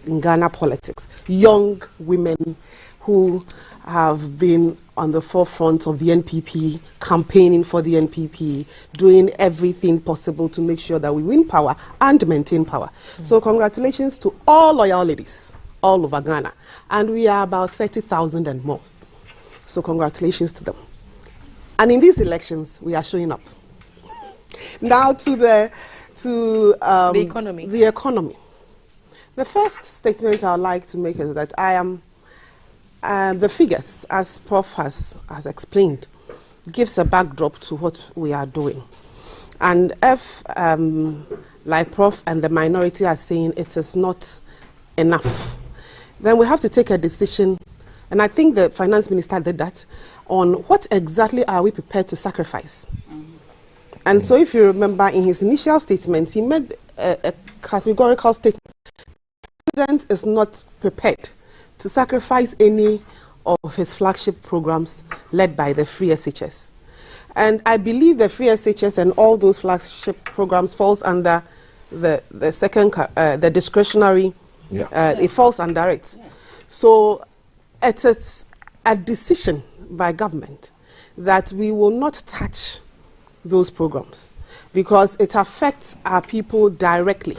Speaker 1: in Ghana politics. Young women who have been on the forefront of the NPP, campaigning for the NPP, doing everything possible to make sure that we win power and maintain power. So congratulations to all loyal ladies all over Ghana. And we are about 30,000 and more. So congratulations to them. And in these elections, we are showing up. Now to the economy. The economy. The first statement I would like to make is that I am the figures, as Prof has explained, gives a backdrop to what we are doing. And if, like Prof and the minority are saying, it is not enough, then we have to take a decision, and I think the Finance Minister did that, on what exactly are we prepared to sacrifice. And so if you remember, in his initial statements, he made a categorical statement. The President is not prepared to sacrifice any of his flagship programs led by the Free SHS. And I believe the Free SHS and all those flagship programs falls under the second, the discretionary, it falls under it. So it is a decision by government that we will not touch those programs because it affects our people directly.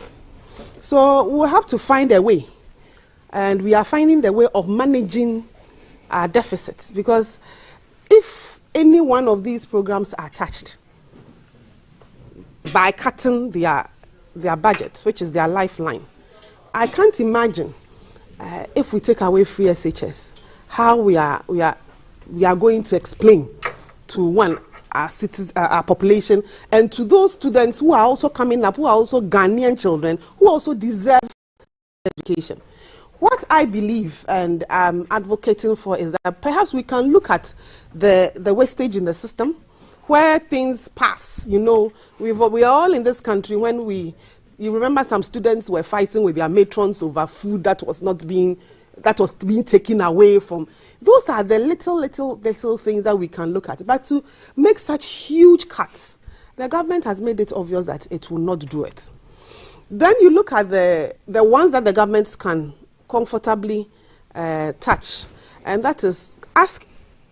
Speaker 1: So we'll have to find a way, and we are finding the way of managing our deficits, because if any one of these programs are touched by cutting their budget, which is their lifeline, I can't imagine if we take away free SHS, how we are going to explain to our citizens, our population, and to those students who are also coming up, who are also Ghanaian children, who also deserve education. What I believe and I'm advocating for is that perhaps we can look at the wastage in the system, where things pass. You know, we are all in this country when you remember some students were fighting with their matrons over food that was being taken away from. Those are the little things that we can look at. But to make such huge cuts, the government has made it obvious that it will not do it. Then you look at the ones that the government can comfortably touch, and that is ask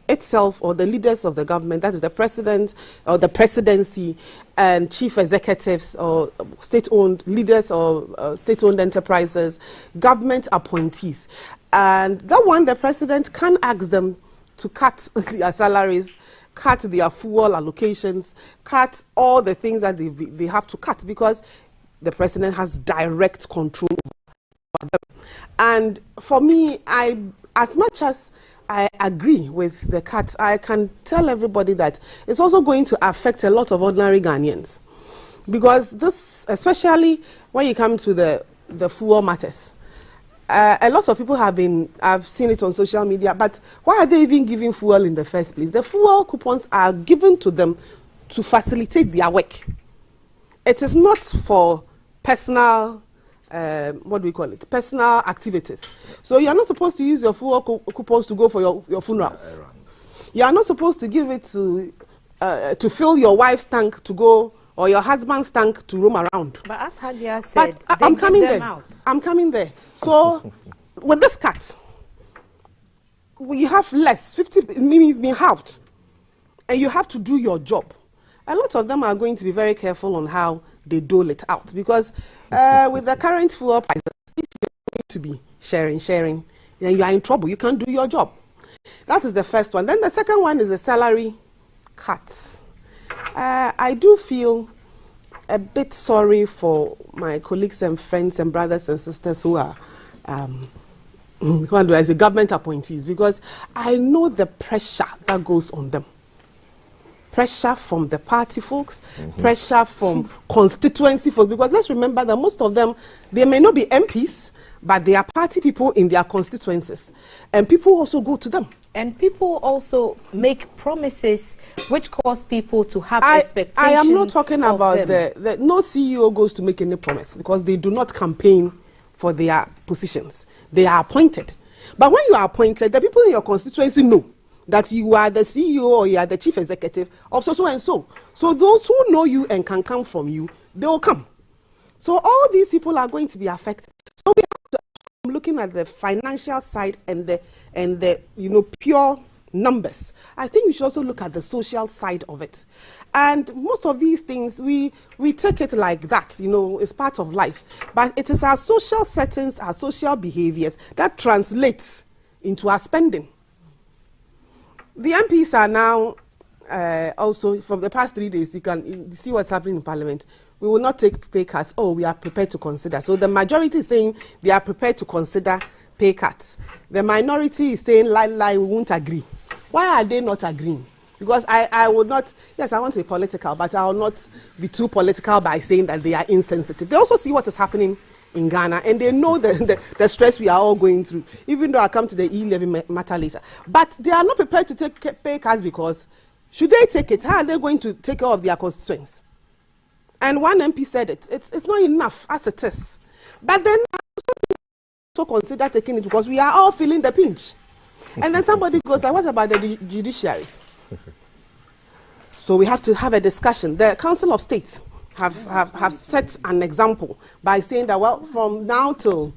Speaker 1: itself or the leaders of the government, that is the president or the presidency and chief executives or state-owned leaders or state-owned enterprises, government appointees. And that one, the president can ask them to cut their salaries, cut their fuel allocations, cut all the things that they have to cut, because the president has direct control over them. And for me, as much as I agree with the cuts, I can tell everybody that it's also going to affect a lot of ordinary Ghanaians, because this, especially when you come to the fuel matters, a lot of people I've seen it on social media, but why are they even giving fuel in the first place? The fuel coupons are given to them to facilitate their work. It is not for personal personal activities. So you are not supposed to use your fuel coupons to go for your funerals. You are not supposed to give it to fill your wife's tank to go, or your husband's tank to roam around.
Speaker 15: But as Hadia said,
Speaker 1: I'm coming there. I'm coming there. So with this cut, you have less, 50 means being halved, and you have to do your job. A lot of them are going to be very careful on how they dole it out, because with the current fuel prices, if you're going to be sharing, then you are in trouble. You can't do your job. That is the first one. Then the second one is the salary cuts. I do feel a bit sorry for my colleagues and friends and brothers and sisters who are government appointees, because I know the pressure that goes on them. Pressure from the party folks, pressure from constituency folks, because let's remember that most of them, they may not be MPs, but they are party people in their constituencies, and people also go to them.
Speaker 15: And people also make promises which cause people to have expectations.
Speaker 1: I am not talking about no CEO goes to make any promise, because they do not campaign for their positions. They are appointed. But when you are appointed, the people in your constituency know that you are the CEO or you are the chief executive of so and so. So those who know you and can come from you, they will come. So all these people are going to be affected. So we have to looking at the financial side and the pure numbers. I think we should also look at the social side of it. And most of these things we take it like that, it's part of life. But it is our social settings, our social behaviors that translates into our spending. The MPs are now also, from the past 3 days, you can see what's happening in Parliament. We will not take pay cuts. Oh, we are prepared to consider. So the majority is saying they are prepared to consider pay cuts. The minority is saying, lie, we won't agree. Why are they not agreeing? Because I would not, yes, I want to be political, but I will not be too political by saying that they are insensitive. They also see what is happening in Ghana, and they know the stress we are all going through, even though I come to the E-levy matter later. But they are not prepared to take pay cuts, because should they take it, how are they going to take care of their constituents? And one MP said it's not enough as it is. But then I also consider taking it, because we are all feeling the pinch. And then somebody goes, like, what about the judiciary? So we have to have a discussion. The Council of State have set an example by saying that, well, from now till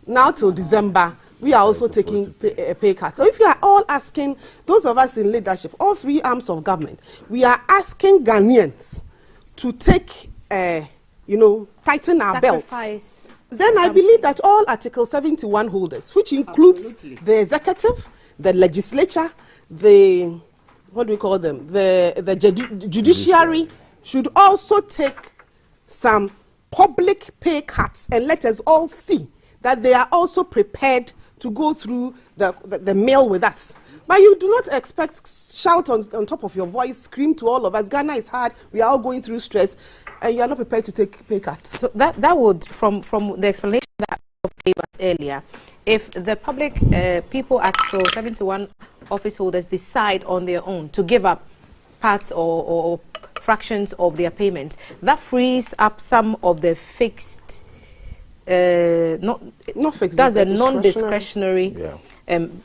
Speaker 1: December, we are also taking pay cuts. So if you are all asking, those of us in leadership, all three arms of government, we are asking Ghanaians to take, tighten our belts. Then I believe that all Article 71 holders, which includes the executive, the legislature, the, what do we call them, the judiciary, should also take some public pay cuts, and let us all see that they are also prepared to go through the mill with us. But you do not expect shout on top of your voice, scream to all of us, Ghana is hard, we are all going through stress, and you are not prepared to take pay cuts.
Speaker 15: So that would, from the explanation that you gave us earlier, if the public people at 71 office holders decide on their own to give up parts or fractions of their payments, that frees up some of the fixed, not fixed, that's the non-discretionary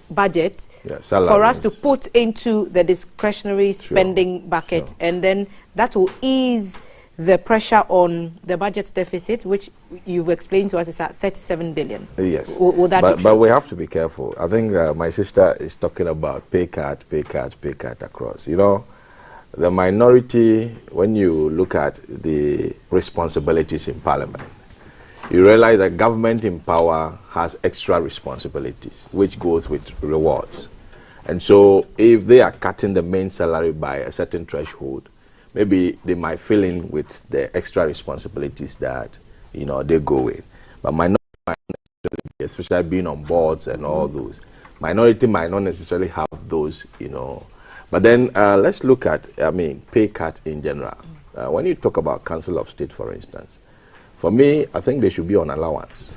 Speaker 15: budget for us to put into the discretionary spending bucket, and then that will ease the pressure on the budget deficit, which you've explained to us is at 37 billion.
Speaker 13: Yes.
Speaker 15: Will that be true?
Speaker 13: But we have to be careful. I think my sister is talking about pay cut across. You know, the minority, when you look at the responsibilities in Parliament, you realize that government in power has extra responsibilities, which goes with rewards. And so if they are cutting the main salary by a certain threshold, maybe they might fill in with the extra responsibilities that, you know, they go with. But minority might not necessarily, especially being on boards and all those, minority might not necessarily have those, you know. But then let's look at, pay cut in general. When you talk about Council of State, for instance, for me, I think they should be on allowance.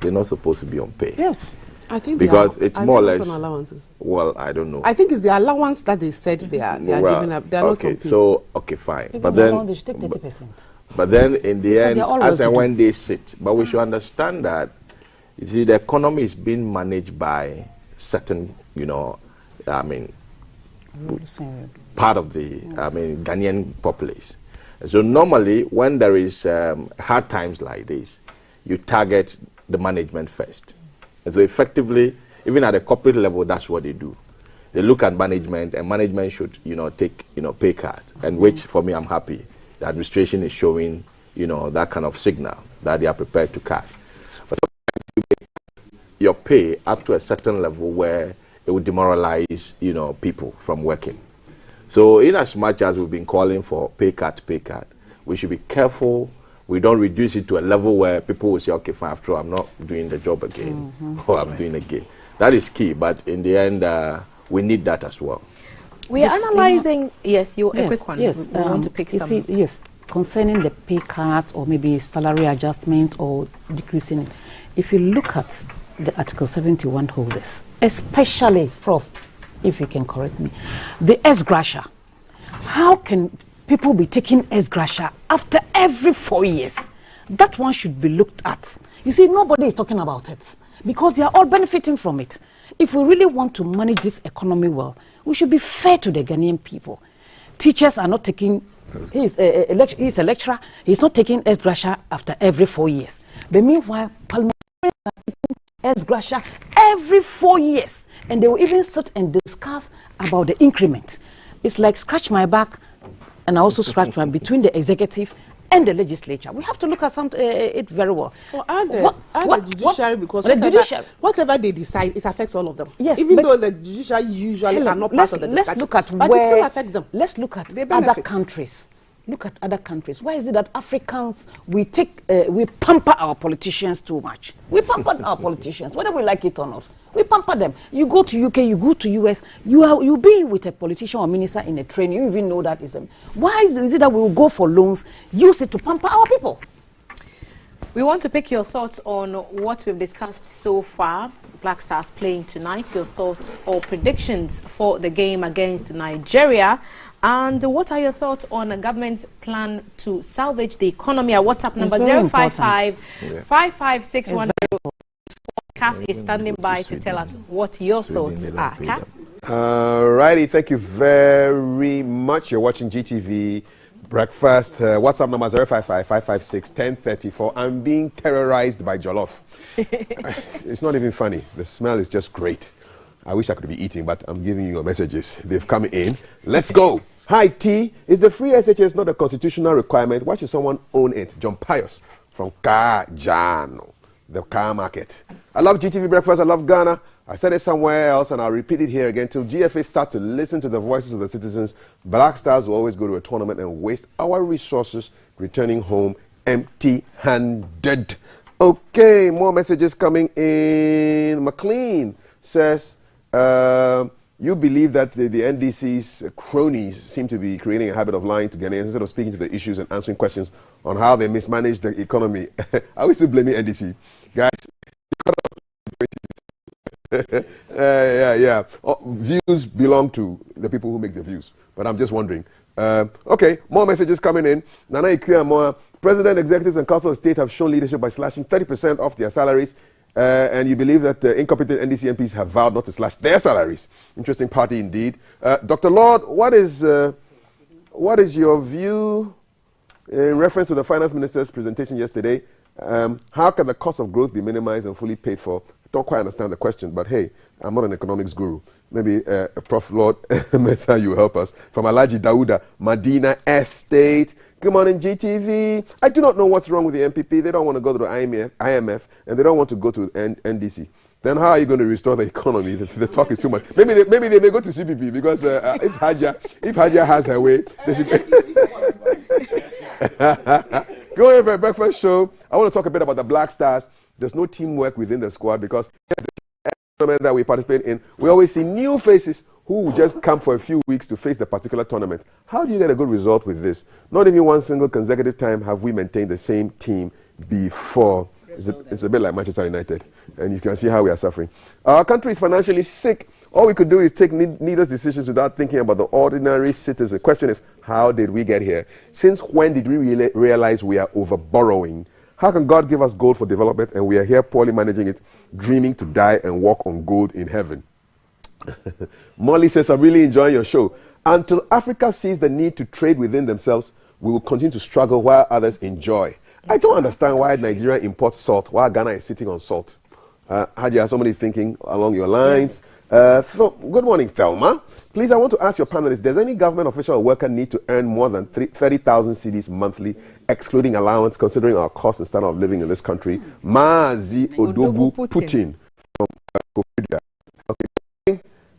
Speaker 13: They're not supposed to be on pay.
Speaker 1: Yes. I think
Speaker 13: because it's more or less
Speaker 1: on allowances.
Speaker 13: Well, I don't know.
Speaker 1: I think it's the allowance that they said they are giving up. They are not on pay.
Speaker 13: So fine. But then
Speaker 7: they should take 30%.
Speaker 13: But then in the end, as and when they sit, but we should understand that, you see, the economy is being managed by certain, part of the Ghanaian populace. So normally when there is hard times like this, you target the management first. And so effectively, even at the corporate level, that's what they do. They look at management, and management should, take, pay cut. And which, for me, I'm happy. The administration is showing, that kind of signal that they are prepared to cut. But sometimes you make your pay up to a certain level where it would demoralize, people from working. So in as much as we've been calling for pay cut, we should be careful we don't reduce it to a level where people will say, okay, fine, after all, I'm not doing the job again, or I'm doing again. That is key, but in the end, we need that as well.
Speaker 15: We are analyzing, a quick one.
Speaker 7: Yes,
Speaker 15: we want to pick some.
Speaker 7: See, yes, concerning the pay cuts or maybe salary adjustment or decreasing, if you look at the Article 71 holders, especially, Prof, if you can correct me, the ex-gratia, how can people be taking ex-gratia after every 4 years? That one should be looked at. You see, nobody is talking about it because they are all benefiting from it. If we really want to manage this economy well, we should be fair to the Ghanaian people. Teachers are not taking, he's a lecturer, he's not taking ex-gratia after every 4 years. But meanwhile, parliamentarians are taking ex-gratia every 4 years. And they will even sit and discuss about the increment. It's like scratch my back, and I also scratch my between the executive and the legislature. We have to look at it very well.
Speaker 1: Well, and the judiciary, because whatever they decide, it affects all of them.
Speaker 7: Yes,
Speaker 1: even though the judiciary usually are not part of the discussion.
Speaker 7: Let's look at
Speaker 1: but it still affects them.
Speaker 7: Let's look at other countries. Look at other countries. Why is it that Africans, we pamper our politicians too much? We pamper our politicians, whether we like it or not. We pamper them. You go to UK, you go to US, you be with a politician or minister in a train, you even know that is them. Why is it that we will go for loans, use it to pamper our people?
Speaker 15: We want to pick your thoughts on what we've discussed so far. Black Stars playing tonight, your thoughts or predictions for the game against Nigeria. And what are your thoughts on a government's plan to salvage the economy? Our WhatsApp number 055 55610. CAF is standing by to tell us what your thoughts are. CAF?
Speaker 8: Righty, thank you very much. You're watching GTV Breakfast. WhatsApp number 055-556-1034. I'm being terrorized by jollof. It's not even funny. The smell is just great. I wish I could be eating, but I'm giving you your messages. They've come in. Let's go. Hi, T. Is the free SHS not a constitutional requirement? Why should someone own it? John Pius from Kajano, the car market. I love GTV Breakfast. I love Ghana. I said it somewhere else, and I'll repeat it here again. Till GFA start to listen to the voices of the citizens, Black Stars will always go to a tournament and waste our resources returning home empty-handed. Okay, more messages coming in. McLean says, you believe that the NDC's cronies seem to be creating a habit of lying to Ghanaians instead of speaking to the issues and answering questions on how they mismanage the economy. Are we still blaming NDC? Guys, yeah. Views belong to the people who make the views, but I'm just wondering. Okay, more messages coming in. Nana Ikuyamoa, President, Executives, and Council of State have shown leadership by slashing 30% off their salaries, and you believe that the incompetent NDC MPs have vowed not to slash their salaries. Interesting party indeed. Dr. Lord, what is your view in reference to the Finance Minister's presentation yesterday? How can the cost of growth be minimized and fully paid for? Don't quite understand the question, but hey, I'm not an economics guru. Maybe Prof. Lord Meta, you help us. From Alaji Dauda, Medina Estate. Good morning, GTV. I do not know what's wrong with the MPP. They don't want to go to the IMF, and they don't want to go to NDC. Then how are you going to restore the economy? The talk is too much. Maybe they may go to CPP, because if Haja has her way, they should. Going over a breakfast show, I want to talk a bit about the Black Stars. There's no teamwork within the squad, because every tournament that we participate in, we always see new faces who will just come for a few weeks to face the particular tournament. How do you get a good result with this? Not even one single consecutive time have we maintained the same team before. It's a bit like Manchester United, and you can see how we are suffering. Our country is financially sick. All we could do is take needless decisions without thinking about the ordinary citizen. The question is, how did we get here? Since when did we realize we are over-borrowing? How can God give us gold for development and we are here poorly managing it, dreaming to die and walk on gold in heaven? Molly says, I'm really enjoying your show. Until Africa sees the need to trade within themselves, we will continue to struggle while others enjoy. I don't understand why Nigeria imports salt while Ghana is sitting on salt. Hadia, somebody thinking along your lines. So, good morning, Thelma. Please, I want to ask your panelists, does any government official or worker need to earn more than 30,000 cedis monthly, excluding allowance, considering our cost and standard of living in this country? Maazi Odogu Putin from Kofodia. Okay.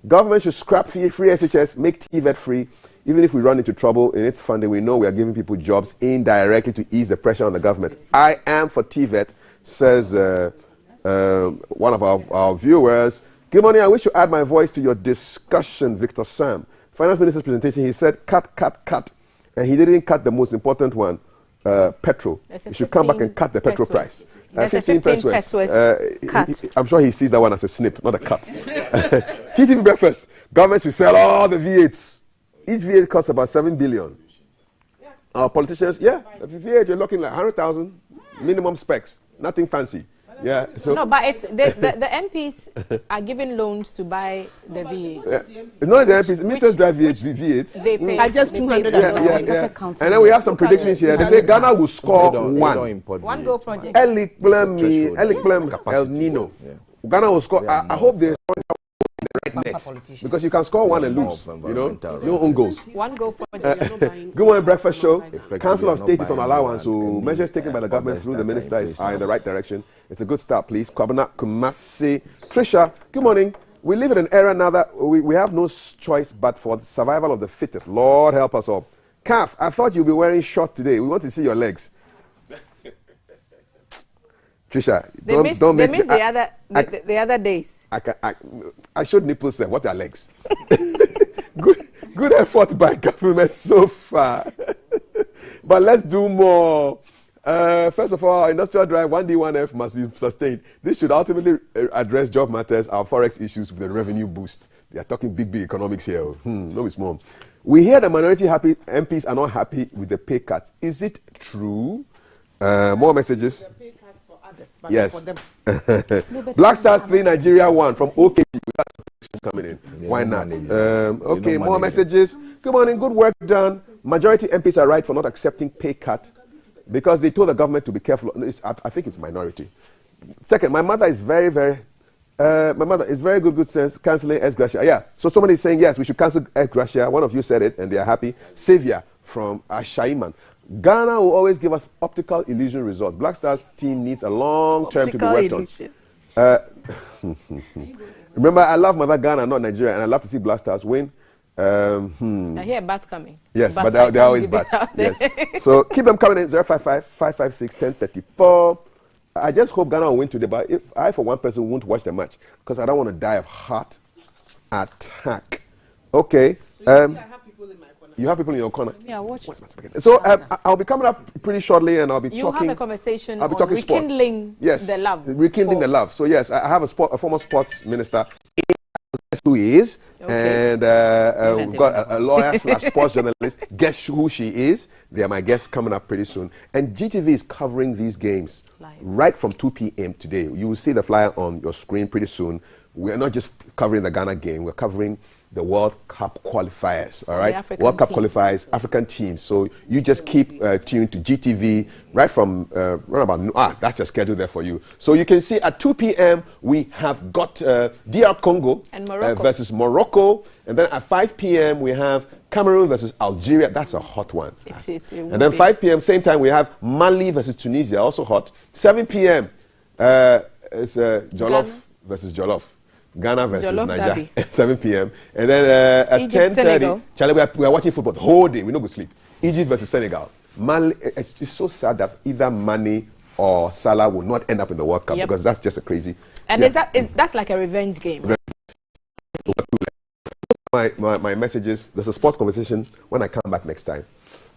Speaker 8: Government should scrap free SHS, make TVET free. Even if we run into trouble in its funding, we know we are giving people jobs indirectly to ease the pressure on the government. I am for TVET, says one of our viewers. Good morning. I wish to add my voice to your discussion, Victor Sam. Finance Minister's presentation, he said cut. And he didn't cut the most important one, petrol. You should come back and cut the petrol price. 15 pesos. I'm sure he sees that one as a snip, not a cut. TTV Breakfast. Government should sell all the V8s. Each V8 costs about 7 billion. Our politicians, the V8, you're looking like 100,000 minimum specs. Nothing fancy. Yeah. So
Speaker 15: no, but it's the MPs are given loans to buy the V8s.
Speaker 8: Not the MPs. Ministers drive V8s.
Speaker 15: They pay.
Speaker 1: Just 200.
Speaker 8: And then we have some predictions here. They say Ghana will score
Speaker 15: one goal project.
Speaker 8: El Nino. Ghana will score. I hope they score the right net, because you can score one and lose. You know, your own goals.
Speaker 15: One goal project.
Speaker 8: Good morning, breakfast show. Council of State is on allowance, so measures taken by the government through the minister are in the right direction. It's a good start, please. Kwabena Kumasi. Trisha, good morning. We live in an era now that we have no choice but for the survival of the fittest. Lord help us all. Calf, I thought you'd be wearing shorts today. We want to see your legs. Trisha,
Speaker 15: they missed the other days.
Speaker 8: I showed nipples there. What are legs? Good effort by government so far. But let's do more. First of all, industrial drive 1D1F must be sustained. This should ultimately address job matters, our forex issues with the revenue boost. They are talking big economics here. No, it's small. We hear the minority happy MPs are not happy with the pay cuts. Is it true? More messages.
Speaker 1: The pay cuts for others, but
Speaker 8: yes.
Speaker 1: not for them.
Speaker 8: Black Stars 3, Nigeria 1 from OKG. coming in. Why not? Okay, more messages. Good morning, good work done. Majority MPs are right for not accepting pay cut because they told the government to be careful. I think it's minority. Second, my mother is very good sense, cancelling ex gratia. Yeah, so somebody is saying, yes, we should cancel ex gratia. One of you said it, and they are happy. Savior from Ashaiman. Ghana will always give us optical illusion results. Black Stars team needs a long term to be worked on. Remember, I love Mother Ghana, not Nigeria, and I love to see Black Stars win.
Speaker 15: I hear bats coming.
Speaker 8: Yes, but they're always bats. Yes. So keep them coming in 055-556-1034. I just hope Ghana will win today, but if I, for one person, won't watch the match because I don't want to die of heart attack. Okay. You have people in your corner.
Speaker 15: Yeah, watch.
Speaker 8: So I'll be coming up pretty shortly, and I'll be
Speaker 15: you
Speaker 8: talking.
Speaker 15: Have a conversation
Speaker 8: I'll be
Speaker 15: on
Speaker 8: talking
Speaker 15: rekindling
Speaker 8: sports.
Speaker 15: the love.
Speaker 8: Rekindling the love. So yes, I have a former sports minister. Guess who he is, and we've got a lawyer / sports journalist. Guess who she is? They are my guests coming up pretty soon. And GTV is covering these games right from 2 p.m. today. You will see the flyer on your screen pretty soon. We are not just covering the Ghana game. We're covering the World Cup qualifiers, all right? World Cup qualifiers, African teams. So you just keep tuned to GTV right from that's the schedule there for you. So you can see at 2 p.m. we have got DR Congo
Speaker 15: and Morocco.
Speaker 8: Versus Morocco. And then at 5 p.m. we have Cameroon versus Algeria. That's a hot one. And then 5 p.m. same time we have Mali versus Tunisia, also hot. 7 p.m. It's Jollof versus Jollof. Ghana versus Nigeria, 7 p.m. And then at 10:30, Charlie, we are watching football the whole day. We don't go sleep. Egypt versus Senegal. Mali, it's just so sad that either Mane or Salah will not end up in the World Cup because that's just a crazy.
Speaker 15: And that's like a revenge game.
Speaker 8: My messages. There's a sports conversation when I come back next time.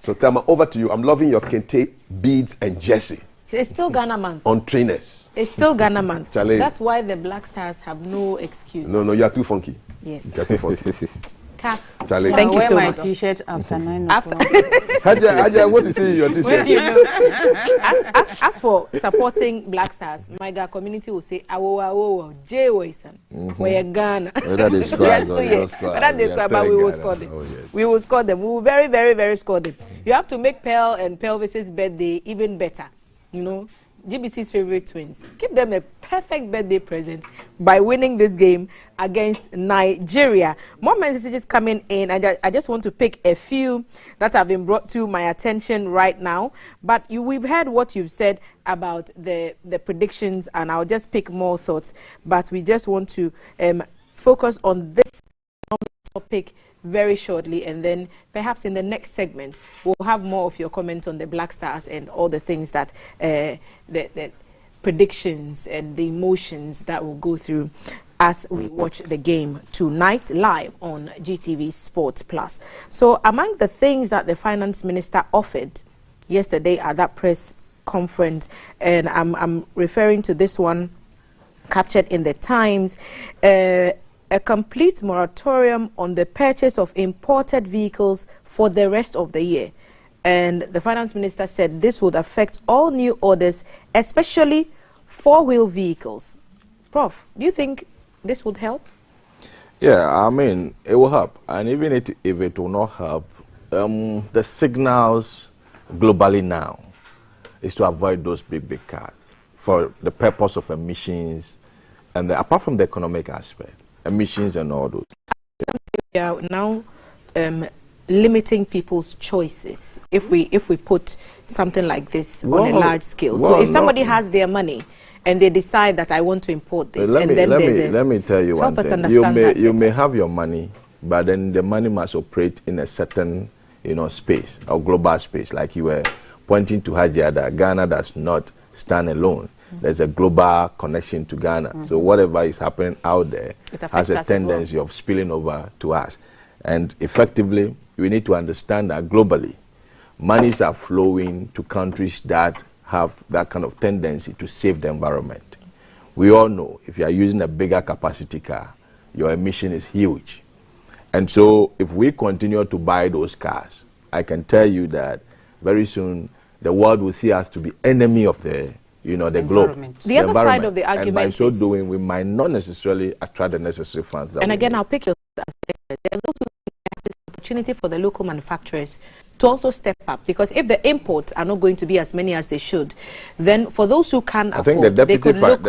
Speaker 8: So Thelma, over to you. I'm loving your kente beads and jersey.
Speaker 15: It's still Ghana month.
Speaker 8: On trainers.
Speaker 15: It's still Ghana month.
Speaker 8: Charlie.
Speaker 15: That's why the Black Stars have no excuse.
Speaker 8: No, you are too funky.
Speaker 15: Yes.
Speaker 8: You are too funky.
Speaker 15: Charlie.
Speaker 7: Thank you so much. My t-shirt after 9 o'clock.
Speaker 8: Haja, what is in your t-shirt?
Speaker 15: You know, as for supporting Black Stars, my Ghana community will say, "Awo, J Wayson, we're Ghana."
Speaker 13: Whether they score or
Speaker 15: they score, but we will score them. We will score them. We will very, very, very score them. You have to make Pearl and Pelvis's birthday even better. You know, GBC's favorite twins. Give them a perfect birthday present by winning this game against Nigeria. More messages coming in. I just want to pick a few that have been brought to my attention right now. But we've heard what you've said about the predictions, and I'll just pick more thoughts. But we just want to focus on this topic very shortly, and then perhaps in the next segment we'll have more of your comments on the Black Stars and all the things that the predictions and the emotions that will go through as we watch the game tonight live on GTV Sports Plus. So among the things that the finance minister offered yesterday at that press conference, and I'm referring to this one captured in the Times, a complete moratorium on the purchase of imported vehicles for the rest of the year. And the finance minister said this would affect all new orders, especially four-wheel vehicles. Prof, do you think this would help?
Speaker 13: Yeah, I mean, it will help. And even if it will not help, the signals globally now is to avoid those big cars for the purpose of emissions and apart from the economic aspect. Emissions and all those.
Speaker 15: We are now limiting people's choices if we put something like this on a large scale. So if somebody has their money and they decide that I want to import this,
Speaker 13: let me tell you one thing. You may have your money, but then the money must operate in a certain space or global space. Like you were pointing to Hajia, that Ghana does not stand alone. There's a global connection to Ghana. So whatever is happening out there has a tendency of spilling over to us. And effectively, we need to understand that globally, monies are flowing to countries that have that kind of tendency to save the environment. We all know if you are using a bigger capacity car, your emission is huge. And so if we continue to buy those cars, I can tell you that very soon the world will see us to be enemy of the you know, the globe.
Speaker 15: The other side of the argument,
Speaker 13: and by so doing, we might not necessarily attract the necessary funds. That
Speaker 15: and again, I'll pick your there's also this opportunity for the local manufacturers to also step up, because if the imports are not going to be as many as they should, then for those who can afford,
Speaker 13: think the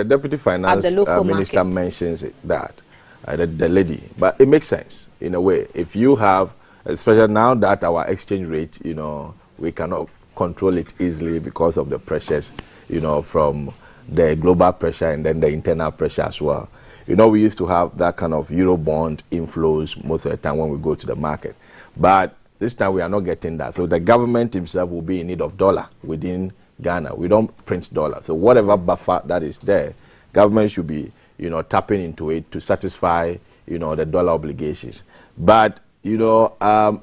Speaker 13: deputy finance
Speaker 15: minister
Speaker 13: minister mentions that the lady, but it makes sense in a way. If you have, especially now that our exchange rate, you know, we cannot control it easily because of the pressures, you know, from the global pressure and then the internal pressure as well. You know, we used to have that kind of Eurobond inflows most of the time when we go to the market, but this time we are not getting that. So the government himself will be in need of dollar within Ghana. We don't print dollar. So whatever buffer that is there, government should be, you know, tapping into it to satisfy, you know, the dollar obligations. But, you know,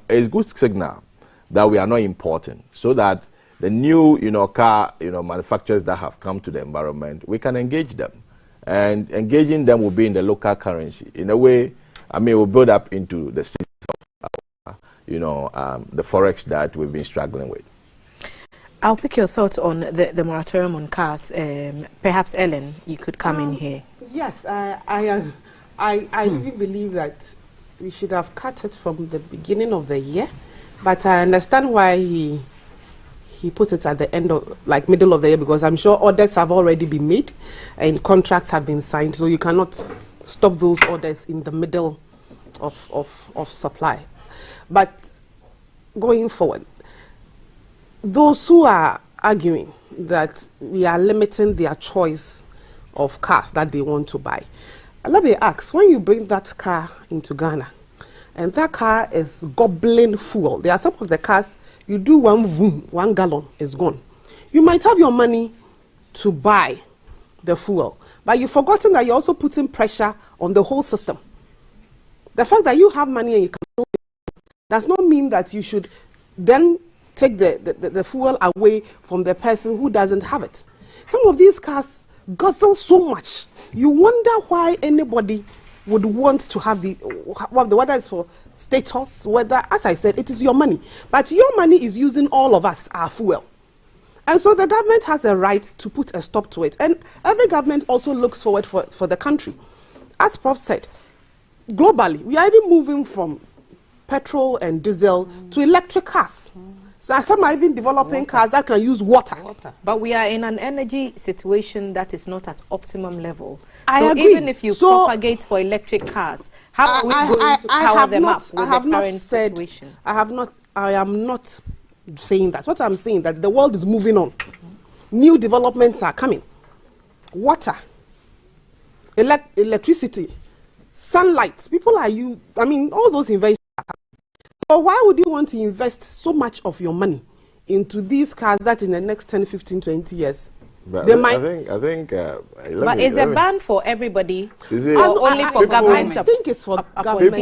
Speaker 13: it's good signal that we are not importing, so that the new, you know, car, you know, manufacturers that have come to the environment, we can engage them. And engaging them will be in the local currency. In a way, I mean, we'll build up into the cities of our, you know, the forex that we've been struggling with.
Speaker 15: I'll pick your thoughts on the moratorium on cars. Perhaps Ellen, you could come in here.
Speaker 1: Yes, I really believe that we should have cut it from the beginning of the year, but I understand why he put it at the end of, like, middle of the year, because I'm sure orders have already been made and contracts have been signed, so you cannot stop those orders in the middle of supply. But going forward, those who are arguing that we are limiting their choice of cars that they want to buy, let me ask, when you bring that car into Ghana and that car is gobbling fuel, there are some of the cars, you do one vroom, 1 gallon is gone. You might have your money to buy the fuel, but you've forgotten that you're also putting pressure on the whole system. The fact that you have money and you can still does not mean that you should then take the fuel away from the person who doesn't have it. Some of these cars guzzle so much. You wonder why anybody would want to have whether it's for status, whether, as I said, it is your money. But your money is using all of us, our fuel. And so the government has a right to put a stop to it. And every government also looks forward for the country. As Prof said, globally, we are even moving from petrol and diesel to electric cars. So some are even developing cars that can use water.
Speaker 15: But we are in an energy situation that is not at optimum level.
Speaker 1: I agree.
Speaker 15: Even if you propagate for electric cars, how are we going to power them up with the current situation?
Speaker 1: I am not saying that. What I'm saying that the world is moving on. New developments are coming. Water, electricity, sunlight. People are all those inventions are coming. So why would you want to invest so much of your money into these cars that in the next 10, 15, 20 years?
Speaker 13: But I think
Speaker 15: but is a ban for everybody or only for government?
Speaker 1: I think it's for government.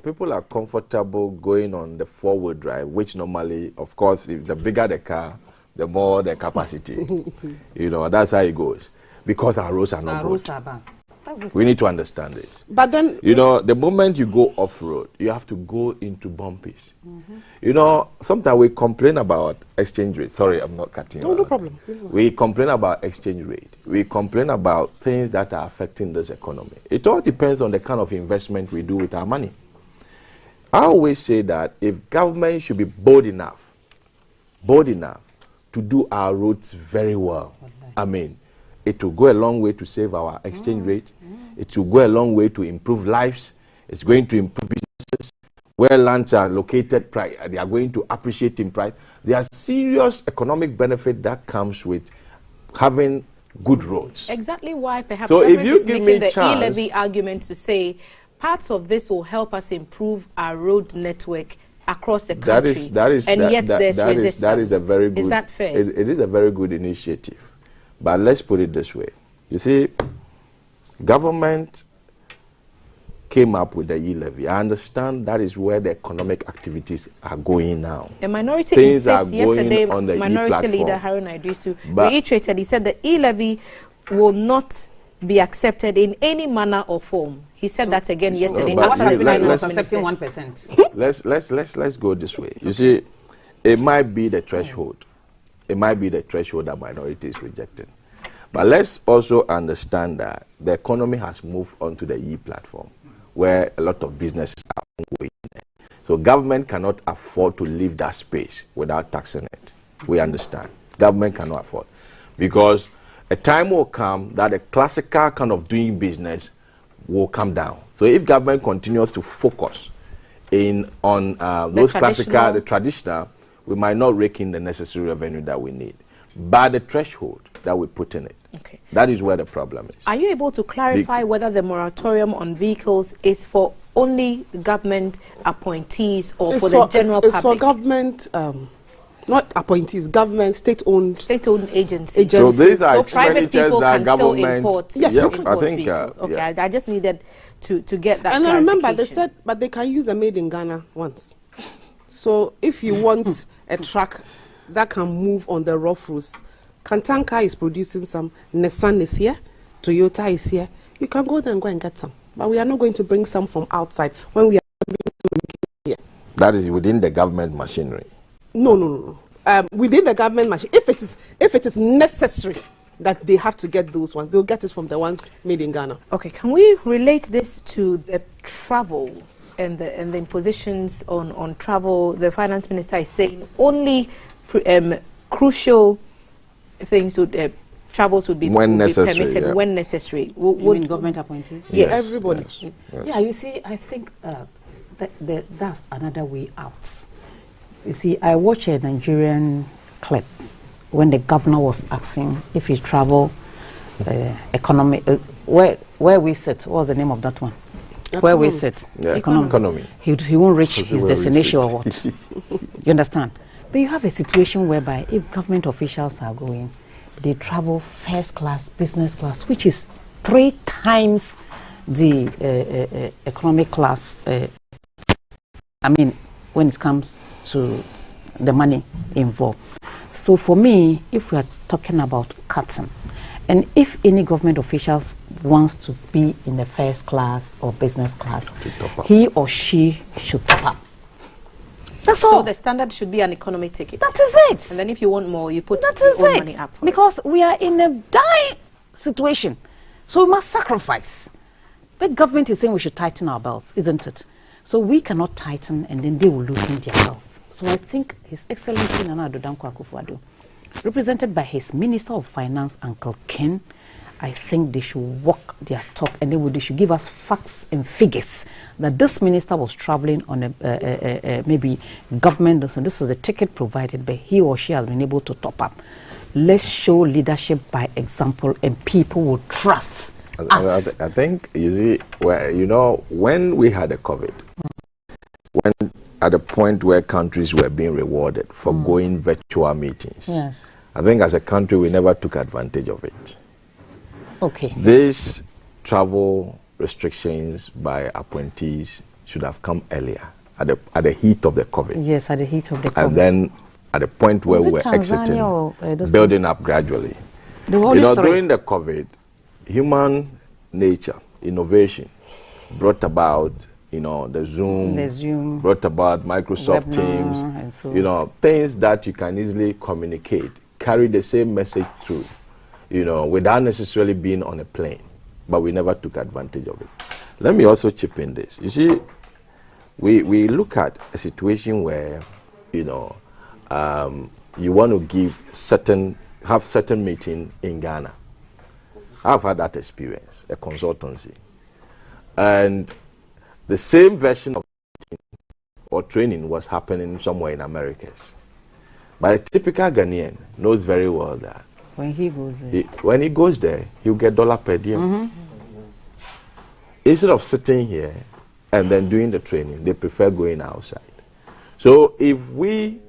Speaker 13: People are comfortable going on the forward drive, which normally, of course, if the bigger the car, the more the capacity. You know, that's how it goes. Because our roads are not good. We need to understand this.
Speaker 1: But then,
Speaker 13: you know, the moment you go off-road, you have to go into bumpies. You know, sometimes we complain about exchange rate. Sorry, I'm not cutting you.
Speaker 1: No problem.
Speaker 13: We complain about exchange rate. We complain about things that are affecting this economy. It all depends on the kind of investment we do with our money. I always say that if government should be bold enough to do our roads very well, I mean, it will go a long way to save our exchange rate. It will go a long way to improve lives. It's going to improve businesses. Where lands are located, they are going to appreciate in price. There are serious economic benefit that comes with having good roads.
Speaker 15: Exactly why perhaps
Speaker 13: so if you
Speaker 15: is
Speaker 13: give
Speaker 15: making
Speaker 13: me
Speaker 15: the e-levy argument to say parts of this will help us improve our road network across the country.
Speaker 13: That is a very good.
Speaker 15: Is that fair?
Speaker 13: It is a very good initiative. But let's put it this way. You see, government came up with the e-levy. I understand that is where the economic activities are going now.
Speaker 15: The minority insists yesterday, Minority Leader Harun Idrisu reiterated, he said the e-levy will not be accepted in any manner or form. He said that again yesterday.
Speaker 7: Let's accepting 1%.
Speaker 13: Let's go this way. You see, it might be the threshold it might be the threshold that minority is rejecting. But let's also understand that the economy has moved onto the e-platform, where a lot of businesses are ongoing. So government cannot afford to leave that space without taxing it. We understand. Government cannot afford. Because a time will come that the classical kind of doing business will come down. So if government continues to focus on those classical, the traditional, we might not rake in the necessary revenue that we need. But the threshold that we put in it, that is where the problem is.
Speaker 15: Are you able to clarify whether the moratorium on vehicles is for only government appointees or for the general public?
Speaker 1: It's for government, not appointees, government, state-owned
Speaker 15: agencies.
Speaker 13: So these are
Speaker 15: private people
Speaker 13: that
Speaker 15: can still
Speaker 13: government.
Speaker 15: import.
Speaker 1: Yes,
Speaker 13: yeah,
Speaker 1: can.
Speaker 13: I think.
Speaker 15: Vehicles. Okay, I just needed to get that.
Speaker 1: And I remember they said, but they can use the made in Ghana once. So if you want a truck that can move on the rough roads, Kantanka is producing some, Nissan is here, Toyota is here. You can go there and go and get some. But we are not going to bring some from outside when we are here.
Speaker 13: That is within the government machinery.
Speaker 1: No. Within the government machine, if it is necessary that they have to get those ones, they'll get it from the ones made in Ghana.
Speaker 15: Okay, can we relate this to the travel and the impositions on travel? The finance minister is saying only crucial things would travels would be, permitted when necessary.
Speaker 7: Would government appointees?
Speaker 1: Yes, everybody.
Speaker 7: Yes. Yeah, you see, I think that's another way out. You see, I watched a Nigerian clip when the governor was asking if he travel economy, where we sit. What was the name of that one? Where we sit.
Speaker 13: Yeah. Economy.
Speaker 7: He won't reach his destination or what? You understand? But you have a situation whereby if government officials are going, they travel first class, business class, which is 3 times the economic class. I mean, when it comes to the money involved. So for me, if we are talking about cutting, and if any government official wants to be in the first class or business class, he or she should top up. That's all.
Speaker 15: So the standard should be an economy ticket.
Speaker 7: That is it.
Speaker 15: And then if you want more, you put
Speaker 7: that
Speaker 15: your own money up for
Speaker 7: because we are in a dire situation. So we must sacrifice. But government is saying we should tighten our belts, isn't it? So we cannot tighten and then they will loosen their belts. So I think His Excellency Nana Addo Dankwa Akufo-Addo, represented by his Minister of Finance, Uncle Ken, I think they should walk their talk and they should give us facts and figures that this minister was traveling on a maybe government, and this is a ticket provided, but he or she has been able to top up. Let's show leadership by example and people will trust us.
Speaker 13: I think, you see, when we had a COVID, when at a point where countries were being rewarded for going virtual meetings,
Speaker 7: yes,
Speaker 13: I think as a country we never took advantage of it.
Speaker 7: Okay.
Speaker 13: These travel restrictions by appointees should have come earlier, at the heat of the COVID.
Speaker 7: Yes, at the heat of the COVID.
Speaker 13: And then at the point where we were exiting, building up gradually. During the COVID, human nature, innovation brought about, the Zoom, brought about Microsoft Teams,
Speaker 7: and so
Speaker 13: things that you can easily communicate, carry the same message through, without necessarily being on a plane. But we never took advantage of it. Let me also chip in this. You see, we look at a situation where, you want to have certain meeting in Ghana. I've had that experience, a consultancy. And the same version of or training was happening somewhere in Americas. But a typical Ghanaian knows very well that
Speaker 7: when he goes there,
Speaker 13: he'll get $1 per diem. Instead of sitting here and then doing the training, they prefer going outside. So if we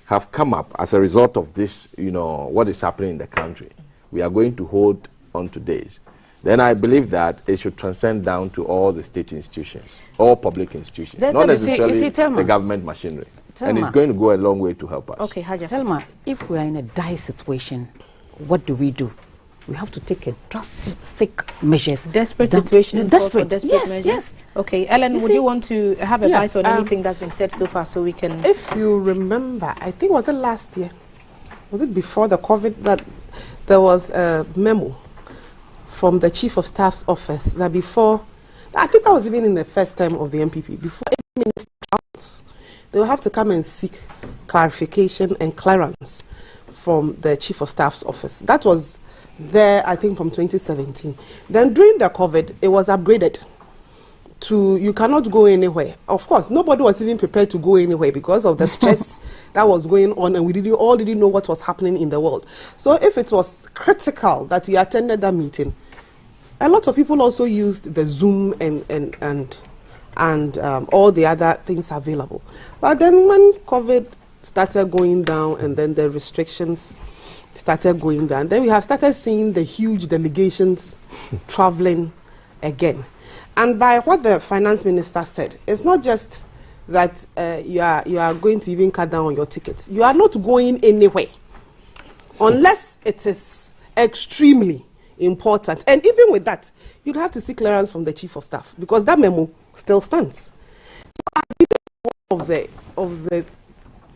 Speaker 13: have come up as a result of this, what is happening in the country, we are going to hold on to this, then I believe that it should transcend down to all the state institutions, all public institutions, not necessarily the government machinery. And it's going to go a long way to help us.
Speaker 15: Okay, Haja.
Speaker 7: Telma, if we are in a dire situation, what do? We have to take a drastic measures.
Speaker 15: Desperate situations.
Speaker 7: Desperate.
Speaker 15: Yes. Okay, Ellen, would you want to have a bite on anything that's been said so far so we can...
Speaker 1: If you remember, I think was it last year, was it before the COVID, that there was a memo from the Chief of Staff's office that before, I think that was even in the first term of the MPP, before any minister travels, they will have to come and seek clarification and clearance from the Chief of Staff's office. That was there, I think, from 2017. Then during the COVID, it was upgraded to you cannot go anywhere. Of course, nobody was even prepared to go anywhere because of the stress that was going on, and we didn't know what was happening in the world. So if it was critical that you attended that meeting, a lot of people also used the Zoom and all the other things available. But then when COVID started going down and then the restrictions started going down, then we have started seeing the huge delegations traveling again. And by what the finance minister said, it's not just that you are going to even cut down on your tickets. You are not going anywhere unless it is extremely important. And even with that, you'd have to seek clearance from the Chief of Staff because that memo still stands. So of the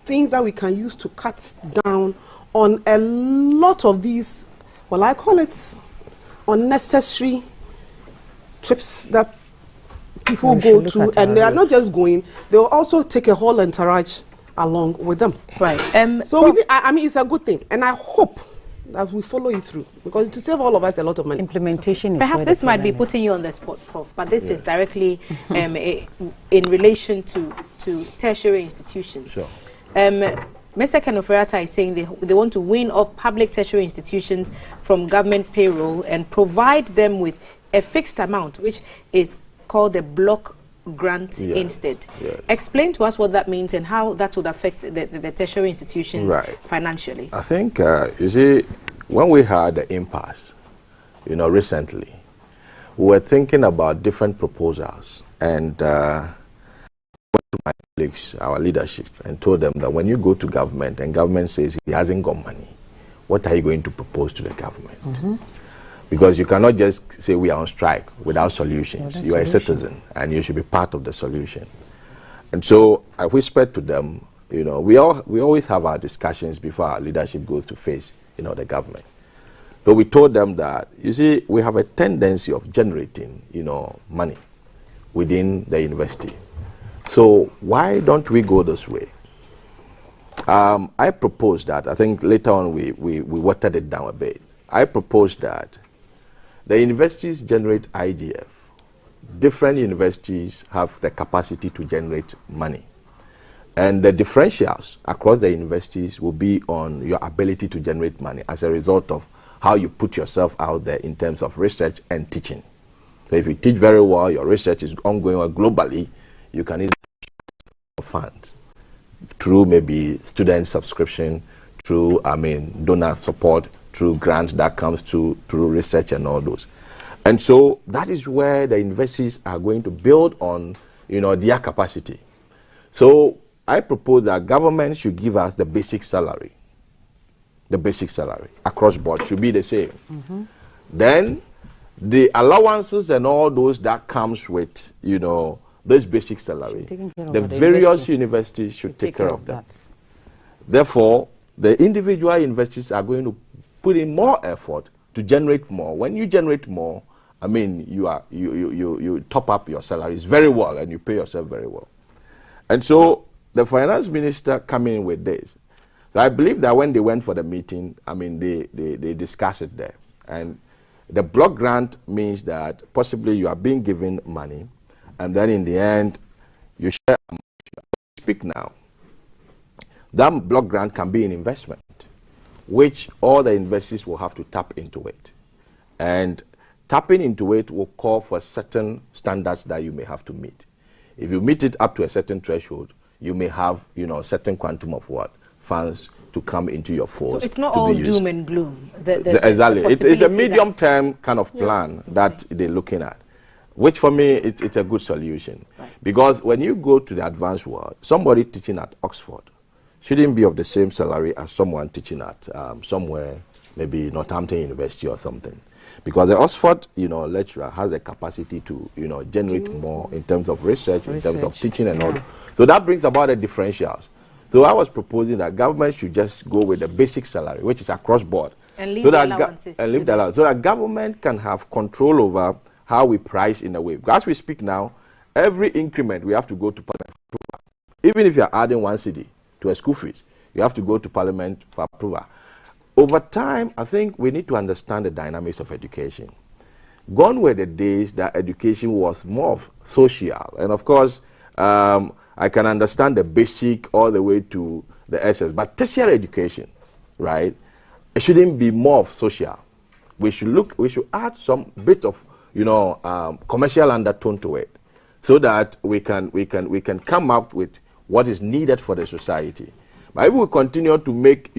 Speaker 1: things that we can use to cut down on a lot of these, well, I call it unnecessary trips that people go to, and they are not just going, they will also take a whole entourage along with them.
Speaker 15: Right.
Speaker 1: So I mean, it's a good thing, and I hope that we follow it through, because to save all of us a lot of money.
Speaker 7: Implementation is
Speaker 15: perhaps this might be putting you on the spot, Prof, but this is directly in relation to tertiary institutions.
Speaker 13: Sure.
Speaker 15: Mr. Kenofurata is saying they want to wean off public tertiary institutions from government payroll and provide them with a fixed amount, which is called the block grant instead. Explain to us what that means and how that would affect the tertiary institutions financially.
Speaker 13: I think, you see, when we had the impasse, recently, we were thinking about different proposals, and went to my colleagues, our leadership, and told them that when you go to government and government says he hasn't got money, what are you going to propose to the government? Because you cannot just say we are on strike without solutions. You are a citizen and you should be part of the solution. And so I whispered to them, we always have our discussions before our leadership goes to face, the government. So we told them that, you see, we have a tendency of generating, money within the university. So why don't we go this way? I proposed that. I think later on we watered it down a bit. I proposed that the universities generate IGF. Different universities have the capacity to generate money. And the differentials across the universities will be on your ability to generate money as a result of how you put yourself out there in terms of research and teaching. So if you teach very well, your research is ongoing globally, you can easily get funds through maybe student subscription, through, donor support, through grants that comes through research and all those. And so that is where the universities are going to build on, their capacity. So I propose that government should give us the basic salary. The basic salary across board should be the same. Then the allowances and all those that comes with, this basic salary, the various universities should take care of that. Therefore, the individual universities are going to put in more effort to generate more. When you generate more, you top up your salaries very well and you pay yourself very well. And so the finance minister came in with this. So I believe that when they went for the meeting, they discussed it there. And the block grant means that possibly you are being given money, and then in the end, you share. Speak now. That block grant can be an investment, which all the investors will have to tap into it. And tapping into it will call for certain standards that you may have to meet. If you meet it up to a certain threshold, you may have, a certain quantum of funds to come into your fold.
Speaker 15: So it's not all doom and gloom.
Speaker 13: Exactly. It's a medium-term kind of plan that they're looking at, which for me, it's a good solution. Because when you go to the advanced world, somebody teaching at Oxford shouldn't be of the same salary as someone teaching at somewhere, maybe Northampton University or something. Because the Oxford, lecturer has a capacity to, generate more in terms of research, in terms of teaching and all. So that brings about the differentials. So I was proposing that government should just go with the basic salary, which is across board.
Speaker 15: And leave the allowances.
Speaker 13: And leave the allowance, so that government can have control over how we price in a way. Because as we speak now, every increment we have to go to Parliament for approval. Even if you are adding 1 cedi to a school fees, you have to go to Parliament for approval. Over time, I think we need to understand the dynamics of education. Gone were the days that education was more of social. And of course, I can understand the basic all the way to the SS. But tertiary education, right, it shouldn't be more of social. We should add some bit of, commercial undertone to it, so that we can come up with what is needed for the society. But if we continue to make,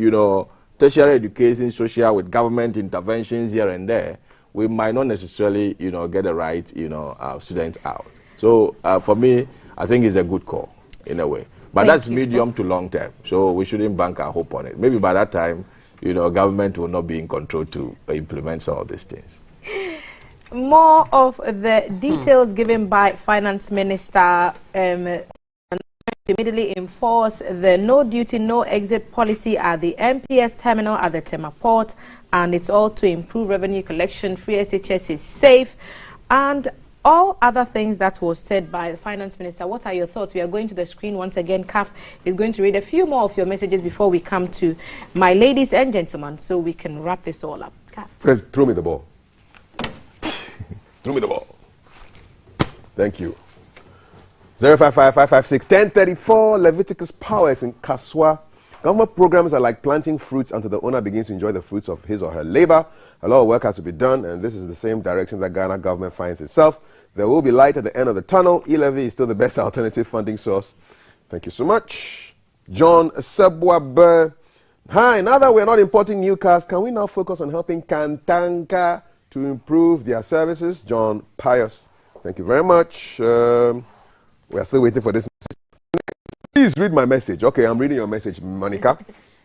Speaker 13: tertiary education social with government interventions here and there, we might not necessarily, get the right, students out. So for me, I think it's a good call in a way. But that's medium to long term. So we shouldn't bank our hope on it. Maybe by that time, government will not be in control to implement some of these things.
Speaker 15: More of the details given by Finance Minister to immediately enforce the no duty, no exit policy at the MPS terminal at the Tema Port, and it's all to improve revenue collection. Free SHS is safe, and all other things that was said by the Finance Minister. What are your thoughts? We are going to the screen once again. CAF is going to read a few more of your messages before we come to my ladies and gentlemen, so we can wrap this all up. CAF.
Speaker 8: First, throw me the ball. Throw me the ball. Thank you. 055-556-1034, Leviticus Powers in Kaswa. Government programs are like planting fruits until the owner begins to enjoy the fruits of his or her labor. A lot of work has to be done, and this is the same direction that Ghana government finds itself. There will be light at the end of the tunnel. E-levy is still the best alternative funding source. Thank you so much. John Sebwabe. Hi, now that we're not importing new cars, can we now focus on helping Kantanka to improve their services? John Pius. Thank you very much. We are still waiting for this message. Please read my message. Okay, I'm reading your message, Monica.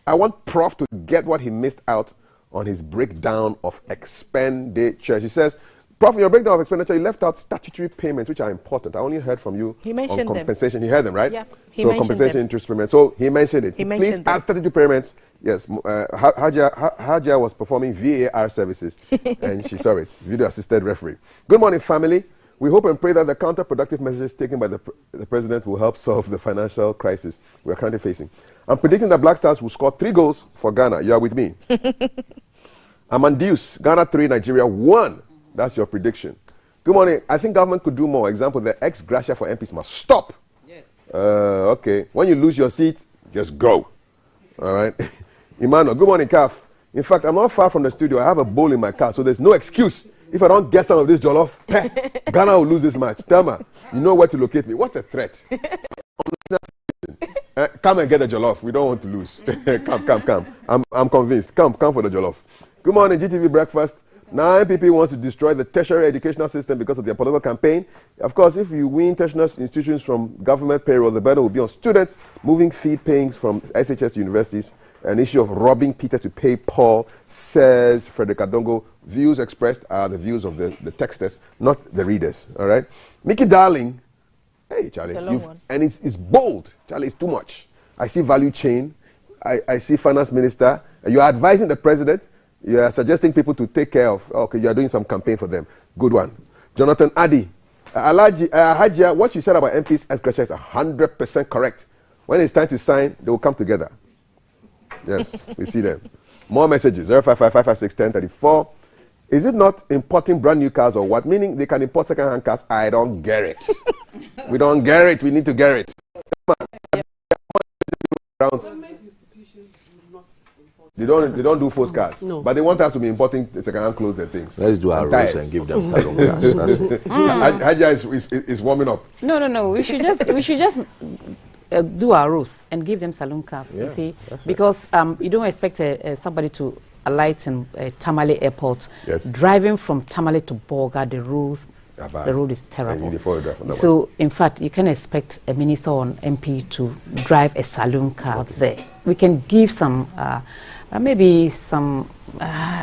Speaker 8: I want Prof to get what he missed out on his breakdown of expenditure. He says, Prof, in your breakdown of expenditure, you left out statutory payments, which are important. I only heard from you on compensation. He heard them, right?
Speaker 15: Yeah.
Speaker 8: So compensation, interest payments. So he mentioned it. Please add statutory payments. Yes, Hajia was performing VAR services, and she saw it. Video assisted referee. Good morning, family. We hope and pray that the counterproductive measures taken by the president will help solve the financial crisis we are currently facing. I'm predicting that Black Stars will score 3 goals for Ghana. You are with me? Amandius, Ghana 3, Nigeria 1. That's your prediction. Good morning. I think government could do more. Example, the ex-gratia for MPs must stop. Yes. Okay. When you lose your seat, just go. All right. Emmanuel, good morning, CAF. In fact, I'm not far from the studio. I have a bowl in my car, so there's no excuse. If I don't get some of this jollof, Ghana will lose this match. Thelma, you know where to locate me. What a threat. Come and get the jollof. We don't want to lose. Come. I'm convinced. Come for the jollof. Good morning, GTV Breakfast. Now MPP wants to destroy the tertiary educational system because of their political campaign. Of course, if you win tertiary institutions from government payroll, the burden will be on students, moving fee paying from SHS to universities. An issue of robbing Peter to pay Paul, says Frederick Adongo. Views expressed are the views of the texters, not the readers. All right. Mickey Darling. Hey, Charlie. And it's bold. Charlie, it's too much. I see value chain. I see finance minister. You are advising the president. You are suggesting people to take care of. Okay, you are doing some campaign for them. Good one. Jonathan Addy. Hajia, what you said about MPs as gratia is 100% correct. When it's time to sign, they will come together. Yes, we see them. More messages. 055-556-1034. Is it not importing brand new cars or what? Meaning they can import second-hand cars? I don't get it. We don't get it. We need to get it. They don't do first cars. No. But they want us to be importing second-hand clothes and things.
Speaker 13: Let's do our rules and give them salon cars.
Speaker 8: Hajia is warming up.
Speaker 7: No. We should just do our rules and give them saloon cars, you see, because you don't expect somebody to alight in Tamale Airport, driving from Tamale to Bolga. The road is terrible. So, in fact, you can expect a minister or an MP to drive a saloon car there. We can give some, maybe some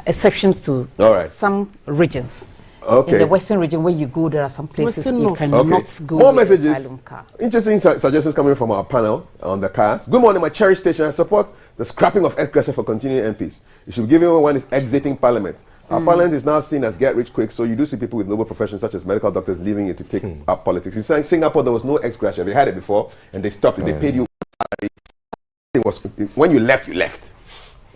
Speaker 7: exceptions to some regions.
Speaker 8: Okay.
Speaker 7: In the western region, where you go, there are some places you cannot go.
Speaker 8: More
Speaker 7: with
Speaker 8: messages.
Speaker 7: asylum car.
Speaker 8: Interesting suggestions coming from our panel on the cars. Good morning, my cherished station. I support the scrapping of ex-gratia for continuing MPs. It should be given when it's exiting Parliament. Our Parliament is now seen as get rich quick, so you do see people with noble professions such as medical doctors leaving it to take up politics. In Singapore, there was no ex-gratia. They had it before, and they stopped it. They paid you salary. It was, when you left, you left.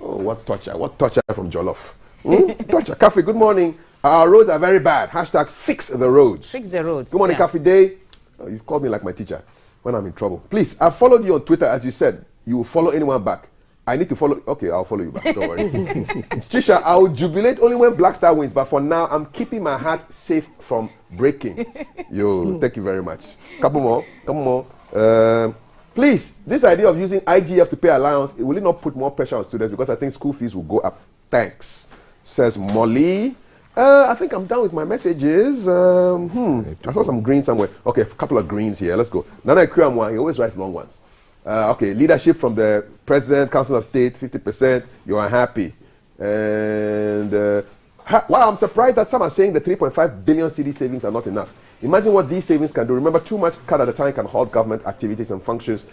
Speaker 8: Oh, what torture from Jollof. Torture. Kafi, good morning. Our roads are very bad. Hashtag fix the roads.
Speaker 7: Fix the roads.
Speaker 8: Good morning, Kafi Day. Oh, you've called me like my teacher when I'm in trouble. Please, I've followed you on Twitter, as you said. You will follow anyone back. I need to follow. Okay, I'll follow you back. Don't worry. Chisha, I will jubilate only when Black Star wins, but for now, I'm keeping my heart safe from breaking. Yo, thank you very much. Couple more. Please, this idea of using IGF to pay allowance, will it not put more pressure on students? Because I think school fees will go up. Thanks. Says Molly. I think I'm done with my messages. I saw some green somewhere. Okay, a couple of greens here. Let's go. Nana Kuamwa, he always writes long ones. Okay, leadership from the President, Council of State, 50%. You are happy. And wow, I'm surprised that some are saying the 3.5 billion CD savings are not enough. Imagine what these savings can do. Remember, too much cut at a time can halt government activities and functions.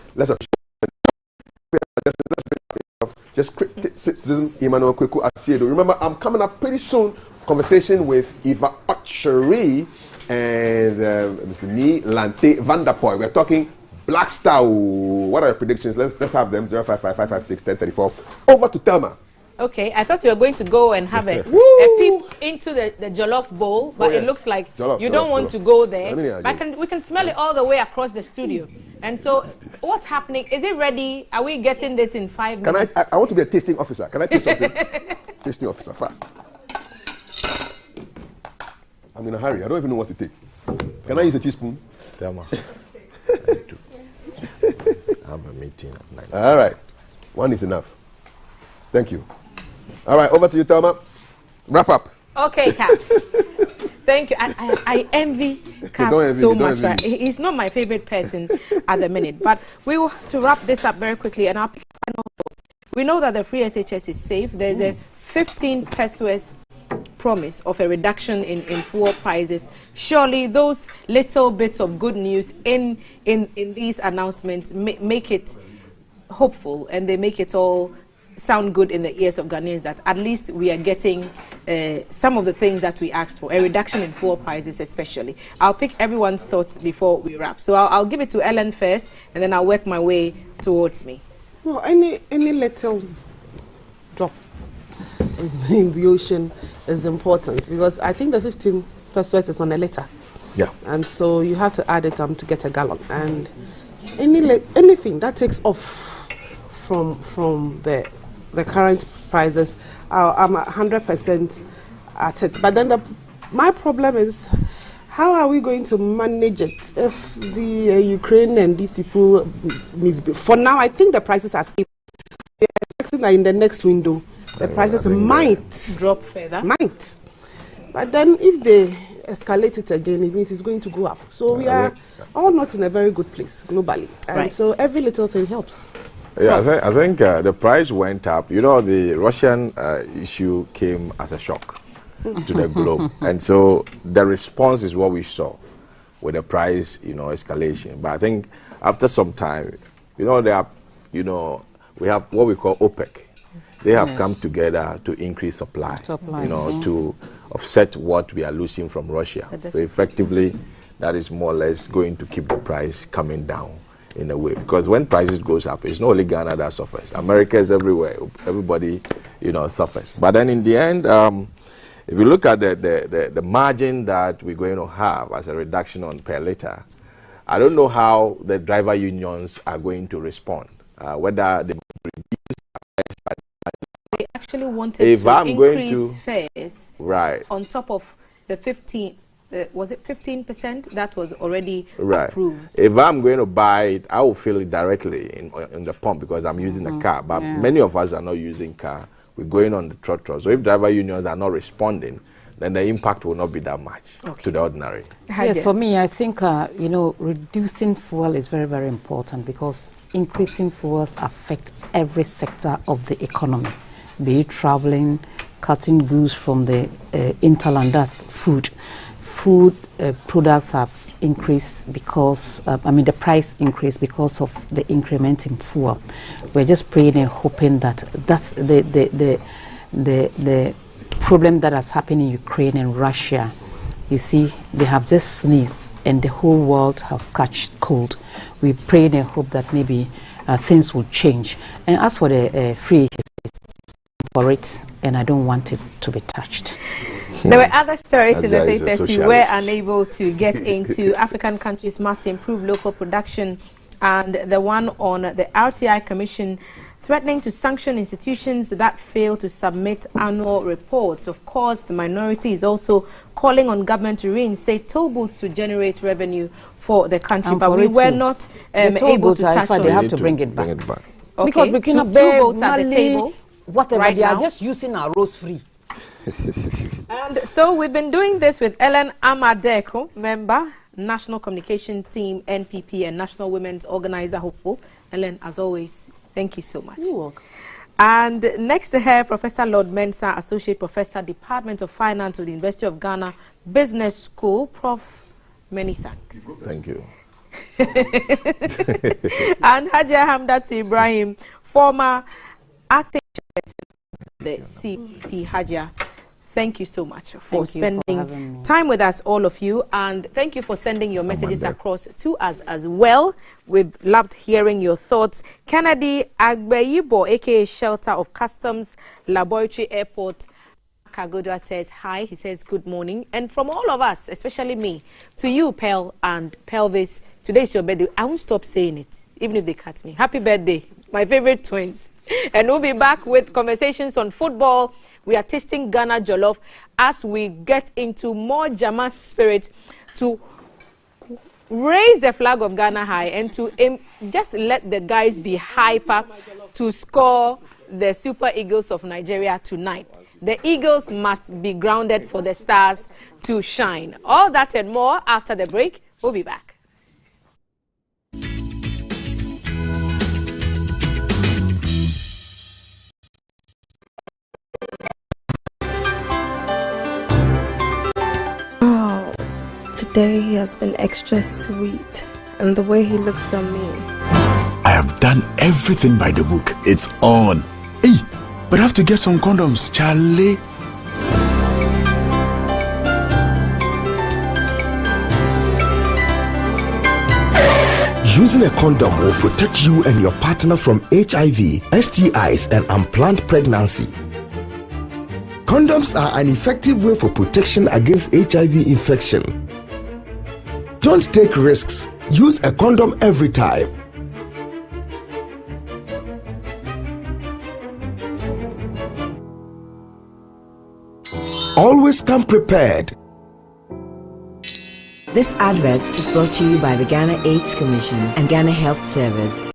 Speaker 8: Just criticism, Emmanuel Kweku Asiedo. Remember, I'm coming up pretty soon. Conversation with Eva Ocheri and Mr. Ni Lante Vanderpoy. We're talking Black Star. What are your predictions? Let's have them. 055561034. Over to Thelma.
Speaker 15: Okay, I thought you were going to go and have a peep into the jollof bowl, but it looks like you don't want to go there. We can smell it all the way across the studio. And so, what's happening? Is it ready? Are we getting this in 5 minutes?
Speaker 8: I want to be a tasting officer. Can I taste something? Tasting officer, fast. I'm in a hurry. I don't even know what to take. Can I use a teaspoon?
Speaker 13: Thelma. I have a meeting at 9.
Speaker 8: All right. One is enough. Thank you. All right, over to you, Thelma. Wrap up.
Speaker 15: Okay, Kat. Thank you. I envy Kat so much. Right? He's not my favorite person at the minute. But we will have to wrap this up very quickly. And our final thoughts. We know that the free SHS is safe. There's a 15 pesos promise of a reduction in fuel prices. Surely those little bits of good news in these announcements make it hopeful, and they make it all sound good in the ears of Ghanaians that at least we are getting some of the things that we asked for, a reduction in fuel prices especially. I'll pick everyone's thoughts before we wrap. So I'll give it to Ellen first, and then I'll work my way towards me.
Speaker 1: Well, any little drop in the ocean is important, because I think the 15 pesos is on a liter.
Speaker 8: Yeah.
Speaker 1: And so you have to add it to get a gallon. And anything that takes off from the current prices, I'm 100% at it. But then my problem is, how are we going to manage it if the Ukraine and these people misbehave? For now, I think the prices are stable. We are expecting that in the next window, the prices might
Speaker 15: drop further.
Speaker 1: Might. But then if they escalate it again, it means it's going to go up. So we are all not in a very good place globally. And so every little thing helps.
Speaker 13: Yeah, I think the price went up. You know, the Russian issue came as a shock to the globe. And so the response is what we saw with the price, escalation. But I think after some time, we have what we call OPEC. They have come together to increase supply, to offset what we are losing from Russia. So effectively, that is more or less going to keep the price coming down in a way. Because when prices goes up, it's not only Ghana that suffers. America is everywhere. Everybody, suffers. But then in the end, if you look at the margin that we're going to have as a reduction on per liter, I don't know how the driver unions are going to respond. Whether they
Speaker 15: actually wanted to increase fares on top of the 15, was it 15% that was already approved?
Speaker 13: If I'm going to buy it, I will fill it directly in the pump because I'm using a car. But many of us are not using car. We're going on the trotro. So if driver unions are not responding, then the impact will not be that much to the ordinary.
Speaker 7: Yes, for me, I think, reducing fuel is very, very important because increasing fuels affect every sector of the economy, be it traveling, cutting goods from the interland, that's food. Food products have increased because, the price increased because of the increment in fuel. We're just praying and hoping that that's the problem that has happened in Ukraine and Russia. You see, they have just sneezed and the whole world have catch cold. We pray and hope that maybe things will change. And as for the free for it, and I don't want it to be touched.
Speaker 15: There were other stories in the papers we were unable to get into. African countries must improve local production, and the one on the RTI Commission threatening to sanction institutions that fail to submit annual reports. Of course, the minority is also calling on government to reinstate toll booths to generate revenue for the country, but we were not able to touch on it.
Speaker 7: They have to bring it back.
Speaker 15: Okay.
Speaker 7: Because we cannot
Speaker 15: two votes at the table.
Speaker 7: Whatever,
Speaker 15: right
Speaker 7: they are
Speaker 15: now.
Speaker 7: just using our rose free.
Speaker 15: And so we've been doing this with Ellen Amadeko, member, National Communication Team, NPP, and National Women's Organizer, Hopeful. Ellen, as always, thank you so much.
Speaker 1: You're welcome.
Speaker 15: And next to her, Professor Lord Mensah, Associate Professor, Department of Finance with the University of Ghana Business School. Prof, many thanks.
Speaker 13: Thank you.
Speaker 15: And Hajia Hamdat Ibrahim, former acting chairperson of the CP. Hajia, thank you so much for spending time with us, all of you, and thank you for sending your messages across to us as well. We've loved hearing your thoughts. Kennedy Agbeyibo, aka Shelter of Customs Laboratory Airport, Kagodwa says hi. He says good morning, and from all of us, especially me, to you, Pearl and Pelvis, today is your birthday. I won't stop saying it, even if they cut me. Happy birthday, my favorite twins. And we'll be back with conversations on football. We are tasting Ghana Jollof as we get into more Jama spirit to raise the flag of Ghana high and to just let the guys be hyper to score the Super Eagles of Nigeria tonight. The Eagles must be grounded for the stars to shine. All that and more after the break. We'll be back.
Speaker 16: Today he has been extra sweet, and the way he looks at me.
Speaker 18: I have done everything by the book. It's on. Hey, but I have to get some condoms, Charlie.
Speaker 11: Using a condom will protect you and your partner from HIV, STIs, and unplanned pregnancy. Condoms are an effective way for protection against HIV infection. Don't take risks. Use a condom every time. Always come prepared.
Speaker 12: This advert is brought to you by the Ghana AIDS Commission and Ghana Health Service.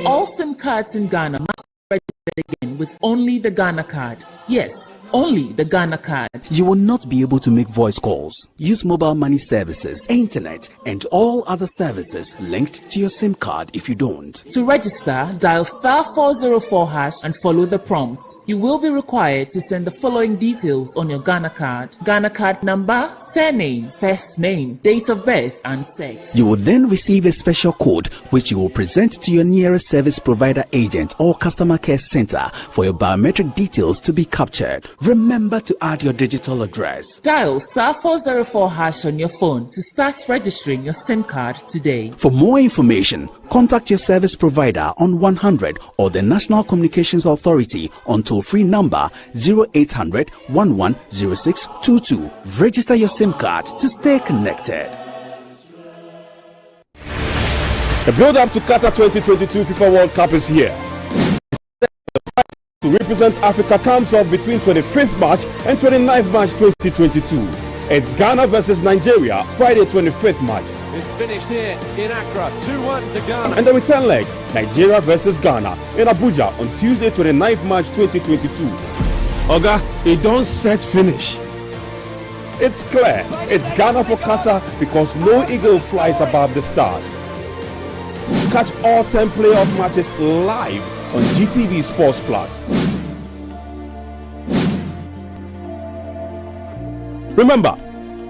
Speaker 19: All SIM cards in Ghana must be registered again with only the Ghana card. Yes, only the Ghana card.
Speaker 20: You will not be able to make voice calls, use mobile money services, internet, and all other services linked to your SIM card if you don't.
Speaker 19: To register, dial *404# and follow the prompts. You will be required to send the following details on your Ghana card: Ghana card number, surname, first name, date of birth, and sex.
Speaker 20: You will then receive a special code which you will present to your nearest service provider agent or customer care center for your biometric details to be captured. Remember to add your digital address.
Speaker 19: Dial *404# on your phone to start registering your SIM card today.
Speaker 20: For more information, contact your service provider on 100 or the National Communications Authority on toll-free number 0800 110622. Register your SIM card to stay connected.
Speaker 8: The build-up to Qatar 2022 FIFA World Cup is here. To represent Africa comes up between 25th March and 29th March 2022. It's Ghana versus Nigeria, Friday 25th March.
Speaker 21: It's finished here in Accra, 2-1 to Ghana.
Speaker 8: And the return leg, Nigeria versus Ghana in Abuja on Tuesday 29th March 2022. Oga, it don't set finish. It's clear, it's Ghana for Qatar because no eagle flies above the stars. Catch all 10 playoff matches live
Speaker 2: on GTV Sports Plus. Remember,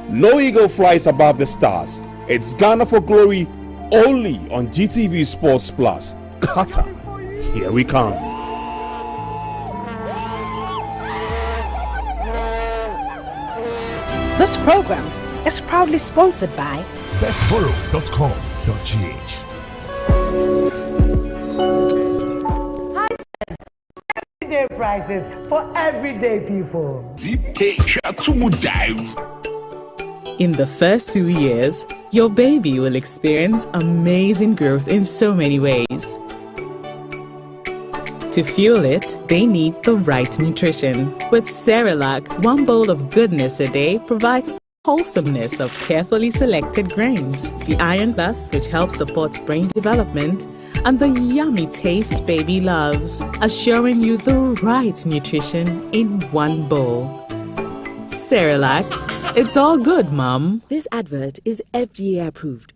Speaker 2: no eagle flies above the stars. It's Ghana for Glory only on GTV Sports Plus. Qatar, here we come.
Speaker 3: This program is proudly sponsored by
Speaker 5: betborrow.com.gh.
Speaker 22: Everyday prices for everyday people.
Speaker 19: In the first 2 years, your baby will experience amazing growth in so many ways. To fuel it, they need the right nutrition. With Cerelac, 1 bowl of goodness a day provides wholesomeness of carefully selected grains, the Iron Plus, which helps support brain development, and the yummy taste baby loves, assuring you the right nutrition in 1 bowl. Cerelac, it's all good, Mom.
Speaker 12: This advert is FDA approved.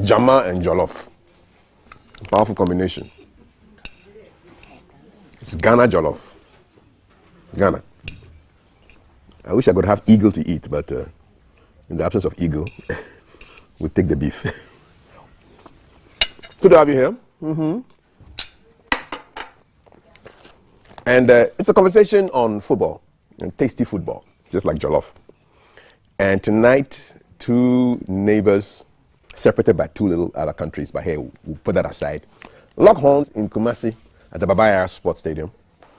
Speaker 8: Jama and jollof. Powerful combination. It's Ghana jollof. Ghana. I wish I could have eagle to eat, but in the absence of eagle, we'll take the beef. Good to have you here.
Speaker 1: Mm-hmm.
Speaker 8: And it's a conversation on football, and tasty football, just like jollof. And tonight, two neighbors separated by two little other countries, but hey, we'll put that aside. Lock horns in Kumasi at the Babaya Sports Stadium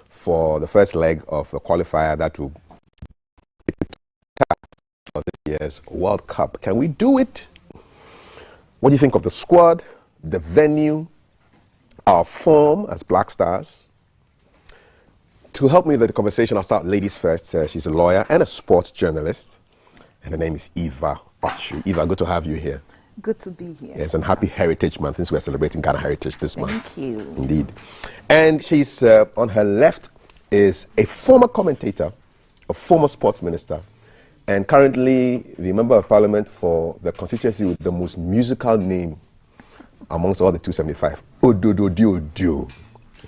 Speaker 8: for the first leg of a qualifier that will for this year's World Cup. Can we do it? What do you think of the squad, the venue, our form as Black Stars? To help me with the conversation, I'll start ladies first. She's a lawyer and a sports journalist, and her name is Eva Ochu. Eva, good to have you here.
Speaker 5: Good to be here.
Speaker 8: Yes, and happy Heritage Month, since we're celebrating Ghana Heritage this month.
Speaker 5: Thank you.
Speaker 8: Indeed. And she's, on her left, is a former commentator, a former sports minister, and currently the Member of Parliament for the constituency with the most musical name amongst all the 275. Odododio.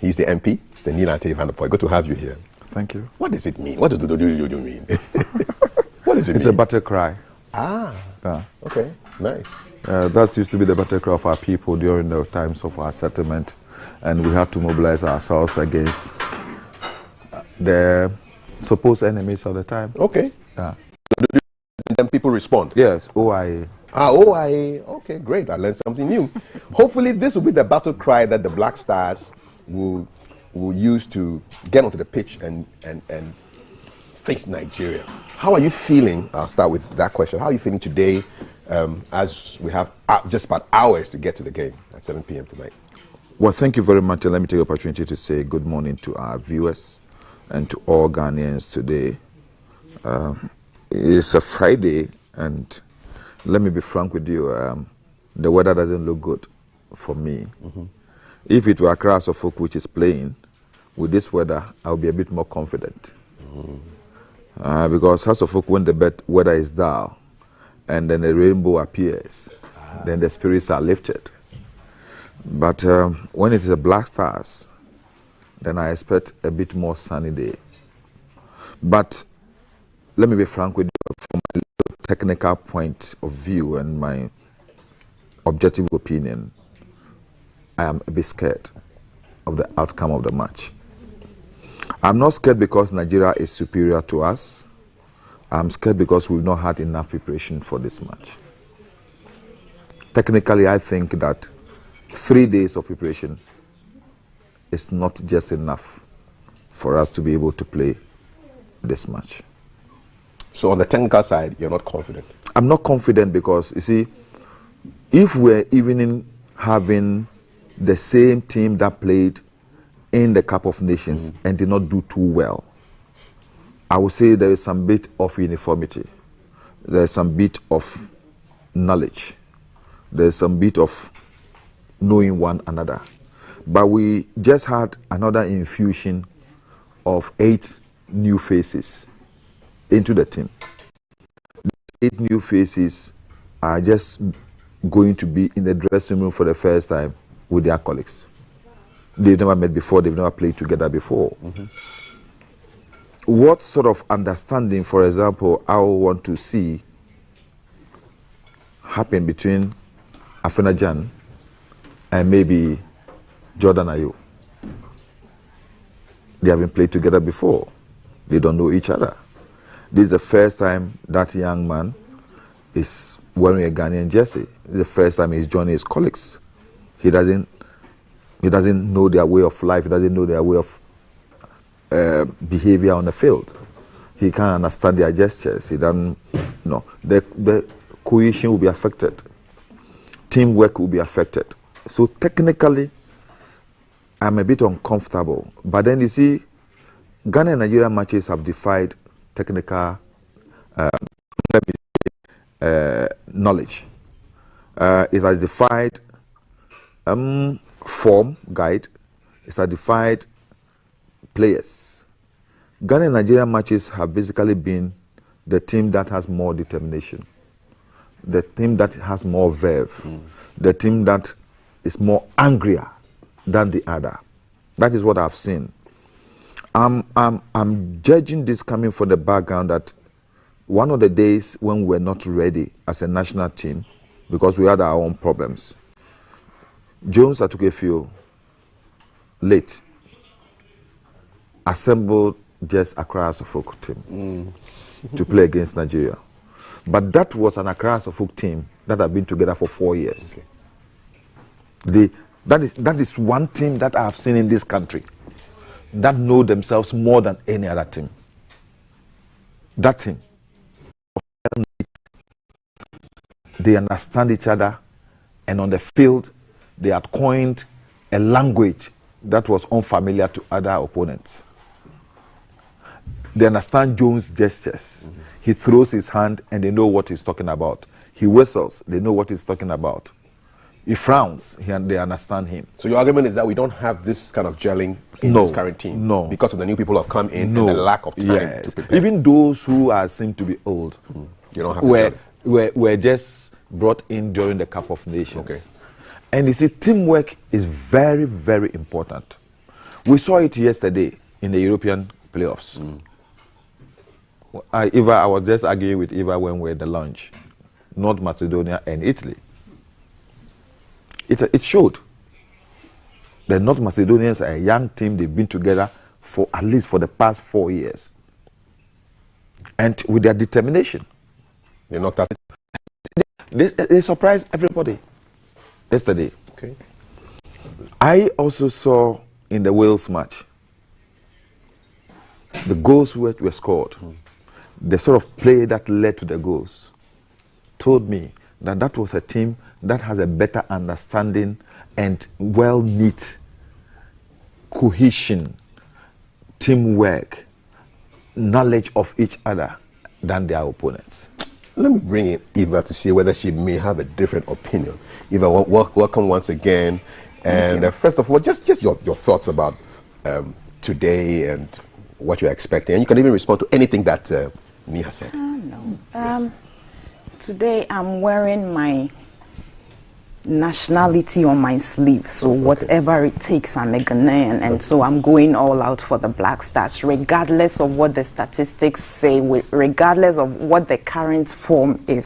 Speaker 8: He's the MP. It's the Nilante Van der Poel. Good to have you here.
Speaker 6: Thank you.
Speaker 8: What does it mean? What does Odododio mean? What does it mean?
Speaker 6: It's a battle cry.
Speaker 8: Ah.
Speaker 6: Yeah.
Speaker 8: Okay. Nice.
Speaker 6: That used to be the battle cry of our people during the times of our settlement, and we had to mobilize ourselves against the supposed enemies of the time.
Speaker 8: Okay.
Speaker 6: Yeah.
Speaker 8: And then people respond.
Speaker 6: Yes, OIA.
Speaker 8: Ah, OIA. Okay, great. I learned something new. Hopefully, this will be the battle cry that the Black Stars will use to get onto the pitch and face Nigeria. How are you feeling? I'll start with that question. How are you feeling today as we have just about hours to get to the game at 7 p.m. tonight?
Speaker 6: Well, thank you very much. And let me take the opportunity to say good morning to our viewers and to all Ghanaians today. It's a Friday, and let me be frank with you, the weather doesn't look good for me.
Speaker 8: Mm-hmm.
Speaker 6: If it were Accra Suffolk which is playing, with this weather, I'll be a bit more confident.
Speaker 8: Mm-hmm.
Speaker 6: Because Suffolk, when the weather is dull, and then the rainbow appears, then the spirits are lifted. But when it is a Black Stars, then I expect a bit more sunny day. But let me be frank with you, from my technical point of view and my objective opinion, I am a bit scared of the outcome of the match. I'm not scared because Nigeria is superior to us. I'm scared because we've not had enough preparation for this match. Technically, I think that 3 days of preparation is not just enough for us to be able to play this match.
Speaker 8: So on the technical side, you're not confident?
Speaker 6: I'm not confident because, you see, if we're even having the same team that played in the Cup of Nations and did not do too well, I would say there is some bit of uniformity. There's some bit of knowledge. There's some bit of knowing one another. But we just had another infusion of 8 new faces into the team. The 8 new faces are just going to be in the dressing room for the first time with their colleagues. They've never met before, they've never played together before.
Speaker 8: Mm-hmm.
Speaker 6: What sort of understanding, for example, I would want to see happen between Afena Jan and maybe Jordan Ayew? They haven't played together before. They don't know each other. This is the first time that young man is wearing a Ghanaian jersey. This is the first time he's joining his colleagues. He doesn't know their way of life. He doesn't know their way of behavior on the field. He can't understand their gestures. He doesn't know. The cohesion will be affected. Teamwork will be affected. So technically, I'm a bit uncomfortable. But then you see, Ghana and Nigeria matches have defied technical knowledge. It has defied form guide. It has defied players. Ghana and Nigeria matches have basically been the team that has more determination, the team that has more verve, the team that is more angrier than the other. That is what I've seen. I'm judging this coming from the background that one of the days when we were not ready as a national team, because we had our own problems, Jones Atukefio, late, assembled just Accra as a folk team to play against Nigeria. But that was an Accra as a folk team that had been together for 4 years. Okay. That is one team that I have seen in this country that know themselves more than any other team. That team. They understand each other, and on the field, they had coined a language that was unfamiliar to other opponents. They understand Jones' gestures. He throws his hand, and they know what he's talking about. He whistles, they know what he's talking about. He frowns, they understand him.
Speaker 8: So your argument is that we don't have this kind of gelling in this current team?
Speaker 6: No.
Speaker 8: Because of the new people who have come in and the lack of time to prepare?
Speaker 6: Even those who seem to be old
Speaker 8: you don't have
Speaker 6: were just brought in during the Cup of Nations.
Speaker 8: Okay.
Speaker 6: And you see, teamwork is very, very important. We saw it yesterday in the European playoffs. I was just arguing with Eva when we were at the lunch. North Macedonia and Italy. It showed. The North Macedonians are a young team. They've been together for at least for the past 4 years. And with their determination,
Speaker 8: they knocked out.
Speaker 6: They surprised everybody yesterday.
Speaker 8: Okay.
Speaker 6: I also saw in the Wales match, the goals were scored. The sort of play that led to the goals told me that that was a team that has a better understanding and well-knit cohesion, teamwork, knowledge of each other than their opponents.
Speaker 8: Let me bring in Eva to see whether she may have a different opinion. Eva, welcome once again. And first of all, just your thoughts about today and what you're expecting. And you can even respond to anything that Nia said.
Speaker 4: Today I'm wearing my nationality on my sleeve, so whatever it takes, I'm a Ghanaian, and so I'm going all out for the Black Stars, regardless of what the statistics say, regardless of what the current form is.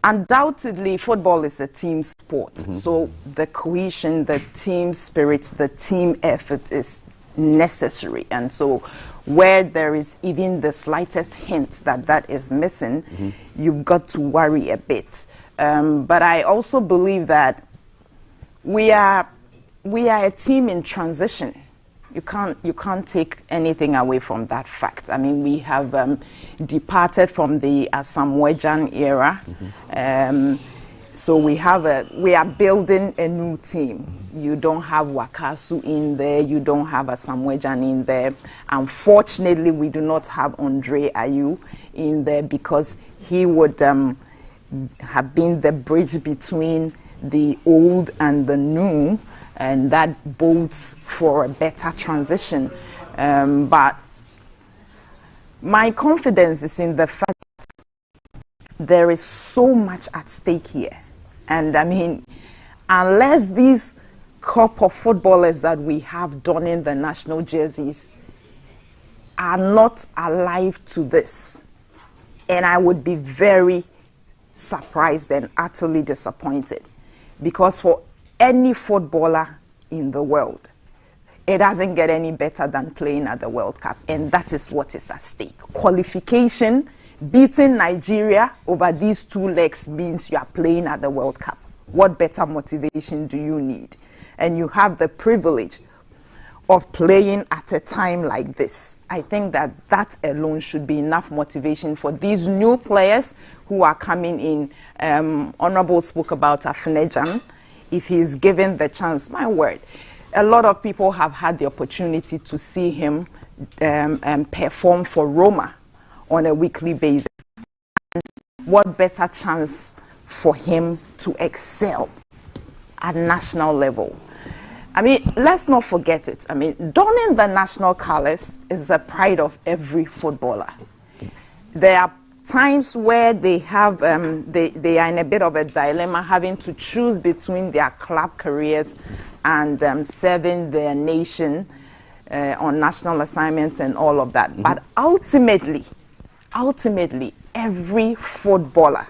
Speaker 4: Undoubtedly football is a team sport, so the cohesion, the team spirit, the team effort is necessary, and so where there is even the slightest hint that that is missing, you've got to worry a bit. But I also believe that we are a team in transition. You can't take anything away from that fact. I mean, we have departed from the Asamoah era. So we are building a new team. You don't have Wakasu in there. You don't have Asamoah in there. Unfortunately, we do not have Andre Ayew in there because he would have been the bridge between the old and the new, and that bodes for a better transition. But my confidence is in the fact that there is so much at stake here. And I mean, unless these crop of footballers that we have donning the national jerseys are not alive to this, and I would be very surprised and utterly disappointed, because for any footballer in the world, it doesn't get any better than playing at the World Cup, and that is what is at stake. Qualification, beating Nigeria over these 2 legs means you are playing at the World Cup. What better motivation do you need? And you have the privilege of playing at a time like this. I think that alone should be enough motivation for these new players who are coming in. Honorable spoke about Afenejan. If he's given the chance, my word, a lot of people have had the opportunity to see him perform for Roma on a weekly basis. And what better chance for him to excel at national level? I mean, let's not forget it. I mean, donning the national colors is the pride of every footballer. There are times where they have they are in a bit of a dilemma, having to choose between their club careers and serving their nation. on national assignments and all of that. But ultimately, every footballer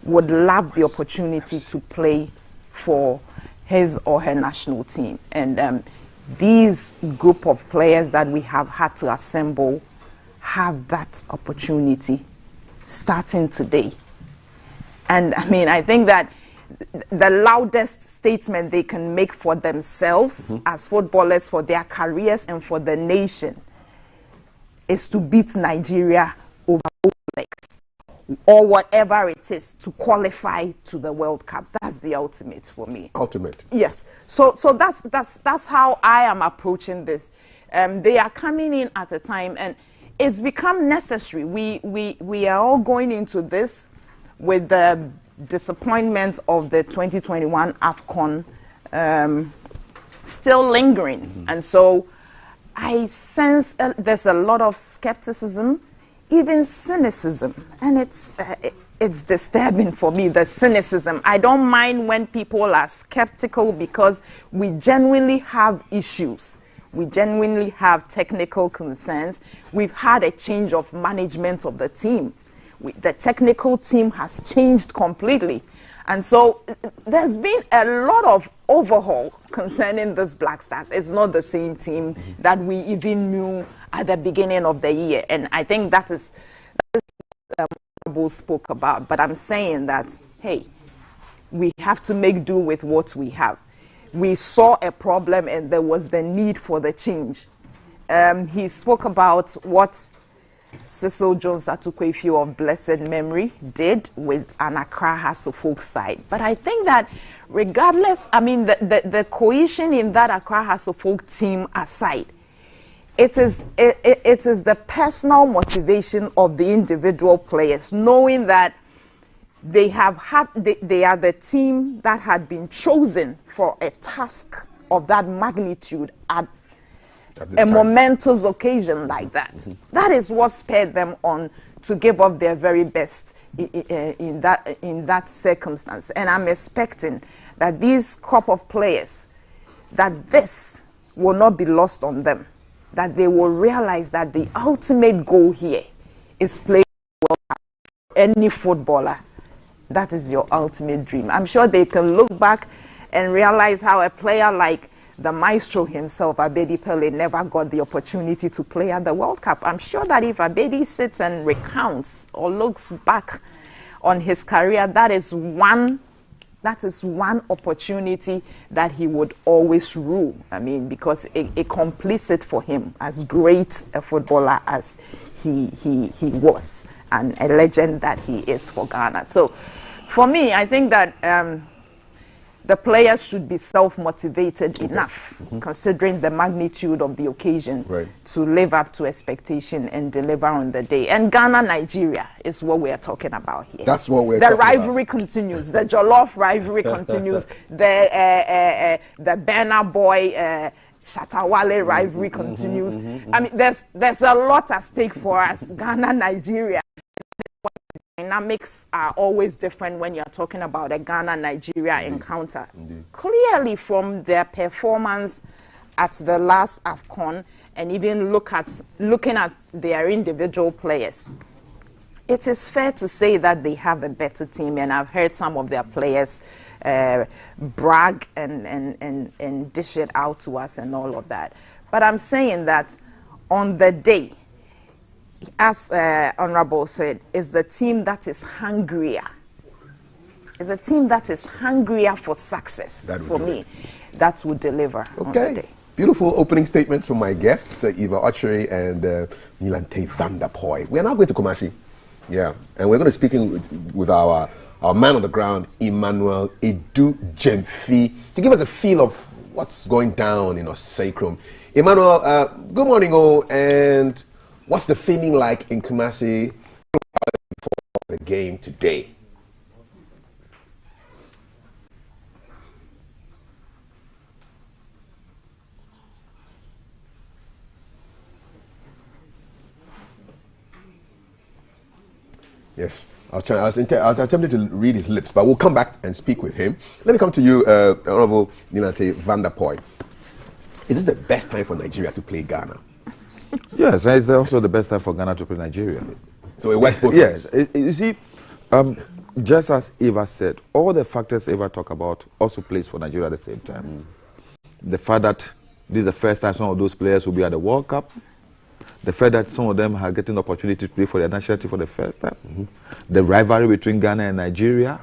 Speaker 4: would love the opportunity to play for his or her national team. And these group of players that we have had to assemble have that opportunity starting today. And I mean, I think that the loudest statement they can make for themselves as footballers, for their careers and for the nation, is to beat Nigeria over both legs, or whatever it is, to qualify to the World Cup. That's the ultimate for me.
Speaker 8: Ultimate.
Speaker 4: Yes. So that's how I am approaching this. They are coming in at a time, and it's become necessary. We are all going into this with the disappointment of the 2021 AFCON still lingering. And so I sense there's a lot of skepticism, even cynicism, and it's disturbing for me, the cynicism. I don't mind when people are skeptical because we genuinely have issues. We genuinely have technical concerns. We've had a change of management of the team. The technical team has changed completely. And so there's been a lot of overhaul concerning this Black Stars. It's not the same team that we even knew at the beginning of the year. And I think that is what Honorable spoke about. But I'm saying that, hey, we have to make do with what we have. We saw a problem and there was the need for the change. He spoke about what Cecil Jones Atukwefi of blessed memory did with an Accra Hearts of Oak side. But I think that regardless, I mean, the cohesion in that Accra Hearts of Oak team aside, it is the personal motivation of the individual players, knowing that they are the team that had been chosen for a task of that magnitude at a momentous occasion like that. That is what spurred them on to give up their very best in that circumstance. And I'm expecting that these crop of players, that this will not be lost on them, that they will realize that the ultimate goal here is playing World Cup. Any footballer, that is your ultimate dream. I'm sure they can look back and realize how a player like the maestro himself, Abedi Pele, never got the opportunity to play at the World Cup. I'm sure that if Abedi sits and recounts or looks back on his career, that is one opportunity that he would always rue. I mean, because it completes it for him, as great a footballer as he was, and a legend that he is for Ghana. So for me, I think that the players should be self-motivated enough, considering the magnitude of the occasion, to live up to expectation and deliver on the day. And Ghana-Nigeria is what we are talking about here.
Speaker 8: That's what we're talking about.
Speaker 4: The rivalry continues. The Jollof rivalry continues. The Burna Boy Shatawale rivalry continues. I mean, there's a lot at stake for us. Ghana-Nigeria. Dynamics are always different when you're talking about a Ghana-Nigeria encounter. Clearly from their performance at the last AFCON, and even looking at their individual players, it is fair to say that they have a better team, and I've heard some of their players brag and dish it out to us and all of that. But I'm saying that on the day, as Honorable said, is the team that is hungrier. It's a team that is hungrier for success, for me, that will deliver on the day.
Speaker 8: Beautiful opening statements from my guests, Eva Ochery and Nilante van der Poy. We are now going to Kumasi. Yeah, and we're going to be speaking with our man on the ground, Emmanuel Edu Jemfi, to give us a feel of what's going down in Osei-Krom. Emmanuel, good morning, and what's the feeling like in Kumasi before the game today? Yes, I was attempting to read his lips, but we'll come back and speak with him. Let me come to you, Honorable Nilante van der Poy. Is this the best time for Nigeria to play Ghana?
Speaker 6: Yes, it's also the best time for Ghana to play Nigeria.
Speaker 8: So it works both
Speaker 6: ways.
Speaker 8: ways.
Speaker 6: Yes, you see, just as Eva said, all the factors Eva talked about also plays for Nigeria at the same time. The fact that this is the first time some of those players will be at the World Cup, the fact that some of them are getting the opportunity to play for their national team for the first time, the rivalry between Ghana and Nigeria,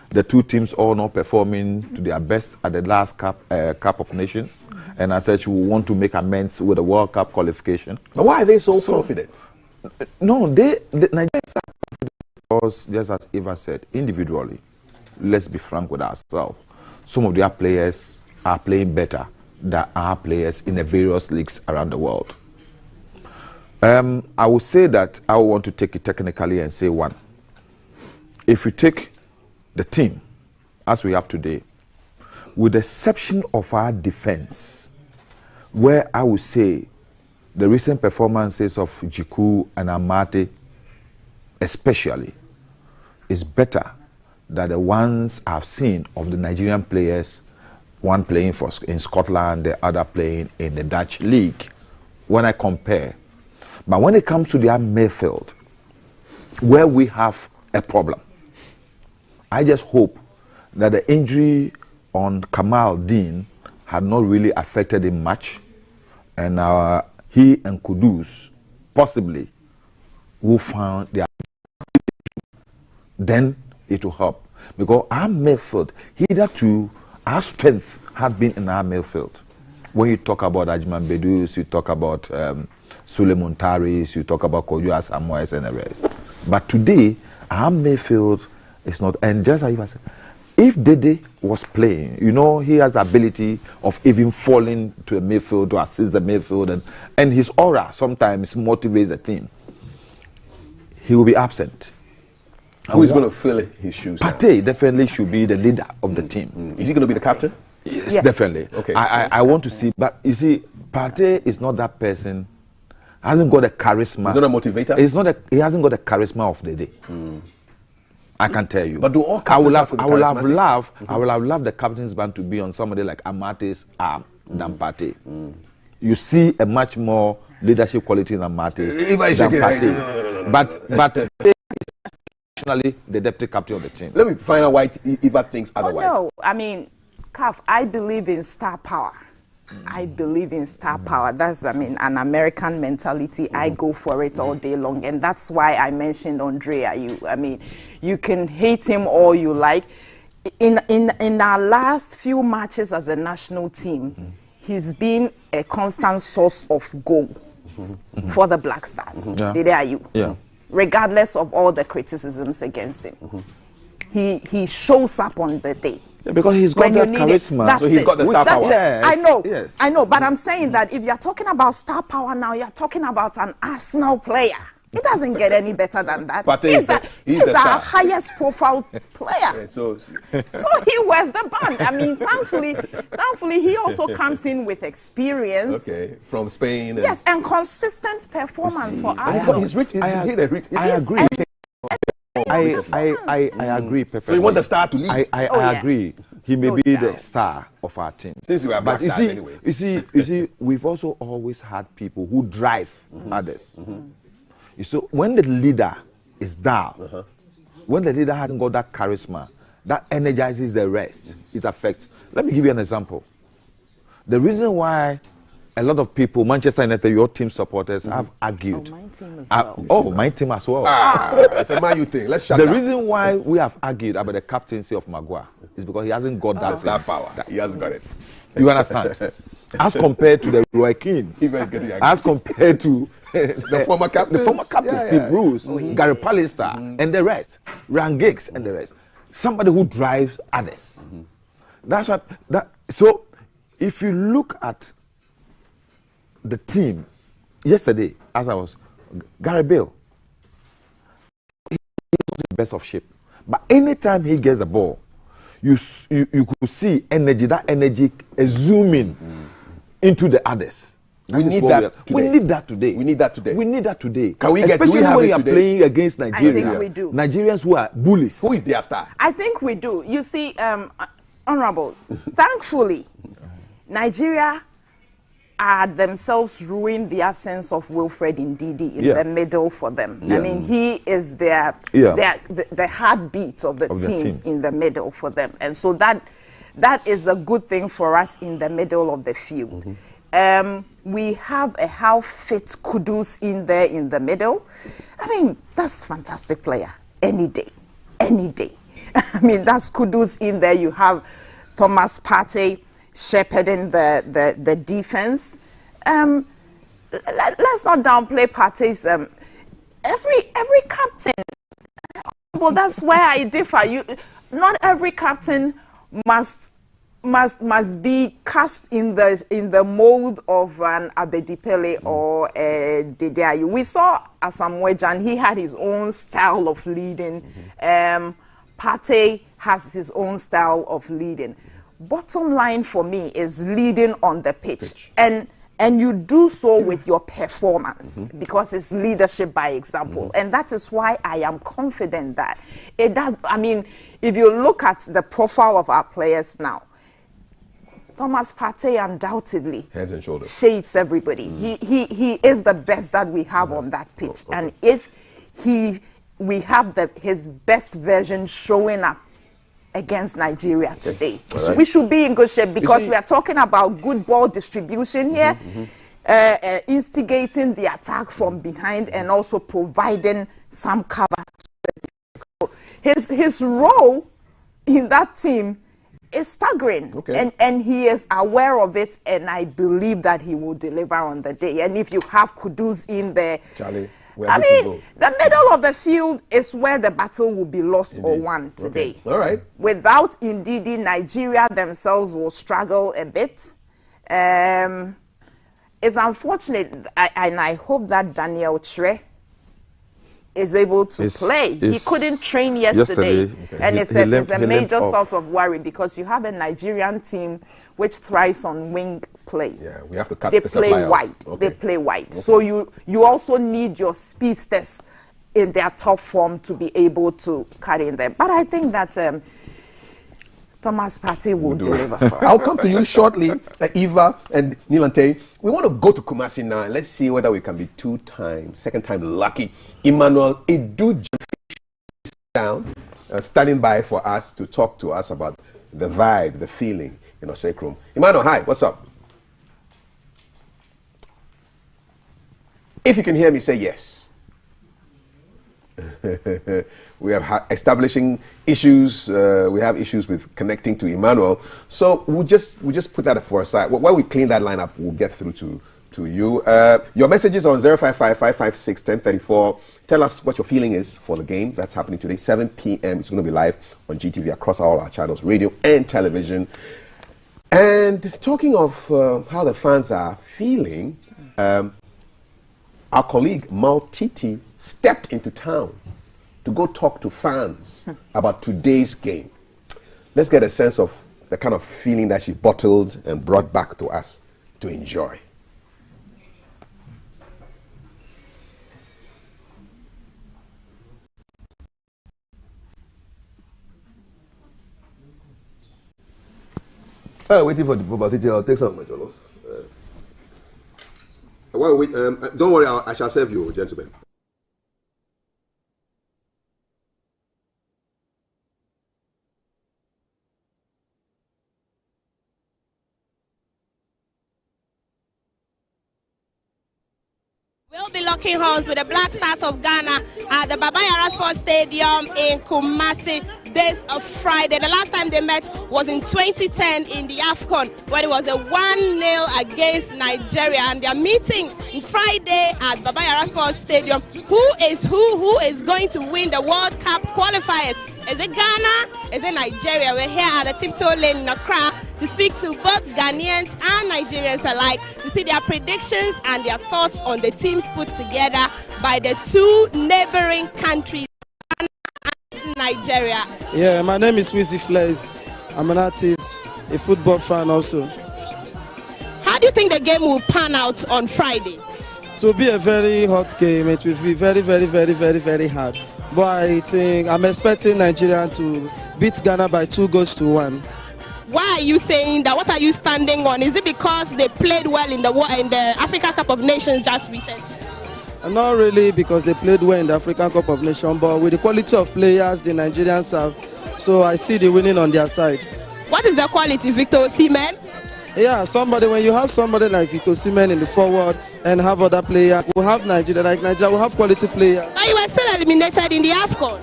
Speaker 6: the two teams all not performing to their best at the last Cup of Nations, and as such, we want to make amends with the World Cup qualification.
Speaker 8: But why are they so confident?
Speaker 6: No, the Nigerians are confident because, just as Eva said, individually, let's be frank with ourselves, some of their players are playing better than our players in the various leagues around the world. I would say that I want to take it technically and say one. If you take the team as we have today, with the exception of our defense, where I would say the recent performances of Jiku and Amate especially is better than the ones I've seen of the Nigerian players, one playing in Scotland, the other playing in the Dutch league, when I compare. But when it comes to their midfield, where we have a problem, I just hope that the injury on Kamal Dean had not really affected him much, and he and Kudus possibly will find their, then it will help. Because our midfield, hitherto, our strength had been in our midfield. When you talk about Ajman Bedus, you talk about Suleiman Taris, you talk about Kojo Samuels and the rest. But today, our midfield is not, and just like I said, if Dede was playing, you know, he has the ability of even falling to the midfield to assist the midfield, and his aura sometimes motivates the team. He will be absent.
Speaker 8: Who is going to fill his shoes?
Speaker 6: Partey definitely should be the leader of the team.
Speaker 8: Is he going to be the captain?
Speaker 6: Yes, definitely.
Speaker 8: Okay.
Speaker 6: I want to see, but you see, Partey is not that person. Hasn't got a charisma.
Speaker 8: He's not a motivator.
Speaker 6: He hasn't got the charisma of the day. I can tell you.
Speaker 8: But do all
Speaker 6: I will have
Speaker 8: charismatic?
Speaker 6: loved the captain's band to be on somebody like Amate's arm than Partey. You see a much more leadership quality in Amate than Partey. But actually the deputy captain of the team.
Speaker 8: Let me find out why Eva thinks otherwise.
Speaker 4: No, I mean, Kaf, I believe in star power. I believe in star power. That's, I mean, an American mentality. I go for it all day long. And that's why I mentioned Andre Ayew. I mean, you can hate him all you like. In our last few matches as a national team, he's been a constant source of goal for the Black Stars. Dede Ayew.
Speaker 6: Yeah.
Speaker 4: Regardless of all the criticisms against him. He shows up on the day.
Speaker 6: Yeah, because he's got that charisma.
Speaker 8: So he's got the star power.
Speaker 4: I know. Yes. I know. But I'm saying that if you're talking about star power now, you're talking about an Arsenal player. It doesn't get any better than that.
Speaker 8: But
Speaker 4: he's our highest profile player.
Speaker 8: Yeah, so
Speaker 4: he wears the band. I mean, thankfully, he also comes in with experience.
Speaker 8: Okay, from Spain.
Speaker 4: Yes, and consistent performance for Arsenal.
Speaker 8: He's rich. I
Speaker 6: agree. I agree perfectly.
Speaker 8: So you want the star to lead?
Speaker 6: I agree. He may be the star of our team.
Speaker 8: Since we are black stars anyway.
Speaker 6: You see, we've also always had people who drive others. So when the leader is down, when the leader hasn't got that charisma, that energizes the rest. It affects. Let me give you an example. The reason why a lot of people, Manchester United, your team supporters, have argued.
Speaker 4: My team as well.
Speaker 6: My team as well.
Speaker 8: That's a Man U thing. Let's shut
Speaker 6: The
Speaker 8: down.
Speaker 6: reason why we have argued about the captaincy of Maguire is because he hasn't got that
Speaker 8: star power. He hasn't got it.
Speaker 6: You understand? As compared to the Roy Keanes, as compared to
Speaker 8: the former captain,
Speaker 6: Steve Bruce, Gary Pallister, and the rest, Ryan Giggs and the rest. Somebody who drives others. That's what. So, if you look at the team yesterday, as I was, Gary Bale, he was the best of shape. But anytime he gets the ball, you could see energy. That energy is zooming into the others.
Speaker 8: We need that today.
Speaker 6: We need that today.
Speaker 8: We need that today.
Speaker 6: We need that today.
Speaker 8: Can we get?
Speaker 6: Especially when we are
Speaker 8: today?
Speaker 6: playing against Nigeria.
Speaker 4: I think we do.
Speaker 6: Nigerians who are bullies.
Speaker 8: Who is their star?
Speaker 4: I think we do. You see, Honorable, thankfully, Nigeria are themselves ruined the absence of Wilfred Ndidi in the middle for them.
Speaker 6: Yeah.
Speaker 4: I mean, he is the heartbeat of the team in the middle for them. And so that is a good thing for us in the middle of the field. We have a half-fit Kudus in there in the middle. I mean, that's a fantastic player. Any day. Any day. I mean, that's Kudus in there. You have Thomas Partey shepherding the defense. Let's not downplay Partey's. Every captain. Well, that's where I differ. Not every captain must be cast in the mold of an Abedipele or a Dede. We saw Asamoah Gyan. He had his own style of leading. Partey has his own style of leading. Bottom line for me is leading on the pitch. And you do so with your performance because it's leadership by example. And that is why I am confident that it does. I mean, if you look at the profile of our players now, Thomas Partey undoubtedly
Speaker 8: heads and shoulders
Speaker 4: shades everybody. He is the best that we have on that pitch. And if we have his best version showing up against Nigeria today, we should be in good shape because we are talking about good ball distribution here, instigating the attack from behind and also providing some cover. So his role in that team is staggering, and he is aware of it, and I believe that he will deliver on the day. And if you have Kudus in there,
Speaker 8: Charlie,
Speaker 4: I mean, the middle of the field is where the battle will be lost or won today.
Speaker 8: All right.
Speaker 4: Without Ndidi, Nigeria themselves will struggle a bit. It's unfortunate, and I hope that Daniel Tre is able to play. He couldn't train yesterday. And it's a major source of worry because you have a Nigerian team which thrives on wing play.
Speaker 8: Yeah, we have to cut
Speaker 4: the
Speaker 8: supply
Speaker 4: play
Speaker 8: out.
Speaker 4: wide. They play wide. So you also need your speedsters in their top form to be able to cut in there. But I think that Thomas Partey will deliver for us.
Speaker 8: I'll come to you shortly, Eva and Nilante. We want to go to Kumasi now and let's see whether we can be second time lucky. Emmanuel Edu down, standing by for us to talk to us about the vibe, the feeling in Osekrum. Emmanuel, hi, what's up? If you can hear me, say yes. We have establishing issues. We have issues with connecting to Emmanuel. So we'll just put that for a side. While we clean that line up, we'll get through to you. Your messages on 055-556-1034. Tell us what your feeling is for the game that's happening today. 7 p.m. It's going to be live on GTV across all our channels, radio and television. And talking of how the fans are feeling, our colleague Maltiti stepped into town to go talk to fans about today's game. Let's get a sense of the kind of feeling that she bottled and brought back to us to enjoy.
Speaker 5: Waiting for the Maltiti, I'll take some of my jollof. Don't worry, I shall serve you, gentlemen.
Speaker 14: We'll be locking horns with the Black Stars of Ghana at the Baba Yara Sports Stadium in Kumasi this Friday. The last time they met was in 2010 in the AFCON, where it was a 1-0 against Nigeria. And they are meeting Friday at Baba Yara Sports Stadium. Who is going to win the World Cup qualifiers? Is it Ghana? Is it Nigeria? We're here at the Tiptoe Lane in Accra to speak to both Ghanaians and Nigerians alike to see their predictions and their thoughts on the teams put together by the two neighboring countries, Ghana and Nigeria.
Speaker 23: Yeah, my name is Wizzy Flays. I'm an artist, a football fan also.
Speaker 14: How do you think the game will pan out on Friday?
Speaker 23: It will be a very hot game. It will be very, very, very, very, very hard. But I think I'm expecting Nigeria to beat Ghana by 2-1.
Speaker 14: Why are you saying that? What are you standing on? Is it because they played well in the Africa Cup of Nations just recently?
Speaker 23: Not really because they played well in the African Cup of Nations, but with the quality of players the Nigerians have, so I see the winning on their side.
Speaker 14: What is the quality, Victor Osimhen?
Speaker 23: Yeah, when you have somebody like Victor Osimhen in the forward and have other players, we have Nigeria, we have quality players.
Speaker 14: Now you were still eliminated in the AFCON.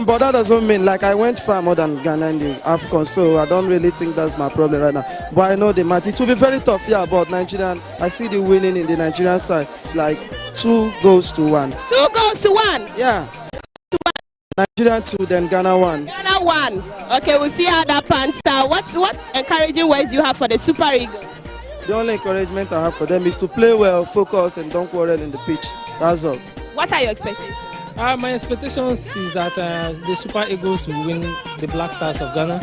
Speaker 23: But that doesn't mean, like, I went far more than Ghana in the AFCON, so I don't really think that's my problem right now. But I know the match, it will be very tough, yeah, but Nigerian, I see the winning in the Nigerian side, like 2-1.
Speaker 14: 2-1?
Speaker 23: Yeah. Nigeria 2, then Ghana 1.
Speaker 14: Ghana 1. Okay, we'll see how that pans out. What encouraging words you have for the Super Eagles?
Speaker 23: The only encouragement I have for them is to play well, focus, and don't quarrel in the pitch. That's all.
Speaker 14: What are your expectations?
Speaker 9: My expectations is that the Super Eagles will win the Black Stars of Ghana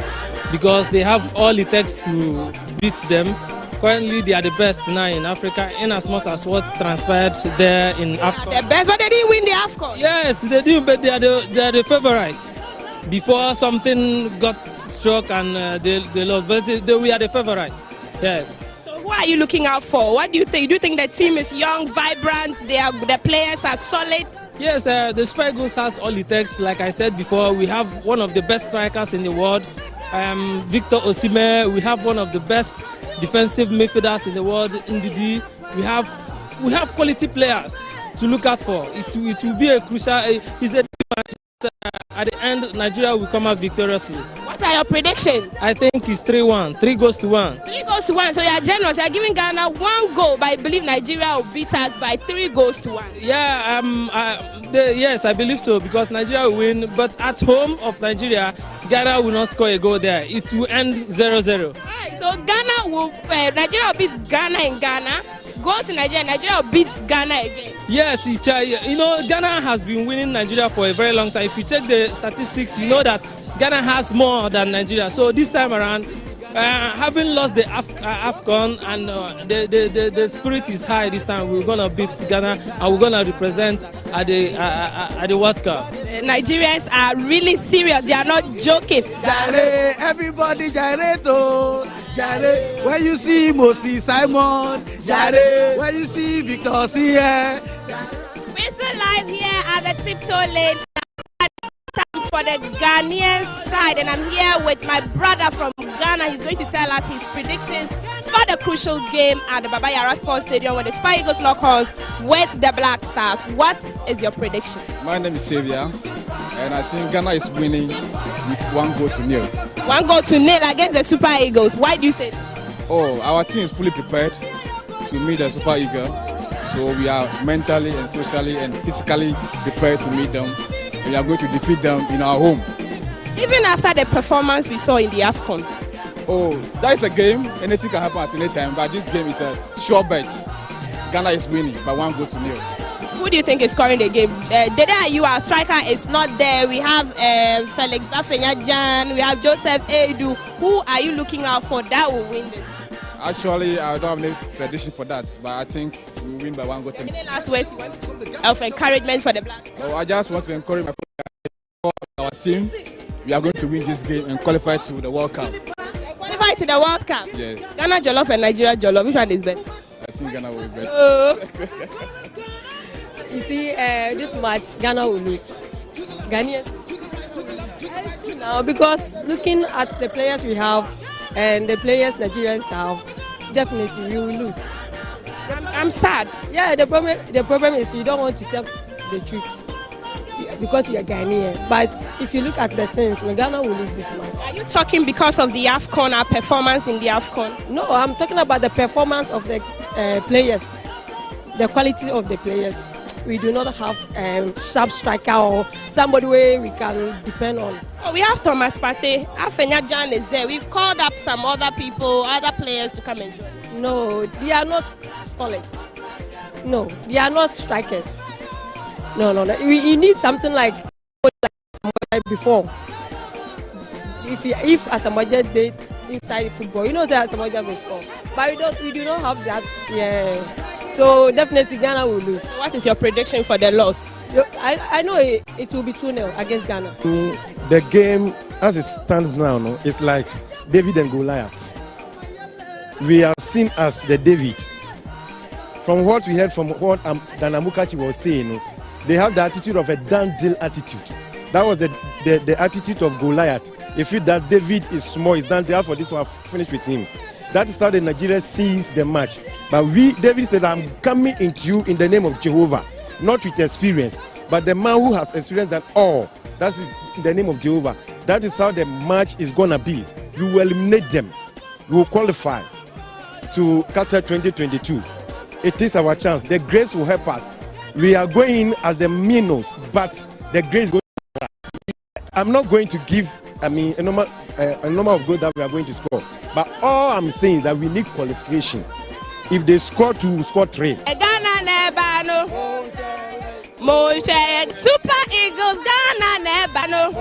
Speaker 9: because they have all it takes to beat them. Currently, they are the best now in Africa, in as much as what transpired there in AFCON.
Speaker 14: The best, but they didn't win the AFCON.
Speaker 9: Yes, they did, but they are the favorite. Before something got struck and they lost, but we are the favorite. Yes.
Speaker 14: So who are you looking out for? What do you think? Do you think the team is young, vibrant? The players are solid?
Speaker 9: Yes, the Super Eagles has all it takes. Like I said before, we have one of the best strikers in the world, Victor Osimhen. We have one of the best defensive midfielders in the world, Ndidi. We have quality players to look out for. It will be a crucial. It's a match. At the end, Nigeria will come out victoriously.
Speaker 14: What are your predictions?
Speaker 9: I think it's 3-1. 3-1.
Speaker 14: 3-1. So you are generous. You are giving Ghana 1 goal, but I believe Nigeria will beat us by 3-1.
Speaker 9: Yeah, yes, I believe so because Nigeria will win. But at home of Nigeria, Ghana will not score a goal there. It will end 0-0.
Speaker 14: Right, so Nigeria will beat Ghana in Ghana. Go to Nigeria. Nigeria will beat Ghana again.
Speaker 9: Yes, Ghana has been winning Nigeria for a very long time. If you check the statistics, you know that Ghana has more than Nigeria. So this time around, having lost the AFCON and the spirit is high this time, we're gonna beat Ghana and we're gonna represent at the World Cup.
Speaker 14: Nigerians are really serious. They are not joking.
Speaker 22: Jare, everybody jare to. Jare, when you see Mosi Simon, Jare, when you see Victor Osimhen.
Speaker 14: We're still live here at the Tiptoe Lane for the Ghanaian side, and I'm here with my brother from Ghana. He's going to tell us his predictions for the crucial game at the Baba Yara Sports Stadium when the Super Eagles lock horns with the Black Stars. What is your prediction?
Speaker 10: My name is Xavier, and I think Ghana is winning with 1-0.
Speaker 14: 1-0 against the Super Eagles. Why do you say that?
Speaker 10: Oh, our team is fully prepared to meet the Super Eagles. So we are mentally and socially and physically prepared to meet them. We are going to defeat them in our home.
Speaker 14: Even after the performance we saw in the AFCON?
Speaker 10: Oh, that is a game. Anything can happen at any time. But this game is a sure bet. Ghana is winning by 1-0.
Speaker 14: Who do you think is scoring the game? Dede Ayew, our striker, is not there. We have Felix Afenyajan. We have Joseph Edu. Who are you looking out for that will win this?
Speaker 10: Actually, I don't have any prediction for that, but I think we will win by 1-0.
Speaker 14: Any last words of encouragement for the Blacks?
Speaker 10: Oh, I just want to encourage our team. We are going to win this game and qualify to the World Cup.
Speaker 14: Qualify to the World Cup?
Speaker 10: Yes.
Speaker 14: Ghana Jollof and Nigeria Jollof. Which one is better?
Speaker 10: I think Ghana will be better.
Speaker 17: You see, this match, Ghana will lose. Ghanaians now, because looking at the players we have and the players Nigerians have, definitely we will lose.
Speaker 14: I'm sad.
Speaker 17: Yeah, the problem is you don't want to tell the truth because you are Ghanaian. But if you look at the things, Ghana will lose this match.
Speaker 14: Are you talking because of the AFCON, our performance in the AFCON?
Speaker 17: No, I'm talking about the performance of the players, the quality of the players. We do not have a sharp striker or somebody where we can depend on.
Speaker 14: Oh, we have Thomas Partey. Afenyajan is there. We've called up some other people, other players to come and join.
Speaker 17: No, they are not scholars. No, they are not strikers. No. You need something like before. If Asamoah did inside football, you know that Asamoah will score. But we do not have that. Yeah. So definitely Ghana will lose.
Speaker 14: What is your prediction for the loss?
Speaker 17: I know it will be 2-0 against Ghana.
Speaker 8: the game as it stands now, no, it's like David and Goliath. We are seen as the David. From what we heard from what Dan Amukachi was saying, no, they have the attitude of a done deal attitude. That was the attitude of Goliath. If you that David is small, it's done deal for this one, finish with him. That is how the Nigeria sees the match. But David said, I'm coming into you in the name of Jehovah, not with experience, but the man who has experienced that all. That's in the name of Jehovah. That is how the match is gonna be. You will eliminate them. You will qualify to Qatar 2022. It is our chance. The grace will help us. We are going as the minnows, but the grace goes. I'm not going to give, a number of goals that we are going to score. But all I'm saying is that we need qualification. If they score 2, we'll score 3.
Speaker 14: Super Eagles, Ghana, Nebano.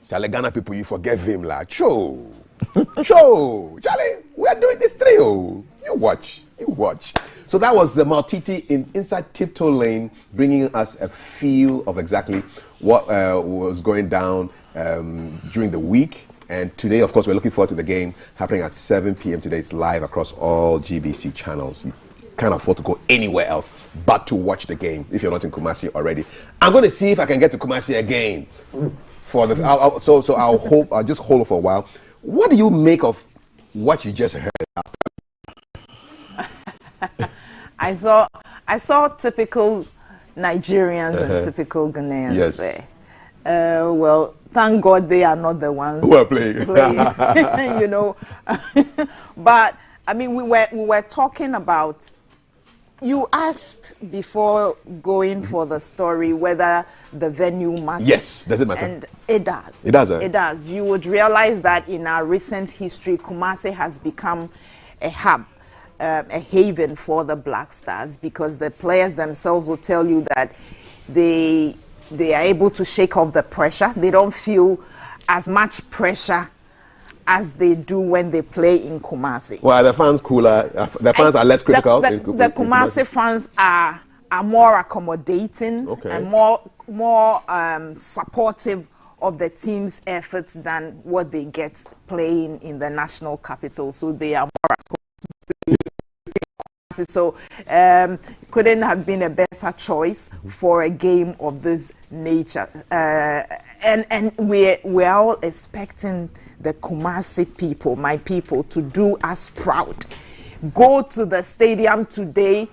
Speaker 8: Charlie, Ghana people, you forget him, like, show. Charlie, we are doing this trio. You watch. So that was the Maltiti inside Tiptoe Lane, bringing us a feel of exactly what was going down during the week. And today, of course, we're looking forward to the game happening at 7 p.m. today. It's live across all GBC channels. You can't afford to go anywhere else but to watch the game if you're not in Kumasi already. I'm going to see if I can get to Kumasi again. So I'll just hold for a while. What do you make of what you just heard last
Speaker 4: time? I saw typical Nigerians and typical Ghanaians there. Well, thank God they are not the ones
Speaker 8: who are playing.
Speaker 4: You know. But I mean, we were talking about. You asked before going for the story whether the venue matters.
Speaker 8: Yes, does it matter?
Speaker 4: And it does.
Speaker 8: It does.
Speaker 4: It does. You would realize that in our recent history, Kumasi has become a hub, a haven for the Black Stars, because the players themselves will tell you that they are able to shake off the pressure. They don't feel as much pressure as they do when they play in Kumasi.
Speaker 8: Well, are the fans cooler? The fans are less critical?
Speaker 4: The Kumasi fans are more accommodating and more supportive of the team's efforts than what they get playing in the national capital. So they are more so couldn't have been a better choice for a game of this nature. And we're all expecting the Kumasi people, my people, to do us proud. Go to the stadium today,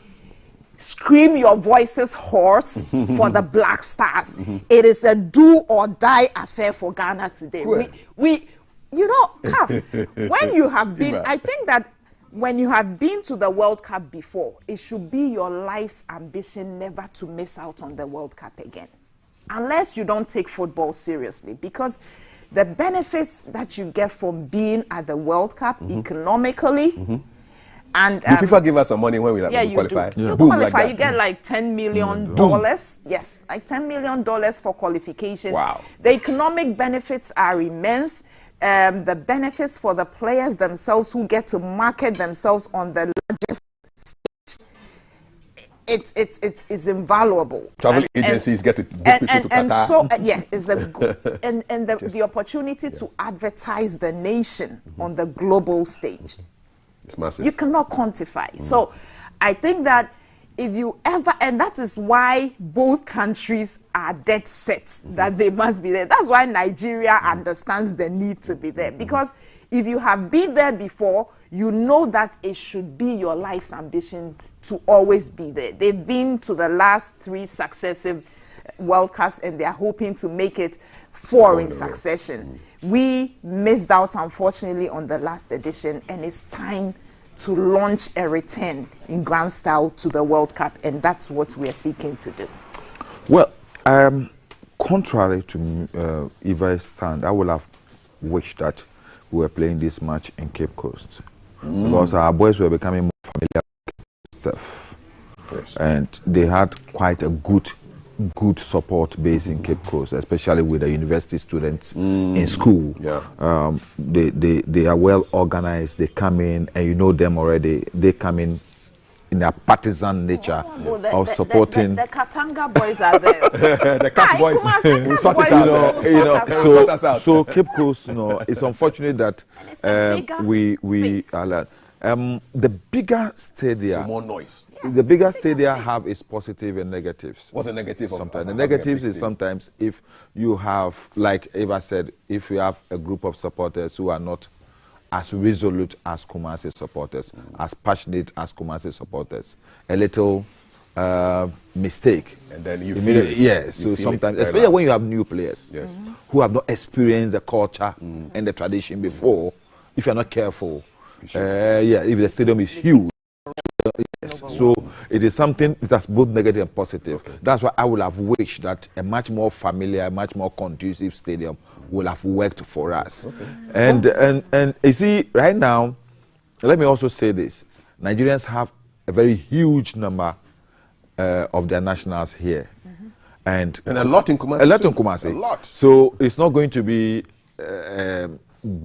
Speaker 4: scream your voices hoarse for the Black Stars. It is a do or die affair for Ghana today. We you know, Kaf, when you have been, I think that when you have been to the World Cup before, it should be your life's ambition never to miss out on the World Cup again. Unless you don't take football seriously. Because the benefits that you get from being at the World Cup economically, and
Speaker 8: FIFA give us some money when we qualify.
Speaker 4: You qualify, you get like $10 million. Yes, like $10 million for qualification.
Speaker 8: Wow.
Speaker 4: The economic benefits are immense. The benefits for the players themselves who get to market themselves on the largest stage, it's invaluable.
Speaker 8: Travel agencies get to get people to Qatar.
Speaker 4: And so it's a good and the opportunity to advertise the nation on the global stage.
Speaker 8: It's massive.
Speaker 4: You cannot quantify. So I think that if you ever, and that is why both countries are dead set that they must be there. That's why Nigeria understands the need to be there. Because if you have been there before, you know that it should be your life's ambition to always be there. They've been to the last 3 successive World Cups and they're hoping to make it 4 in succession. We missed out, unfortunately, on the last edition, and it's time to launch a return in grand style to the World Cup, and that's what we are seeking to do.
Speaker 6: Well, contrary to Eva's stand, I would have wished that we were playing this match in Cape Coast because our boys were becoming more familiar with stuff, and they had quite a good good support base in Cape Coast, especially with the university students in school.
Speaker 8: Yeah.
Speaker 6: They are well organized. They come in, and you know them already. They come in their partisan nature of supporting.
Speaker 4: The Katanga boys are there.
Speaker 8: The Cat boys.
Speaker 6: So Cape Coast, it's unfortunate that we are the bigger stadia.
Speaker 8: So more noise.
Speaker 6: The bigger stadia have its positive and negatives.
Speaker 8: What's the negative?
Speaker 6: Sometimes the negatives is sometimes if you have, like Eva said, if you have a group of supporters who are not as resolute as Kumasi supporters, as passionate as Kumasi supporters, a little mistake.
Speaker 8: And then you feel it.
Speaker 6: Yes, so sometimes, especially when you have new players who have not experienced the culture and the tradition before, if you're not careful, if the stadium is huge. Yes. So it is something that's both negative and positive. That's why I would have wished that a much more familiar, much more conducive stadium will have worked for us. And you see, right now, let me also say this: Nigerians have a very huge number of their nationals here, and
Speaker 8: a lot in Kumasi.
Speaker 6: A lot in Kumasi.
Speaker 8: A lot.
Speaker 6: So it's not going to be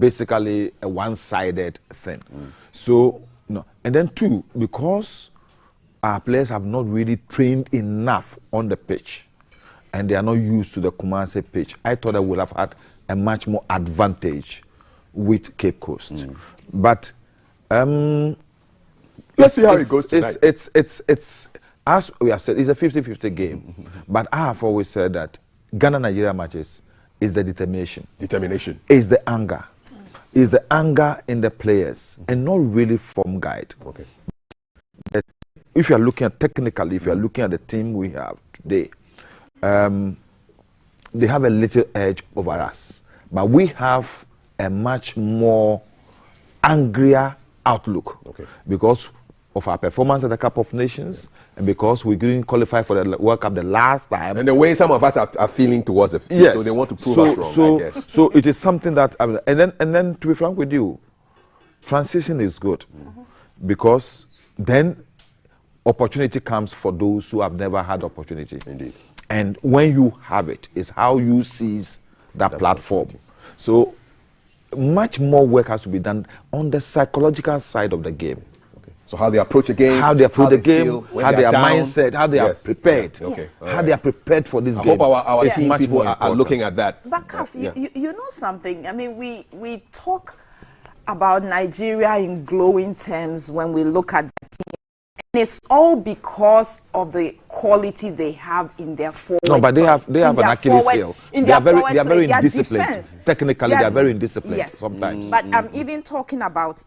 Speaker 6: basically a one-sided thing. So. No. And then two, because our players have not really trained enough on the pitch and they are not used to the Kumasi pitch, I thought I would have had a much more advantage with Cape Coast. But
Speaker 8: let's see how it goes tonight.
Speaker 6: It's as we have said, it's a 50-50 game. But I have always said that Ghana-Nigeria matches is the determination.
Speaker 8: Determination.
Speaker 6: Is the anger. Is the anger in the players and not really form guide.
Speaker 8: Okay.
Speaker 6: But if you are looking at technically, if you are looking at the team we have today, they have a little edge over us. But we have a much more angrier outlook because of our performance at the Cup of Nations and because we didn't qualify for the World Cup the last time.
Speaker 8: And the way some of us are feeling towards it. Yes. So they want to prove us wrong, I guess.
Speaker 6: So it is something that, and then to be frank with you, transition is good because then opportunity comes for those who have never had opportunity.
Speaker 8: Indeed.
Speaker 6: And when you have it, is how you seize that platform. So much more work has to be done on the psychological side of the game.
Speaker 8: So how they approach a game,
Speaker 6: how they approach the game, how their mindset, how they are prepared, how they are prepared for this game.
Speaker 8: I hope our team people are looking at that.
Speaker 4: But Kaf, you know something? I mean, we talk about Nigeria in glowing terms when we look at the team. And it's all because of the quality they have in their forward.
Speaker 6: No, but they have an Achilles heel. They are very indisciplined. Technically, they are very indisciplined sometimes.
Speaker 4: But I'm even talking about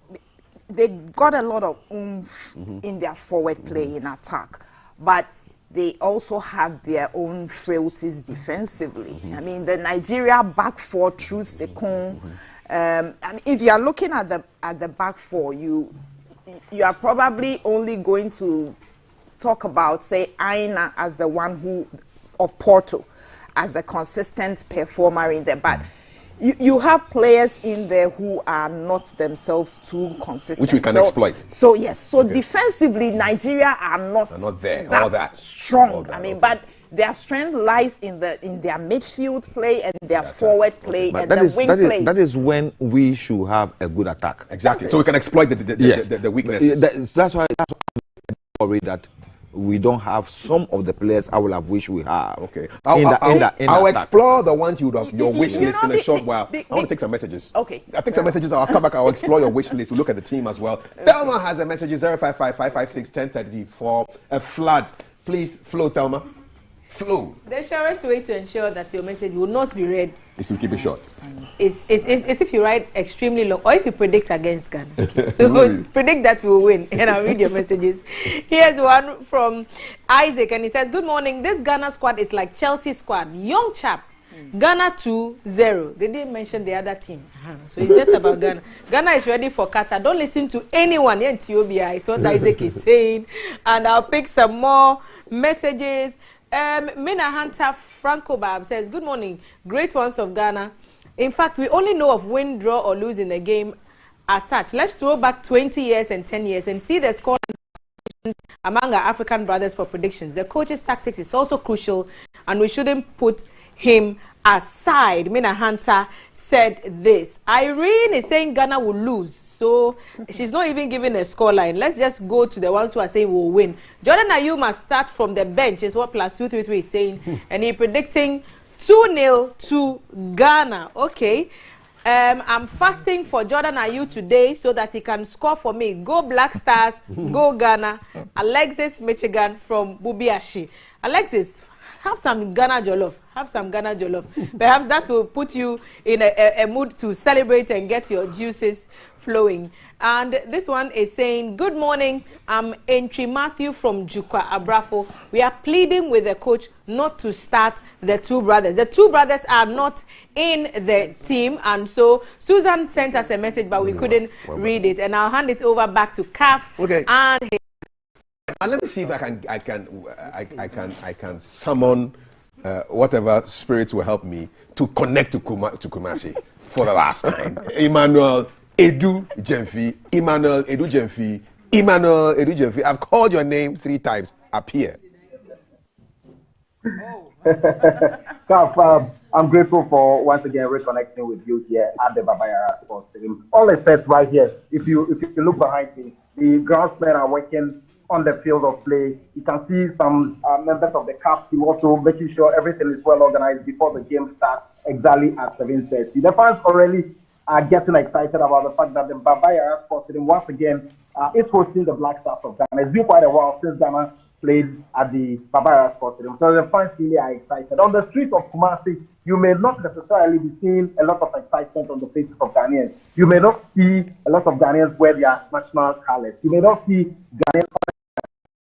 Speaker 4: they got a lot of oomph in their forward play in attack, but they also have their own frailties defensively. I mean, the Nigeria back four through Stekun. And if you are looking at the back four, you are probably only going to talk about, say, Aina as the one who of Porto as a consistent performer in there, but. You have players in there who are not themselves too consistent.
Speaker 8: Which we can exploit.
Speaker 4: So, yes. So, defensively, Nigeria are not
Speaker 8: there.
Speaker 4: That strong. But their strength lies in their midfield play and their forward play and the wing play.
Speaker 6: That is when we should have a good attack.
Speaker 8: Exactly. So, we can exploit the weaknesses.
Speaker 6: That's why I'm worried that we don't have some of the players I would have wished we have.
Speaker 8: Okay. I'll explore the ones you would have your wish list in a short while. I want to take some messages.
Speaker 4: Okay.
Speaker 8: I'll take some messages. I'll come back. I'll explore your wish list. We'll look at the team as well. Thelma has a message 055-556-1030 for a flood. Please, flow, Thelma. Flow.
Speaker 7: The surest way to ensure that your message will not be read
Speaker 8: is to keep it short.
Speaker 7: Is if you write extremely long or if you predict against Ghana. Okay. So predict that we'll win and I'll read your messages. Here's one from Isaac and he says, good morning. This Ghana squad is like Chelsea squad. Young chap. Ghana 2-0. They didn't mention the other team. So it's just about Ghana. Ghana is ready for Qatar. Don't listen to anyone in Ethiopia. It's what Isaac is saying. And I'll pick some more messages. Mina Hunter Franco Bab says, good morning, great ones of Ghana. In fact, we only know of win, draw, or lose in the game as such. Let's throw back 20 years and 10 years and see the score among our African brothers for predictions. The coach's tactics is also crucial, and we shouldn't put him aside. Mina Hunter said this. Irene is saying Ghana will lose, so she's not even giving a scoreline. Let's just go to the ones who are saying we'll win. Jordan Ayew must start from the bench, is what +233 is saying, and he's predicting 2-0 to Ghana. Okay. I'm fasting for Jordan Ayew today so that he can score for me. Go Black Stars, go Ghana. Alexis Michigan from Bubiashi. Alexis, have some Ghana jollof. Have some Ghana jollof. Perhaps that will put you in a mood to celebrate and get your juices flowing. And this one is saying, good morning, I'm Entry Matthew from Jukwa Abrafo. We are pleading with the coach not to start the two brothers. The two brothers are not in the team, and so Susan sent us a message, but we couldn't read it. And I'll hand it over back to CAF.
Speaker 8: Okay.
Speaker 7: And
Speaker 8: let me see if I can summon whatever spirits will help me to connect to Kumasi for the last time. Emmanuel Edu Jemfi, Emmanuel Edu Jemfi, Emmanuel Edu Jemfi. I've called your name 3 times. Appear.
Speaker 13: I'm grateful for once again reconnecting with you here at the Baba Yara Sports Stadium. All is set right here. If you look behind me, the groundsmen are working on the field of play. You can see some members of the CAF team also making sure everything is well organized before the game starts exactly at 7:30. The fans already are getting excited about the fact that the Baba Yara Sports Stadium once again is hosting the Black Stars of Ghana. It's been quite a while since Ghana played at the Baba Yara Sports Stadium, so the fans really are excited. On the streets of Kumasi, you may not necessarily be seeing a lot of excitement on the faces of Ghanaians. You may not see a lot of Ghanaians wear their national colors. You may not see Ghanaians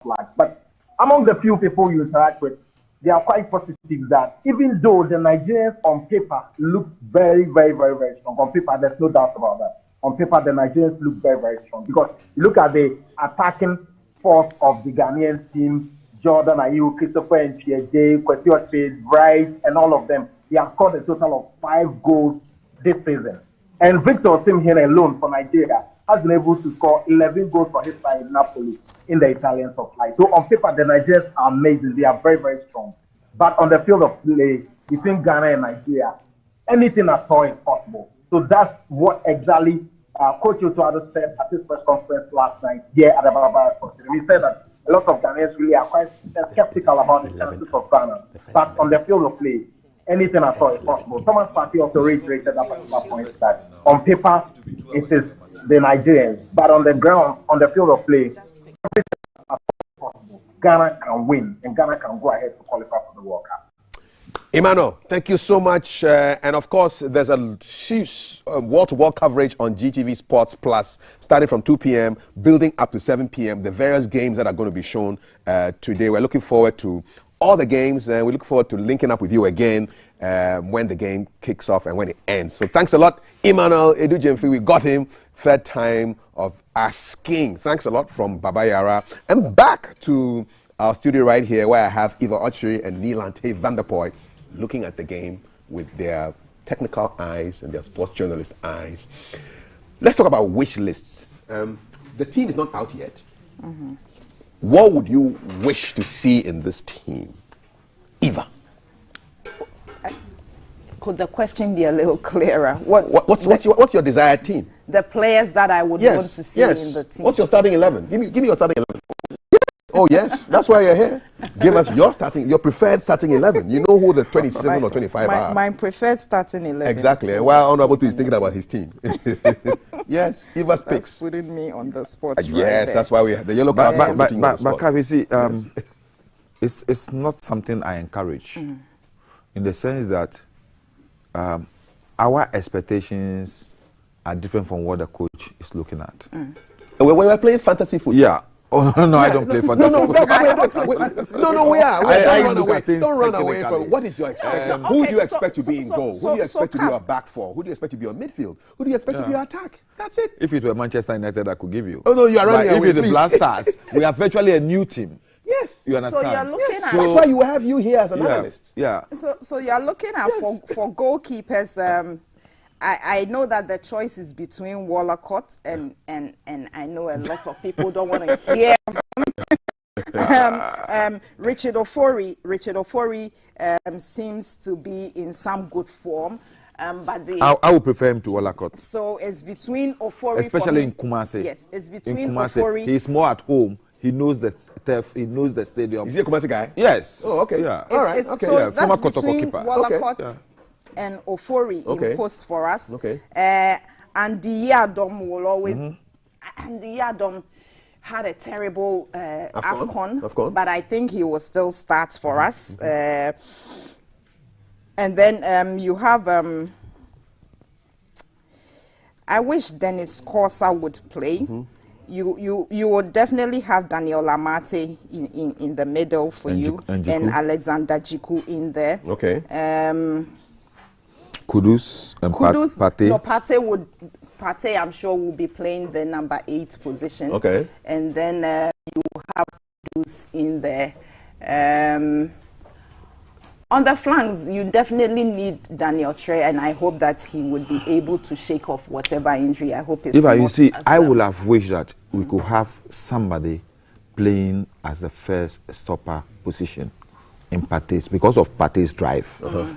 Speaker 13: flags, but among the few people you interact with, they are quite positive that even though the Nigerians on paper looks very, very, very, very strong, on paper, there's no doubt about that. On paper, the Nigerians look very, very strong because you look at the attacking force of the Ghanaian team, Jordan Ayew, Christopher Nchieje, Kwesi Oche, Bright, and all of them. They have scored a total of 5 goals this season. And Victor Osimhen alone for Nigeria has been able to score 11 goals for his side in Napoli in the Italian top flight. So on paper, the Nigerians are amazing. They are very, very strong. But on the field of play between Ghana and Nigeria, anything at all is possible. So that's what exactly Coach Otuado said at his press conference last night here at the Baba Sports Stadium. He said that a lot of Ghanaians really are quite skeptical about the chances of Ghana. But on the field of play, anything at all is possible. Thomas Partey also reiterated that particular point that on paper, it is the Nigerians, but on the grounds, on the field of play, everything is possible. Ghana can win, and Ghana can go ahead to qualify for the World Cup.
Speaker 8: Emmanuel, thank you so much. And of course, there's a huge wall-to-wall coverage on GTV Sports Plus, starting from 2 p.m., building up to 7 p.m., the various games that are going to be shown today. We're looking forward to all the games, and we look forward to linking up with you again when the game kicks off and when it ends. So thanks a lot, Emmanuel Edu Jemfi. We got him 3rd time of asking. Thanks a lot from Baba Yara. And back to our studio right here where I have Eva Ochiri and Nilante Vanderpoy looking at the game with their technical eyes and their sports journalist eyes. Let's talk about wish lists. The team is not out yet. Mm-hmm. What would you wish to see in this team? Eva.
Speaker 4: Could the question be a little clearer?
Speaker 8: What's your desired team?
Speaker 4: The players that I would want to see in the team.
Speaker 8: What's your starting 11? Give me your starting 11. Oh yes, that's why you're here. Give us your preferred starting 11. You know who the 27 or 25 are.
Speaker 4: My preferred starting 11.
Speaker 8: Exactly. And while Honorable is thinking about his team. Yes, Eva's picks.
Speaker 4: That's putting me on the spot.
Speaker 8: Yes, that's why we have the yellow card.
Speaker 6: But you see, it's not something I encourage, in the sense that our expectations are different from what the coach is looking at.
Speaker 8: When we're playing fantasy football.
Speaker 6: Yeah. Oh no, I don't play fantasy football.
Speaker 8: No, we are. Don't run away from what is your expectation. Who do you expect to be in goal? Who do you expect to be your back four? Who do you expect to be your midfield? Who do you expect to be your attack? That's it.
Speaker 6: If it were Manchester United, I could give you.
Speaker 8: Oh no, you are running away.
Speaker 6: If it's the Black Stars, we are virtually a new team.
Speaker 8: Yes.
Speaker 6: You understand?
Speaker 4: So you're looking at.
Speaker 8: That's why you have you here as an analyst.
Speaker 6: Yeah.
Speaker 4: So you're looking at for goalkeepers. I know that the choice is between Wallacott and I know a lot of people don't want to hear from Richard Ofori seems to be in some good form. But
Speaker 6: I would prefer him to Olakot.
Speaker 4: So it's between Ofori,
Speaker 6: especially in Kumasi.
Speaker 4: Yes, it's between
Speaker 6: in Kumasi,
Speaker 4: Ofori.
Speaker 6: He's more at home. He knows the turf. He knows the stadium.
Speaker 8: Is he a Kumasi guy?
Speaker 6: Yes.
Speaker 8: Oh, okay.
Speaker 6: Yeah.
Speaker 8: All right. Okay.
Speaker 4: So
Speaker 6: yeah,
Speaker 4: that's between Olakot and Ofori in post for us.
Speaker 8: Okay.
Speaker 4: And the Yadom will always. And the Yadom had a terrible AFCON, but I think he will still start for us. And then you have, I wish Dennis Corsa would play. You would definitely have Daniel Lamate in the middle for you, and Alexander Jiku in there.
Speaker 8: Okay.
Speaker 6: Kudus and Pate.
Speaker 4: No, Pate, I'm sure, will be playing the number 8 position.
Speaker 8: Okay.
Speaker 4: And then you have Kudus in there. On the flanks, you definitely need Daniel Trey, and I hope that he would be able to shake off whatever injury. I hope it's
Speaker 6: you see, I would have wished that we could have somebody playing as the first stopper position in Pate's, because of Pate's drive,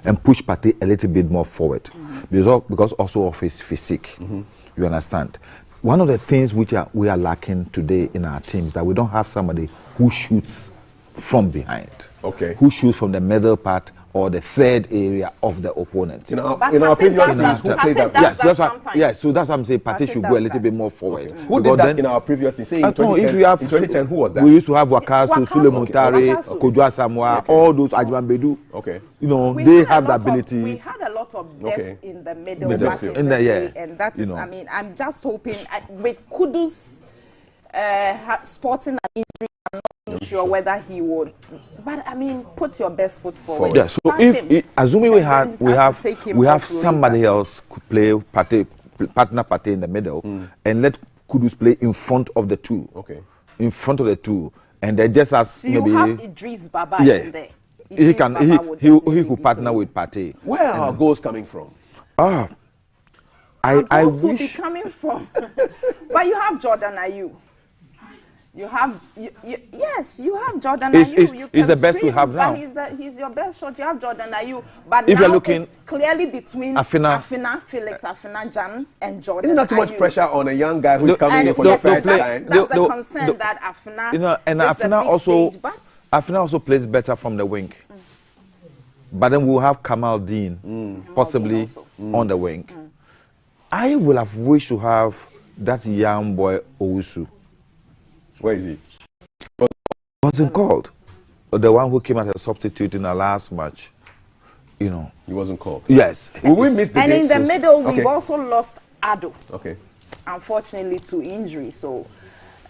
Speaker 6: and push Pate a little bit more forward, because also of his physique. You understand? One of the things which we are lacking today in our teams that we don't have somebody who shoots from behind.
Speaker 8: Okay.
Speaker 6: Who shoots from the middle part or the third area of the opponent.
Speaker 8: In our previous teams, who played that?
Speaker 6: Yes, so that's what I'm saying. Pate should go a little bit more forward.
Speaker 8: Okay. Who did that in our previous team? Say in 2010, who was that?
Speaker 6: We used to have Wakasu, Sulemuntari, Kodwa Samoa, all those Ajman
Speaker 8: Okay.
Speaker 6: You know, they have the ability.
Speaker 4: We had a lot of depth in the middle back in the day, and that is, I mean, I'm just hoping with Kudus sporting an injury, I'm not sure whether he would, but I mean, put your best foot forward.
Speaker 6: Yeah. So assuming we have somebody else could play partner Pate in the middle, and let Kudus play in front of the two.
Speaker 8: Okay.
Speaker 6: In front of the two, and they just as
Speaker 4: so you have Idris Baba in there.
Speaker 6: He could partner with Pate.
Speaker 8: Where are goals coming from?
Speaker 6: I
Speaker 4: wish be
Speaker 6: wish.
Speaker 4: coming from, but you have Jordan Ayew. You have yes, you have Jordan Ayew.
Speaker 6: He's the best we have now.
Speaker 4: He's your best shot. You have Jordan Ayew, but
Speaker 6: if
Speaker 4: now
Speaker 6: you're looking
Speaker 4: it's clearly between Felix Afina, Jan, and Jordan.
Speaker 8: Isn't that too much pressure on a young guy who's coming in for the first time?
Speaker 4: That's a concern that Afina.
Speaker 6: And Afina also plays better from the wing. But then we'll have Kamal Dean possibly on the wing. I would have wished to have that young boy Owusu.
Speaker 8: Where is he?
Speaker 6: Wasn't called. The one who came as a substitute in the last match. You know.
Speaker 8: He wasn't called.
Speaker 6: Yes.
Speaker 8: We missed the
Speaker 4: and in the middle, we've
Speaker 8: okay.
Speaker 4: also lost Ado.
Speaker 8: Okay.
Speaker 4: Unfortunately, to injury. So.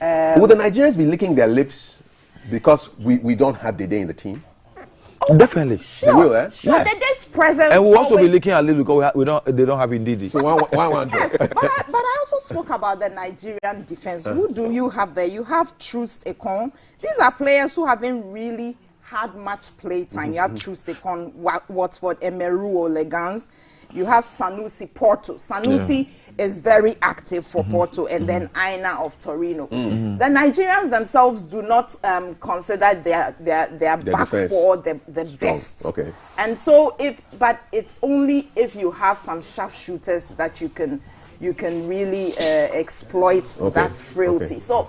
Speaker 8: Will the Nigerians be licking their lips because we don't have Dede in the team?
Speaker 6: Oh, definitely.
Speaker 4: Sure.
Speaker 8: They will,
Speaker 4: Sure. Yeah. Dede's presence.
Speaker 6: And we'll also be licking a little because they don't have Ndidi.
Speaker 8: So one.
Speaker 4: Yes, but I also spoke about the Nigerian defense. Who do you have there? You have Troost Ekong. These are players who haven't really had much play time. You have Troost Ekong, Watford, Emeru, Legans. You have Sanusi Porto. Sanusi is very active for Porto, and then Aina of Torino. The Nigerians themselves do not consider their back four the best.
Speaker 8: Okay.
Speaker 4: And so but it's only if you have some sharpshooters that you can really exploit that frailty.
Speaker 8: Okay.
Speaker 4: So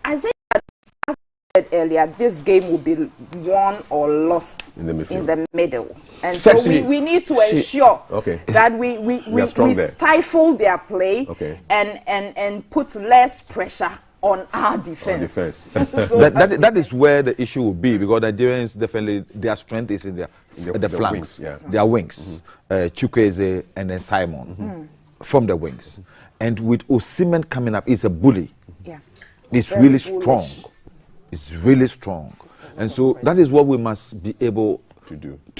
Speaker 4: I think that, as I said earlier, this game will be won or lost in the middle. And so we need to ensure that we stifle their play and put less pressure on our defense.
Speaker 6: So that is where the issue will be, because Nigerians definitely, their strength is in the flanks, their wings. Chukwueze and then Simon from the wings. And with Osimhen coming up, he's a bully.
Speaker 4: Yeah.
Speaker 6: It's really strong. It's really strong. And so that is what we must be able to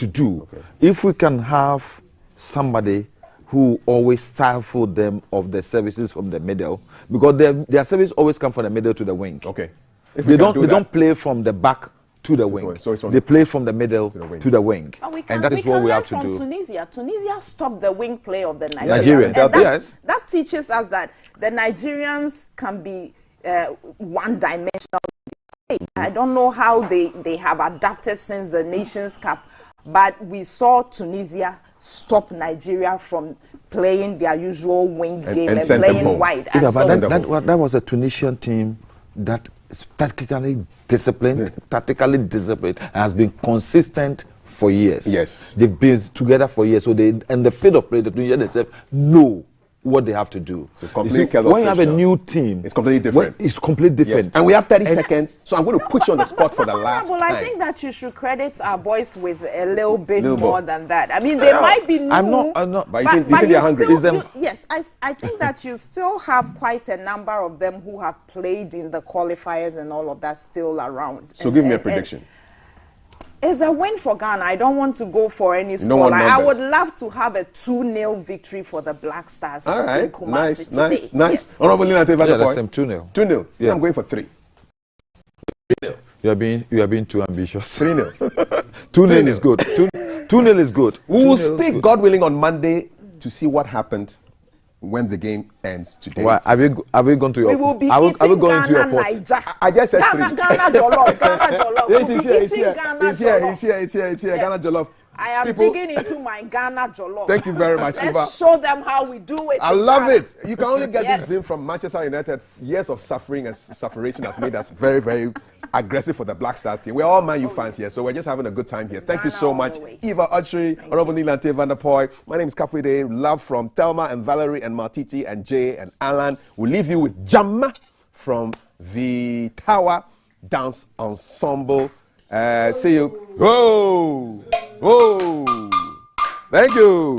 Speaker 6: do. Okay. If we can have somebody who always stifle them of the services from the middle, because their service always come from the middle to the wing.
Speaker 8: Okay.
Speaker 6: They don't play from the back to the wing. They play from the middle to the wing. And that is what we have to do.
Speaker 4: Tunisia stopped the wing play of the Nigerians. And that teaches us that the Nigerians can be one-dimensional. I don't know how they have adapted since the Nations Cup, but we saw Tunisia stop Nigeria from playing their usual wing game and playing wide.
Speaker 6: Yeah, but that was a Tunisian team that is tactically disciplined, and has been consistent for years.
Speaker 8: Yes.
Speaker 6: They've been together for years. So and the field of play, the Tunisians themselves know what they have to do.
Speaker 8: So
Speaker 6: when you have a new team,
Speaker 8: it's completely different.
Speaker 6: It's completely different.
Speaker 8: Yes. And we have 30 seconds, so I'm going to put you on the spot for the last
Speaker 4: well,
Speaker 8: time.
Speaker 4: I think that you should credit our boys with a little bit more than that. I mean, they might be new.
Speaker 6: I'm not.
Speaker 8: But you think they're hungry?
Speaker 4: Yes, I think that you still have quite a number of them who have played in the qualifiers and all of that still around.
Speaker 8: So give me a prediction.
Speaker 4: It's a win for Ghana. I don't want to go for any score. I would love to have a 2-0 victory for the Black Stars in Kumasi today.
Speaker 8: Nice.
Speaker 4: Yes.
Speaker 8: Honorable Lina Teva,
Speaker 6: yeah, that's 2-0.
Speaker 8: 2-0.
Speaker 6: Yeah.
Speaker 8: I'm going for 3.
Speaker 6: 3-0. You are being too ambitious.
Speaker 8: 3-0.
Speaker 6: 2-0 is good. 2-0 is good.
Speaker 8: We will speak, God willing, on Monday to see what happened when the game ends today.
Speaker 6: Why? Have we gone to your?
Speaker 4: We will be
Speaker 6: eating
Speaker 4: Ghana, Niger.
Speaker 8: I just said
Speaker 4: Ghana Jollof. Ghana Jollof. We'll be eating Ghana Jollof.
Speaker 8: It's here. Ghana Jollof.
Speaker 4: I am digging into my Ghana Jollof.
Speaker 8: Thank you very much, Eva.
Speaker 4: Let's show them how we do it.
Speaker 8: I love it. You can only get this dream from Manchester United. Years of suffering and sufferation has made us very, very aggressive for the Black Stars team. We're all Man U fans here, so we're just having a good time here. Thank you so much, Eva Archery, Honorable Nilante Van der Poy. My name is Kafwede. Love from Thelma and Valerie and Martiti and Jay and Alan. We'll leave you with Jamma from the Tower Dance Ensemble. See you. Whoa! Thank you.